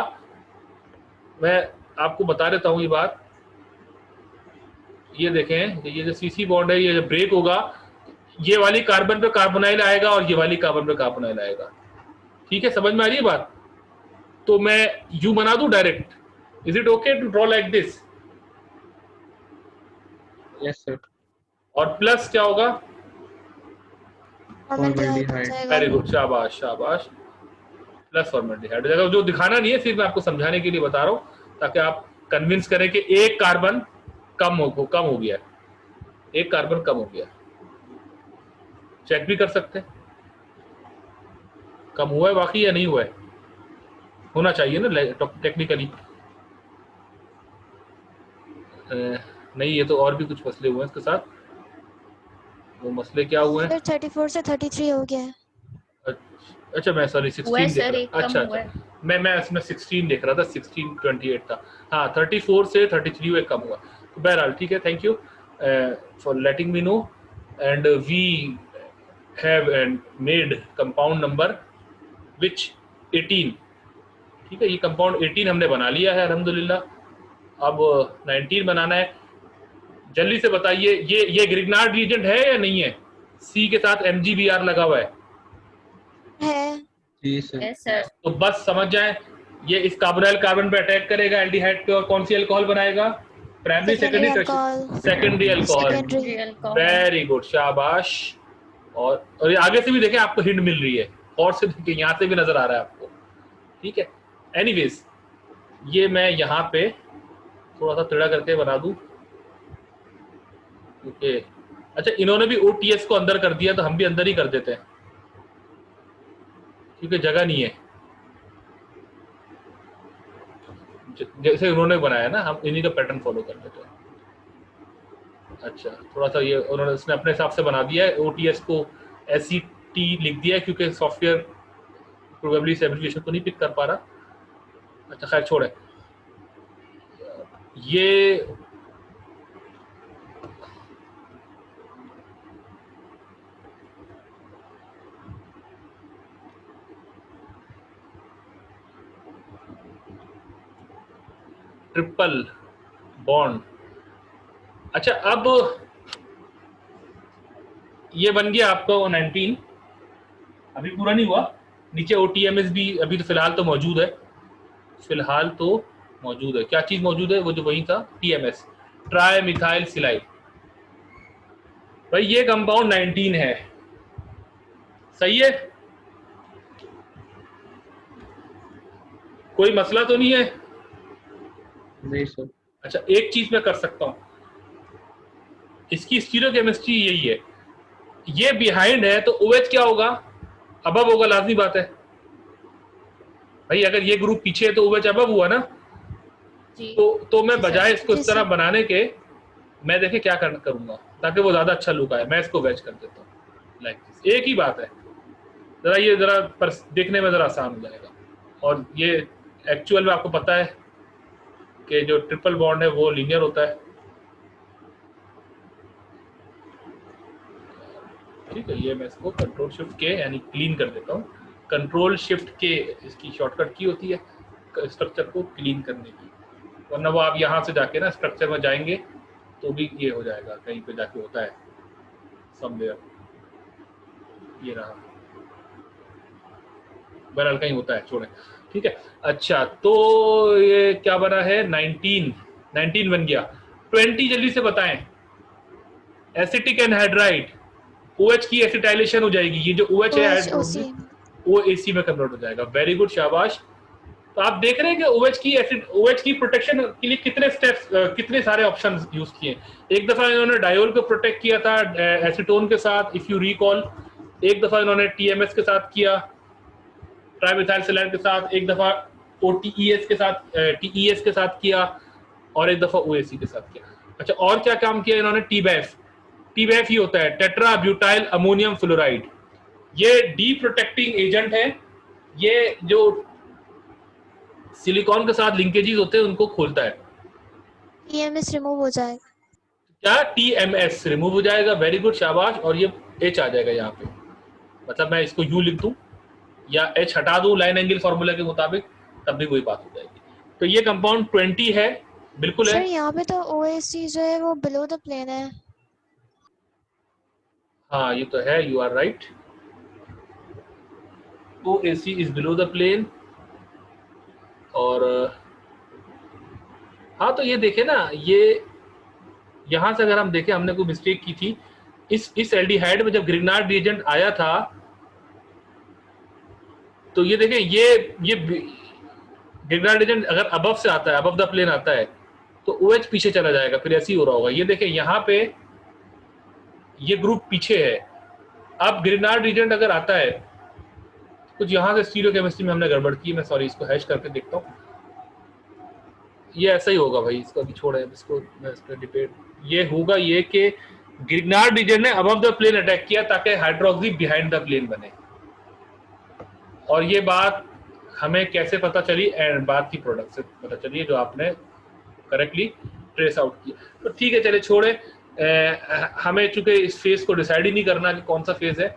मैं आपको बता देता हूं ये बात। ये देखें, ये जो CC बॉन्ड है, ये जब ब्रेक होगा, ये वाली कार्बन पे कार्बोनाइल आएगा और ये वाली कार्बन पे कार्बोनाइल आएगा। ठीक है, समझ में आ रही है बात? तो मैं यू बना दूं direct, is it okay to draw like this? Yes sir. और प्लस क्या होगा? फॉर्मल्डिहाइड। वेरी गुड, शाबाश शाबाश, प्लस फॉर्मल्डिहाइड। जो दिखाना नहीं है, सिर्फ मैं आपको समझाने के लिए बता रहा हूं, ताकि आप कन्विंस करें कि एक कार्बन कम हो गया, एक कार्बन कम हो गया। चेक भी कर सकते हैं कम हुआ है वाकई या नहीं हुआ है, होना चाहिए ना टेक्निकली। नहीं, ये तो और भी कुछ मसले हुए हैं इसके साथ। वो मसले क्या हुए हैं? 34 से 33 हो गया है। अच्छा, मैं सॉरी 16 देख रहा था। अच्छा, मैं इसमें 16 देख रहा था, 16 28 था। हाँ, 34 से 33 हुए, कम हुआ। तो बहरहाल ठीक है, thank you for letting me know. And we have made compound number which 18। ठीक है, ये कंपाउंड 18 हमने बना लिया है अल्हम्दुलिल्लाह। अब 19 बनाना है। जल्दी से बताइए, ये ग्रिग्नार्ड रिएजेंट है या नहीं है? C के साथ MgBr लगा हुआ है। जी सर। तो बस समझ जाएं, ये इस कार्बोनाइल कार्बन पे अटैक करेगा एल्डिहाइड पे, और कौन सी अल्कोहल बनाएगा? Primary, secondary, secondary alcohol. Very good, शाबाश। और ये आगे से भी देखें, आपको हिंट मिल रही है, और से देखें, यहाँ से भी नजर आ रहा है आपको। ठीक है, एनीवेज ये मैं यहाँ पे थोड़ा सा टेढ़ा करके बना दूं, क्योंकि अच्छा, इन्होंने भी OTS को अंदर कर दिया तो हम भी अंदर ही कर देते हैं क्योंकि जगह नहीं है। जैसे उन्होंने बनाया ना, हम इन्हीं का पैटर्न फॉलो कर लेते हैं। अच्छा, थोड़ा सा ये उन्होंने इसने अपने हिसाब से बना दिया है, OTS को SET लिख दिया है क्योंकि सॉफ्टवेयर प्रोबेबली इस एब्रिविएशन को नहीं पिक कर पा रहा। अच्छा खैर छोड़े, ये ट्रिपल बॉन्ड। अच्छा, अब ये बन गया आपका 19, अभी पूरा नहीं हुआ। नीचे OTMS भी अभी तो फिलहाल तो मौजूद है, फिलहाल तो मौजूद है। क्या चीज मौजूद है? वो जो वही था, TMS, ट्राई मिथाइल सिलाइड। भाई ये कंपाउंड 19 है, सही है? कोई मसला तो नहीं है? नहीं सर। अच्छा, एक चीज मैं कर सकता हूं, इसकी स्टीरियोकेमिस्ट्री यही है, ये बिहाइंड है तो OH क्या होगा? अबव होगा, लाजमी बात है भाई। अगर ये ग्रुप पीछे है तो OH अबव हुआ ना। तो मैं बजाय इसको इस तरह बनाने के, मैं देखे क्या करूंगा ताकि वो ज्यादा अच्छा लुक आए, मैं इसको वेज कर देता हूँ लाइक दिस। एक ही बात है, जरा ये जरा देखने में जरा आसान हो जाएगा। और ये एक्चुअल में आपको पता है कि जो ट्रिपल बॉन्ड है वो लीनियर होता है, ठीक है। ये मैं इसको कंट्रोल शिफ्ट के यानी क्लीन कर देता हूँ। कंट्रोल शिफ्ट के इसकी शॉर्टकट की होती है स्ट्रक्चर को क्लीन करने की, वरना वो आप यहाँ से जाके ना स्ट्रक्चर में जाएंगे तो भी ये हो जाएगा, कहीं पे जाके होता है समवेयर, ये रहा, बहरहाल कहीं होता है, छोड़े, ठीक है। अच्छा, तो ये क्या बना है? 19 बन गया। 20 जल्दी से बताएं। एसिटिक एनहाइड्राइड, OH की एसिटाइलेशन हो जाएगी, ये जो OH है वो AC में कन्वर्ट हो जाएगा। वेरी गुड, शाबाश। तो आप देख रहे हैं कि OH की प्रोटेक्शन के लिए कितने स्टेप्स, कितने सारे ऑप्शंस यूज किए। एक दफा इन्होंने डायोल को प्रोटेक्ट किया था एसीटोन के साथ, इफ यू रिकॉल। एक दफा इन्होंने TMS के साथ किया, ट्राइमिथाइल सिलाइड के साथ। एक दफा TES के साथ किया, और एक दफा OAC के साथ किया। अच्छा, और क्या काम किया इन्होंने? TBAF ही होता है, टेट्रा ब्यूटाइल अमोनियम फ्लोराइड। ये डी प्रोटेक्टिंग एजेंट है, ये जो सिलिकॉन के साथ लिंकेजेस होते हैं उनको खोलता है। TMS रिमूव हो जाएगा क्या? TMS रिमूव हो जाएगा, वेरी गुड, शाबाश। और ये H आ जाएगा यहाँ पे, मतलब मैं इसको U लिख दूं या H हटा दूं लाइन एंगल फॉर्मूला के मुताबिक, तब भी वही बात हो जाएगी। तो ये कंपाउंड 20 है, बिल्कुल है सर। यहाँ पे तो OAC जो है वो बिलो द प्लेन है। हाँ, ये तो है, you are right. OAC is below the plane. और हाँ, तो ये देखे ना, ये यहां से अगर हम देखें, हमने कोई मिस्टेक की थी इस एल्डिहाइड में। जब ग्रिग्नार्ड रिएजेंट आया था तो ये देखें, ये ग्रिग्नार्ड रिएजेंट अगर अबव से आता है, अबव द प्लेन आता है, तो OH पीछे चला जाएगा, फिर ऐसे ही हो रहा होगा। ये देखें यहाँ पे ये ग्रुप पीछे है। अब ग्रिग्नार्ड रिएजेंट अगर आता है, कुछ यहाँ से स्टीरियोकेमिस्ट्री में हमने गड़बड़ की, मैं सॉरी इसको हैश करके देखता हूँ। ये ऐसा ही होगा भाई, इसको अभी छोड़े, इसको मैं इस पर डिबेट। ये होगा ये कि ग्रिग्नार्ड रीजन ने अबव द प्लेन अटैक किया ताकि हाइड्रोक्सी बिहाइंड द प्लेन बने। और ये बात हमें कैसे पता चली? एंड बात की प्रोडक्ट से पता चली, जो आपने करेक्टली ट्रेस आउट किया। तो ठीक है, चले छोड़े। हमें चूंकि इस फेज को डिसाइड ही नहीं करना कि कौन सा फेज है,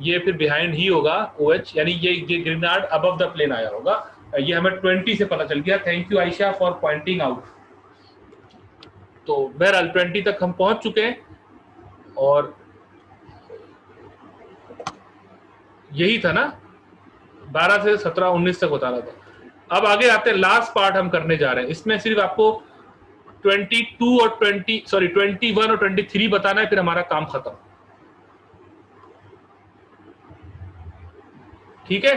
ये फिर बिहाइंड ही होगा OH, यानी ये ग्रिग्नार्ड अबव द प्लेन आया होगा। ये हमें 20 से पता चल गया। Thank you Ayesha for pointing out. तो बहरहाल 20 तक हम पहुंच चुके हैं, और यही था ना, 12 से 17 19 तक बताना था। अब आगे आते हैं, लास्ट पार्ट हम करने जा रहे हैं। इसमें सिर्फ आपको 21 और 23 बताना है, फिर हमारा काम खत्म। ठीक है,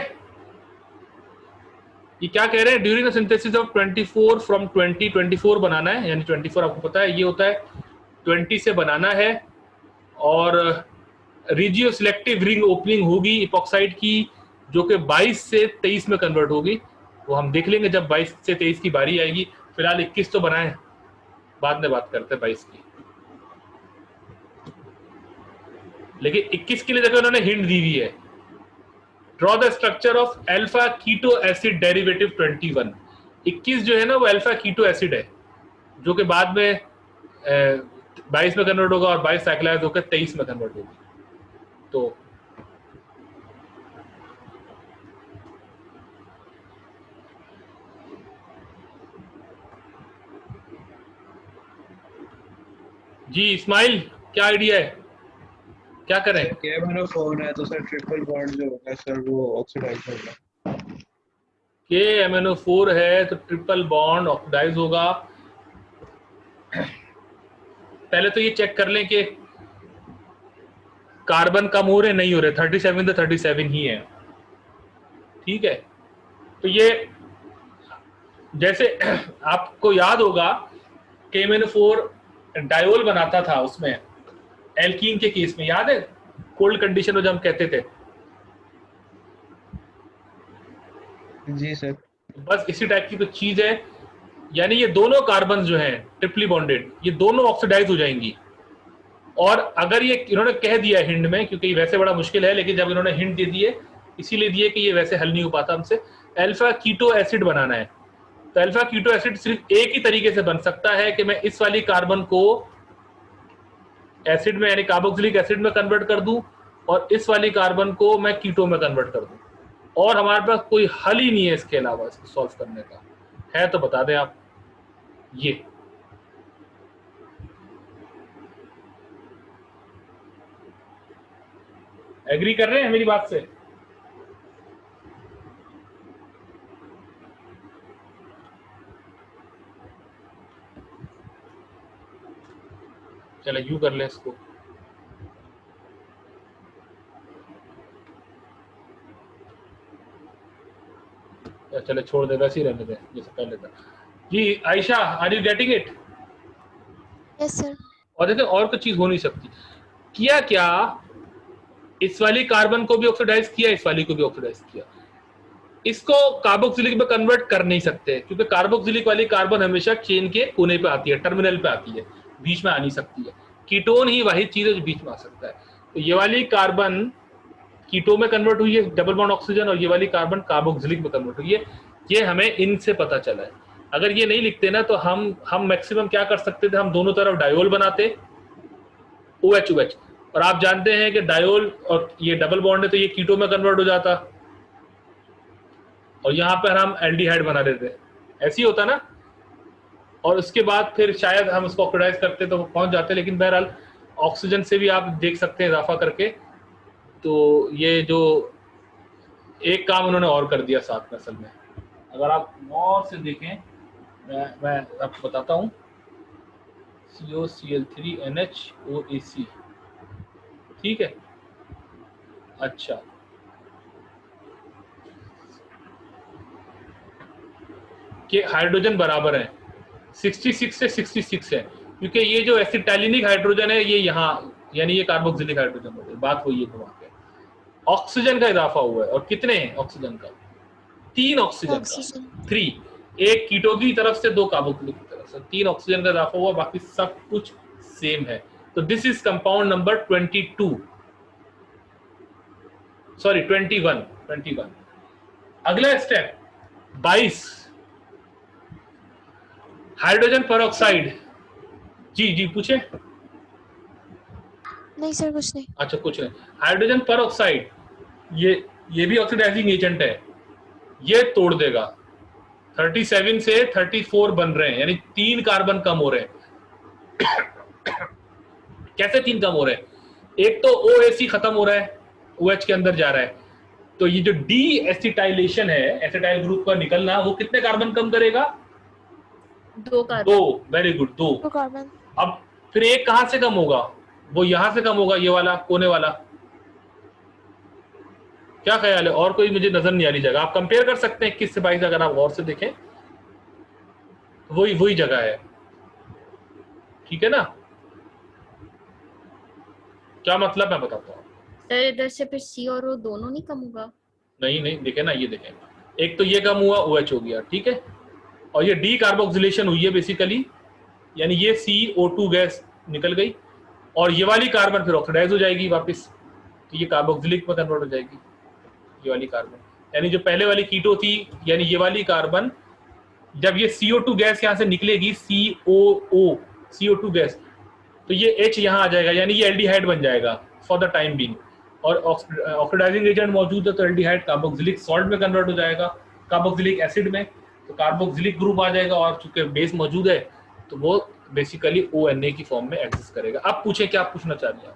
ये क्या कह रहे हैं? During the synthesis of 24 from 20, 24 बनाना है, यानी 24 आपको पता है ये होता है 20 से बनाना है, और रिजियो सिलेक्टिव रिंग ओपनिंग होगी इपॉक्साइड की, जो कि 22 से 23 में कन्वर्ट होगी। वो हम देख लेंगे जब 22 से 23 की बारी आएगी। फिलहाल 21 तो बनाए, बाद में बात करते हैं 22 की। लेकिन 21 के लिए देखो उन्होंने हिंट दी हुई है, draw the structure of alpha keto acid derivative 21। 21 जो है ना वो अल्फा कीटो एसिड है, जो कि बाद में 22 में कन्वर्ट होगा और 22 साइक्लाइज होकर 23 में कन्वर्ट होगी। तो जी इस्माइल, क्या आइडिया है, क्या करें? KMnO4 है तो सर ट्रिपल बॉन्ड जो होगा सर वो ऑक्सीडाइज होगा। KMnO4 है तो ट्रिपल बॉन्ड ऑक्सीडाइज होगा। पहले तो ये चेक कर लें कि कार्बन कम हो रहे नहीं हो रहे, 37 तो 37 ही है, ठीक है। तो ये जैसे आपको याद होगा KMnO4 डायोल बनाता था उसमें एल्कीन के केस में, याद है कोल्ड कंडीशन में जब हम कहते थे। जी सर। बस इसी टाइप की तो चीज है, यानी ये दोनों कार्बन जो हैं ट्रिपली बॉन्डेड, ये दोनों ऑक्सीडाइज हो जाएंगी। और अगर ये इन्होंने कह दिया हिंट में, क्योंकि ये वैसे बड़ा मुश्किल है, लेकिन जब इन्होंने हिंट दे दिए इसीलिए दिए कि ये वैसे हल नहीं हो पाता हमसे, अल्फा कीटो एसिड बनाना है। तो अल्फा कीटो एसिड सिर्फ एक ही तरीके से बन सकता है कि मैं इस वाली कार्बन को एसिड में यानी कार्बोक्सिलिक एसिड में कन्वर्ट कर दूं और इस वाली कार्बन को मैं कीटो में कन्वर्ट कर दूं, और हमारे पास कोई हल ही नहीं है इसके अलावा इसको सॉल्व करने का। है तो बता दें आप। ये एग्री कर रहे हैं मेरी बात से? चलो यू कर लें इसको। चलो छोड़ दे, वैसे ही रहने दें जैसे पहले था। जी Ayesha, are you getting it? Yes sir. और देखिए और कुछ चीज हो नहीं सकती। किया क्या, इस वाली कार्बन को भी ऑक्सीडाइज किया, इस वाली को भी ऑक्सीडाइज किया। इसको कार्बोक्सिलिक में कन्वर्ट कर नहीं सकते, क्योंकि कार्बोक्सिलिक वाली कार्बन हमेशा चेन के कोने पे आती है, टर्मिनल पे आती है, बीच में आ नहीं सकती है। कीटोन ही वाहिद चीज है जो बीच में आ सकता है। तो ये वाली कार्बन कीटो में कन्वर्ट हुई है, डबल बॉन्ड ऑक्सीजन, और ये वाली कार्बन कार्बोक्सिलिक में कन्वर्ट हुई है। ये हमें इनसे पता चला है। अगर ये नहीं लिखते ना तो हम मैक्सिमम क्या कर सकते थे, हम दोनों तरफ डायोल बनाते, OH OH, और आप जानते हैं कि डायोल और ये डबल बॉन्ड है तो ये कीटो में कन्वर्ट हो जाता, और यहां पर हम एल्डिहाइड बना देते, ऐसे ही होता ना। और उसके बाद फिर शायद हम उसको ऑक्सीडाइज करते तो वो पहुंच जाते, लेकिन बहरहाल ऑक्सीजन से भी आप देख सकते हैं इजाफा करके। तो ये जो एक काम उन्होंने और कर दिया साथ में असल में, अगर आप और से देखें, मैं आपको बताता हूँ, COCl3NH OAC, ठीक है। अच्छा, कि हाइड्रोजन बराबर है 66 से 66 है, क्योंकि ये जो एसिटाइलिनिक हाइड्रोजन है ये यहाँ, यानी ये कार्बोक्सिलिक हाइड्रोजन हो गया। बात वही है तो वहां पे ऑक्सीजन का इजाफा हुआ है, और कितने हैं ऑक्सीजन का? 3 ऑक्सीजन का, 3, एक कीटो की तरफ से 2 कार्बोक्सिलिक की तरफ से, 3 ऑक्सीजन का इजाफा हुआ, बाकी सब कुछ सेम है। तो this is compound number 22, sorry 21। अगला स्टेप 22, हाइड्रोजन पेरोक्साइड। जी पूछे? नहीं सर कुछ नहीं। अच्छा कुछ नहीं। हाइड्रोजन पेरोक्साइड ये भी ऑक्सीडाइजिंग एजेंट है, ये तोड़ देगा। 37 से 34 बन रहे हैं, यानी 3 कार्बन कम हो रहे हैं। कैसे 3 कम हो रहे हैं? एक तो OAC खत्म हो रहा है, OH के अंदर जा रहा है, तो ये जो डी एसिटाइलेशन है, एसिटाइल ग्रुप का निकलना, वो कितने कार्बन कम करेगा? 2 कार्बन। 2, very good, 2 carbon. अब फिर एक कहां से कम होगा? वो यहां से कम होगा, ये वाला कोने वाला। क्या ख्याल है? और कोई मुझे नजर नहीं आ रही जगह, आप कंपेयर कर सकते हैं 21 से 22, अगर आप गौर से देखें वही जगह है, ठीक है ना। क्या मतलब मैं बताता हूँ। सर इधर से फिर C और O दोनों नहीं कम होगा? नहीं देखे ना, ये देखें, एक तो ये कम हुआ, OH हो गया, ठीक है, और ये डी कार्बोक्सिलेशन हुई है बेसिकली, यानी ये CO2 गैस निकल गई, और ये वाली कार्बन फिर ऑक्सीडाइज हो जाएगी वापस, तो ये कार्बोक्सिलिक में कन्वर्ट हो जाएगी ये वाली कार्बन। यानी जो पहले वाली कीटो थी, यानी ये वाली कार्बन, जब ये CO2 गैस यहाँ से निकलेगी, CO2 गैस, तो ये H यहाँ आ जाएगा, यानी ये एल्डिहाइड बन जाएगा फॉर द टाइम बीइंग, और ऑक्सीडाइजिंग एजेंट मौजूद है तो एल्डिहाइड कार्बोक्सिलिक सॉल्ट में कन्वर्ट हो जाएगा, कार्बोक्सिलिक एसिड में, तो कार्बोक्सिलिक ग्रुप आ जाएगा, और चूंकि बेस मौजूद है तो वो बेसिकली ONA की फॉर्म में एग्जिस्ट करेगा। अब पूछें क्या पूछना चाह रही हैं।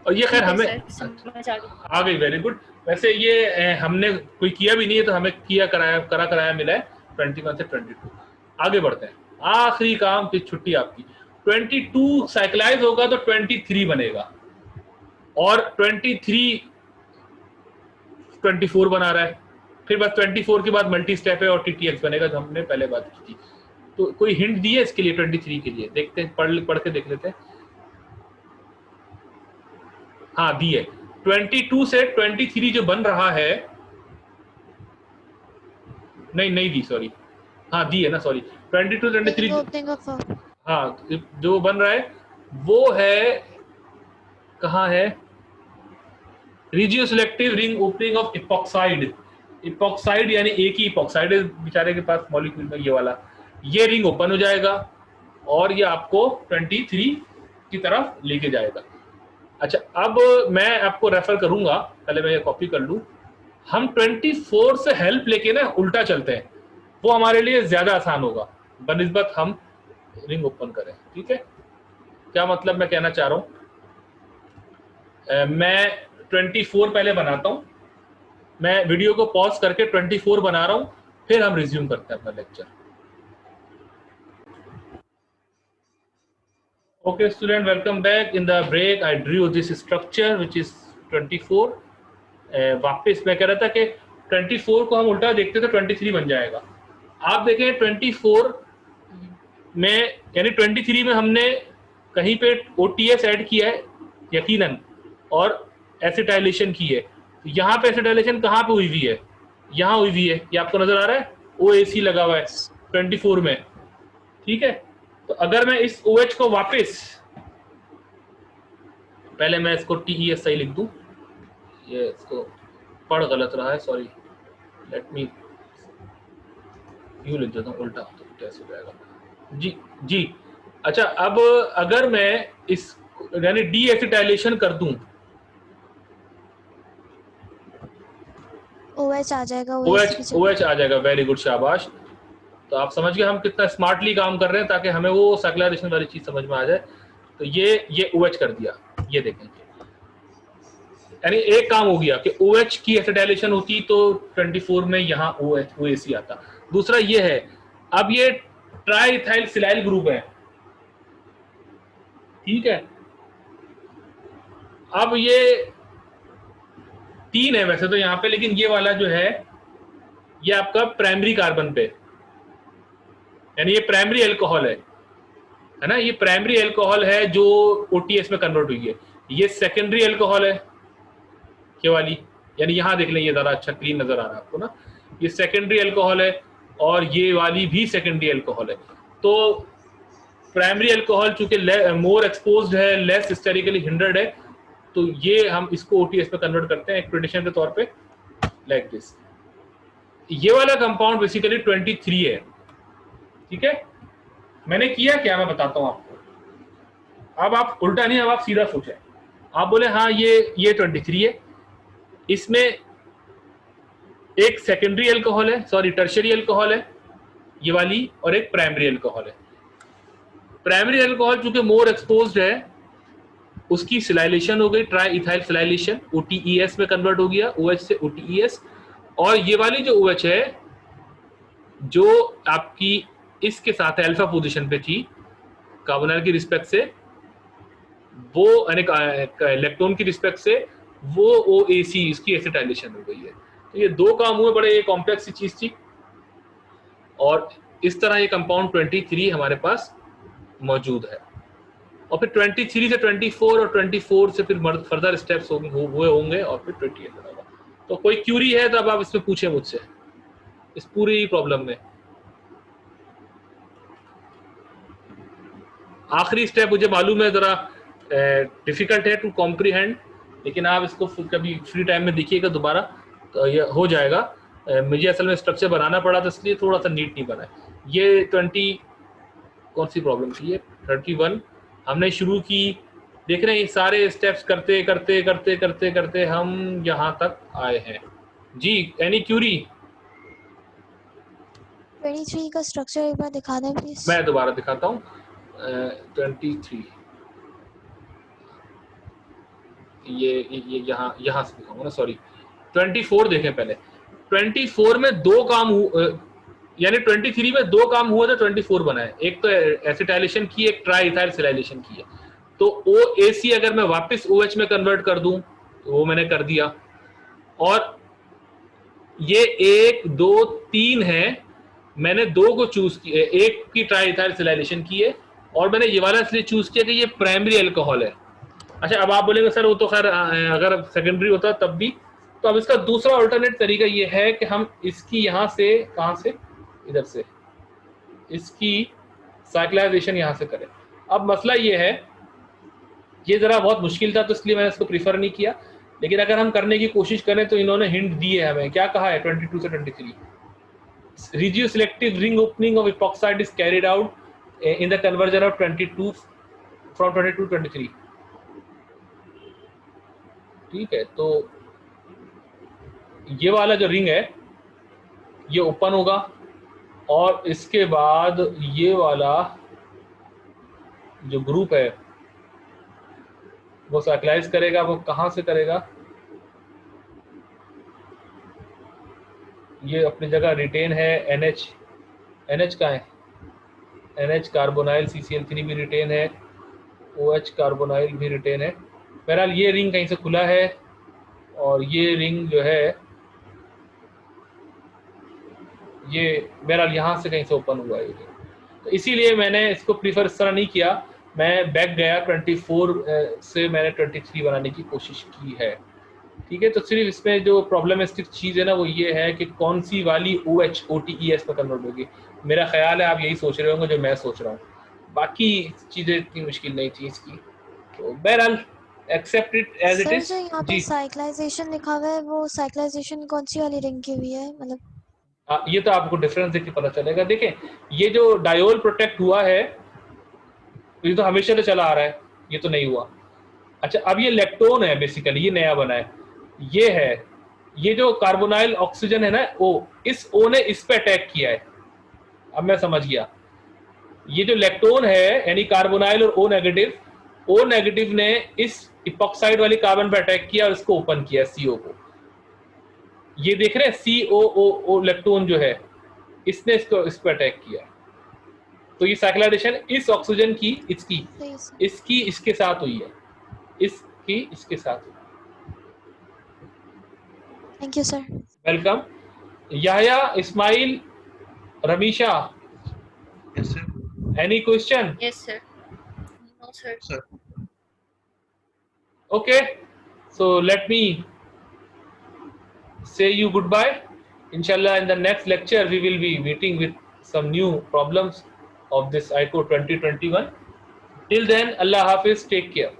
और ये खैर हमें आ गई, वेरी गुड। वैसे ये हमने कोई किया भी नहीं है, तो हमें किया कराया मिला है 21 से 22। आगे बढ़ते हैं, आखिरी काम की छुट्टी आपकी। 22 साइक्लाइज होगा तो 23 बनेगा, और 23 24 बना रहा है, फिर बस 24 के बाद मल्टी स्टेप है और TTX बनेगा, जो हमने पहले बात की थी। तो कोई हिंट दी है इसके लिए 23 के लिए? देखते हैं, पढ़ के देख लेते हैं। हाँ दी है, 22 से 23 जो बन रहा है, नहीं दी, सॉरी, हाँ दी है ना, सॉरी, 22 23, हाँ जो बन रहा है वो है, कहाँ है, रिजियोसेलेक्टिव रिंग ओपनिंग ऑफ इपॉक्साइड, यानी एक ही इपॉक्साइड है बेचारे के पास मॉलिक्यूल में, ये वाला, ये रिंग ओपन हो जाएगा और ये आपको 23 की तरफ लेके जाएगा। अच्छा, अब मैं आपको रेफर करूंगा, पहले मैं ये कॉपी कर लूं। हम 24 से हेल्प लेके ना उल्टा चलते हैं, वो हमारे लिए ज्यादा आसान होगा बनिस्बत हम रिंग ओपन करें, ठीक है। क्या मतलब मैं कहना चाह रहा हूं, मैं 24 पहले बनाता हूं, मैं वीडियो को पॉज करके 24 बना रहा हूं, फिर हम रिज्यूम करते हैं अपना lecture. Okay, student, welcome back. In the break, I drew this structure which is 24. वापस मैं कह रहा था कि 24 को हम उल्टा देखते तो 23 बन जाएगा। आप देखें 24 में, यानी 23 में हमने कहीं पे OTS ऐड किया है यकीनन, और एसिटाइलेशन की है। यहाँ पे एसिटाइलेशन कहाँ पे हुई हुई है? यहाँ हुई हुई है, ये आपको नजर आ रहा है, OAC लगा हुआ है 24 में, ठीक है। तो अगर मैं इस OH को वापस, पहले मैं इसको TES सही लिख दूं, ये इसको पढ़ गलत रहा है, सॉरी, लेट मी यूं लिख देता हूं, उल्टा तो कैसे हो जाएगा जी। अच्छा, अब अगर मैं इस यानी डी एसिटाइलेशन कर दूं, OH आ जाएगा, OH आ जाएगा, वेरी गुड, शाबाश। तो आप समझ गए हम कितना स्मार्टली काम कर रहे हैं, ताकि हमें वो साइक्लाइजेशन वाली चीज समझ में आ जाए। तो ये OH कर दिया, ये देखें, यानी एक काम हो गया कि OH की एसिटाइलेशन होती तो 24 में यहाँ OAC आता। दूसरा ये है, अब ये ट्राइइथाइल सिलाइल ग्रुप है, ठीक है। अब ये 3 है वैसे तो यहाँ पे, लेकिन ये वाला जो है ये आपका प्राइमरी कार्बन पे, यानी ये प्राइमरी अल्कोहल है ना, ये प्राइमरी अल्कोहल है जो OTS में कन्वर्ट हुई है। ये सेकेंडरी अल्कोहल है ये वाली, यानी यहां देख लें, ये ज्यादा अच्छा क्लीन नजर आ रहा है आपको ना, ये सेकेंडरी अल्कोहल है, और ये वाली भी सेकेंडरी अल्कोहल है। तो प्राइमरी अल्कोहल चूंकि मोर एक्सपोज्ड है, लेस हिस्टेरिकली हिंडर्ड है, तो ये हम इसको OTS पे कन्वर्ट करते हैं एक प्रेडिक्शन के तौर पे, लाइक दिस। ये वाला कंपाउंड बेसिकली 23 है, ठीक है। मैंने किया क्या, मैं बताता हूं आपको। अब आप उल्टा नहीं, अब आप सीधा सोचें, आप बोले हाँ ये 23 है, इसमें एक सेकेंडरी अल्कोहल है, सॉरी टर्शियरी अल्कोहल है ये वाली, और एक प्राइमरी अल्कोहल है। प्राइमरी अल्कोहल चूंकि मोर एक्सपोज्ड है, उसकी सिलाइलेशन हो गई, ट्राई इथाइल सिलाइलेशन, OTES में कन्वर्ट हो गया, OH से OTES। और ये वाली जो OH है जो आपकी इसके साथ अल्फा पोजीशन पे थी कार्बोनाइल की रिस्पेक्ट से, वो इलेक्ट्रॉन की रिस्पेक्ट से, वो OAC इसकी एसिटाइलेशन हो गई है। तो ये 2 काम हुए, बड़े कॉम्प्लेक्स चीज थी, और इस तरह ये कंपाउंड 23 हमारे पास मौजूद है। और फिर 23 से 24 और 24 से फिर फर्दर स्टेप्स हुए होंगे और फिर 28 होगा। तो कोई क्यूरी है तो अब आप इसमें पूछे मुझसे इस पूरी प्रॉब्लम में। आखिरी स्टेप मुझे मालूम है ज़रा डिफ़िकल्ट है टू कॉम्प्रीहेंड, लेकिन आप इसको कभी फ्री टाइम में देखिएगा दोबारा तो ये हो जाएगा। मुझे असल में स्ट्रक्चर बनाना पड़ा तो इसलिए थोड़ा सा नीट नहीं बना है। ये 20 कौन सी प्रॉब्लम थी, ये 31 हमने शुरू की। देख रहे हैं सारे स्टेप्स करते करते करते करते करते हम यहाँ तक आए हैं जी। Any Curie? 23 का स्ट्रक्चर एक बार दिखा दें प्लीज। मैं दोबारा दिखाता हूँ। 23 ये यहाँ से दिखाऊंगा ना, सॉरी 24 देखें पहले। 24 में दो काम यानी 23 में दो काम हुआ था, 24 बना है। एक तो एसिटाइलेशन की, एक ट्राई इथाइल सिलाइलेशन की है। तो OAC अगर मैं वापस OH में कन्वर्ट कर दूं तो वो मैंने कर दिया। और ये 1 2 3 है, मैंने 2 को चूज किया, एक की ट्राई इथाइल सिलाइलेशन की है और मैंने ये वाला इसलिए चूज किया कि ये प्राइमरी अल्कोहल है। अच्छा, अब आप बोलेंगे सर वो तो खैर अगर सेकेंडरी होता तब भी। तो अब इसका दूसरा अल्टरनेट तरीका ये है कि हम इसकी यहाँ से, कहाँ से, इधर से इसकी साइक्लाइजेशन यहाँ से करें। अब मसला ये है, ये ज़रा बहुत मुश्किल था तो इसलिए मैंने इसको प्रीफर नहीं किया, लेकिन अगर हम करने की कोशिश करें तो इन्होंने हिंट दी है हमें। क्या कहा है 22 से 23? Regioselective ring opening of epoxide is carried out in the conversion of 22 from 22 to 23। ठीक है, तो ये वाला जो रिंग है ये ओपन होगा और इसके बाद ये वाला जो ग्रुप है वो साइक्लाइज करेगा। वो कहाँ से करेगा? ये अपनी जगह रिटेन है। NH का है, NH कार्बोनाइल, CCl3 भी रिटेन है, OH कार्बोनाइल भी रिटेन है। बहरहाल ये रिंग कहीं से खुला है और ये रिंग जो है ये बहरहाल यहाँ से कहीं से ओपन हुआ है। तो इसीलिए मैंने इसको प्रीफर इस तरह नहीं किया, मैं बैक गया 24 से मैंने 23 बनाने की कोशिश की है। ठीक है, तो सिर्फ इसमें जो प्रॉब्लमेस्टिक चीज़ है ना वो ये है कि कौन सी वाली OH/OTES में कन्वर्ट होगी। मेरा ख्याल है आप यही सोच रहे होंगे जो मैं सोच रहा हूँ, बाकी चीज़ें इतनी मुश्किल नहीं थी इसकी। तो बहरहाल except it as it is. जो यहाँ पे साइक्लाइजेशन लिखा हुआ है वो साइक्लाइजेशन कौन सी वाली रिंग की हुई है? मतलब ये तो आपको डिफरेंस देख के पता चलेगा। देखें ये जो डायोल प्रोटेक्ट हुआ है ये तो हमेशा से चला आ रहा है, ये तो नहीं हुआ। अच्छा, अब ये लेक्टोन है बेसिकली, ये नया बना है। ये है, ये जो कार्बोनाइल ऑक्सीजन है ना O, इस O ने इस पे अटैक किया है। अब मैं समझ गया, ये जो लेक्टोन है यानी कार्बोनाइल और O नेगेटिव ने इस इपॉक्साइड वाली कार्बन पे अटैक किया और इसको ओपन किया CO को। ये देख रहे हैं COO लेक्टोन जो है इसने इसको इस पे अटैक किया। तो ये साइक्लाइजेशन इस ऑक्सीजन की इसकी इसके साथ हुई है, इसकी इसके साथ हुई। Thank you sir. Welcome. Yahya, Ismail, Ramisha, yes sir. Any question? Yes sir. No sir. Okay, so let me say you goodbye. Inshallah, in the next lecture we will be meeting with some new problems of this ICO 2021. Till then, Allah Hafiz, take care.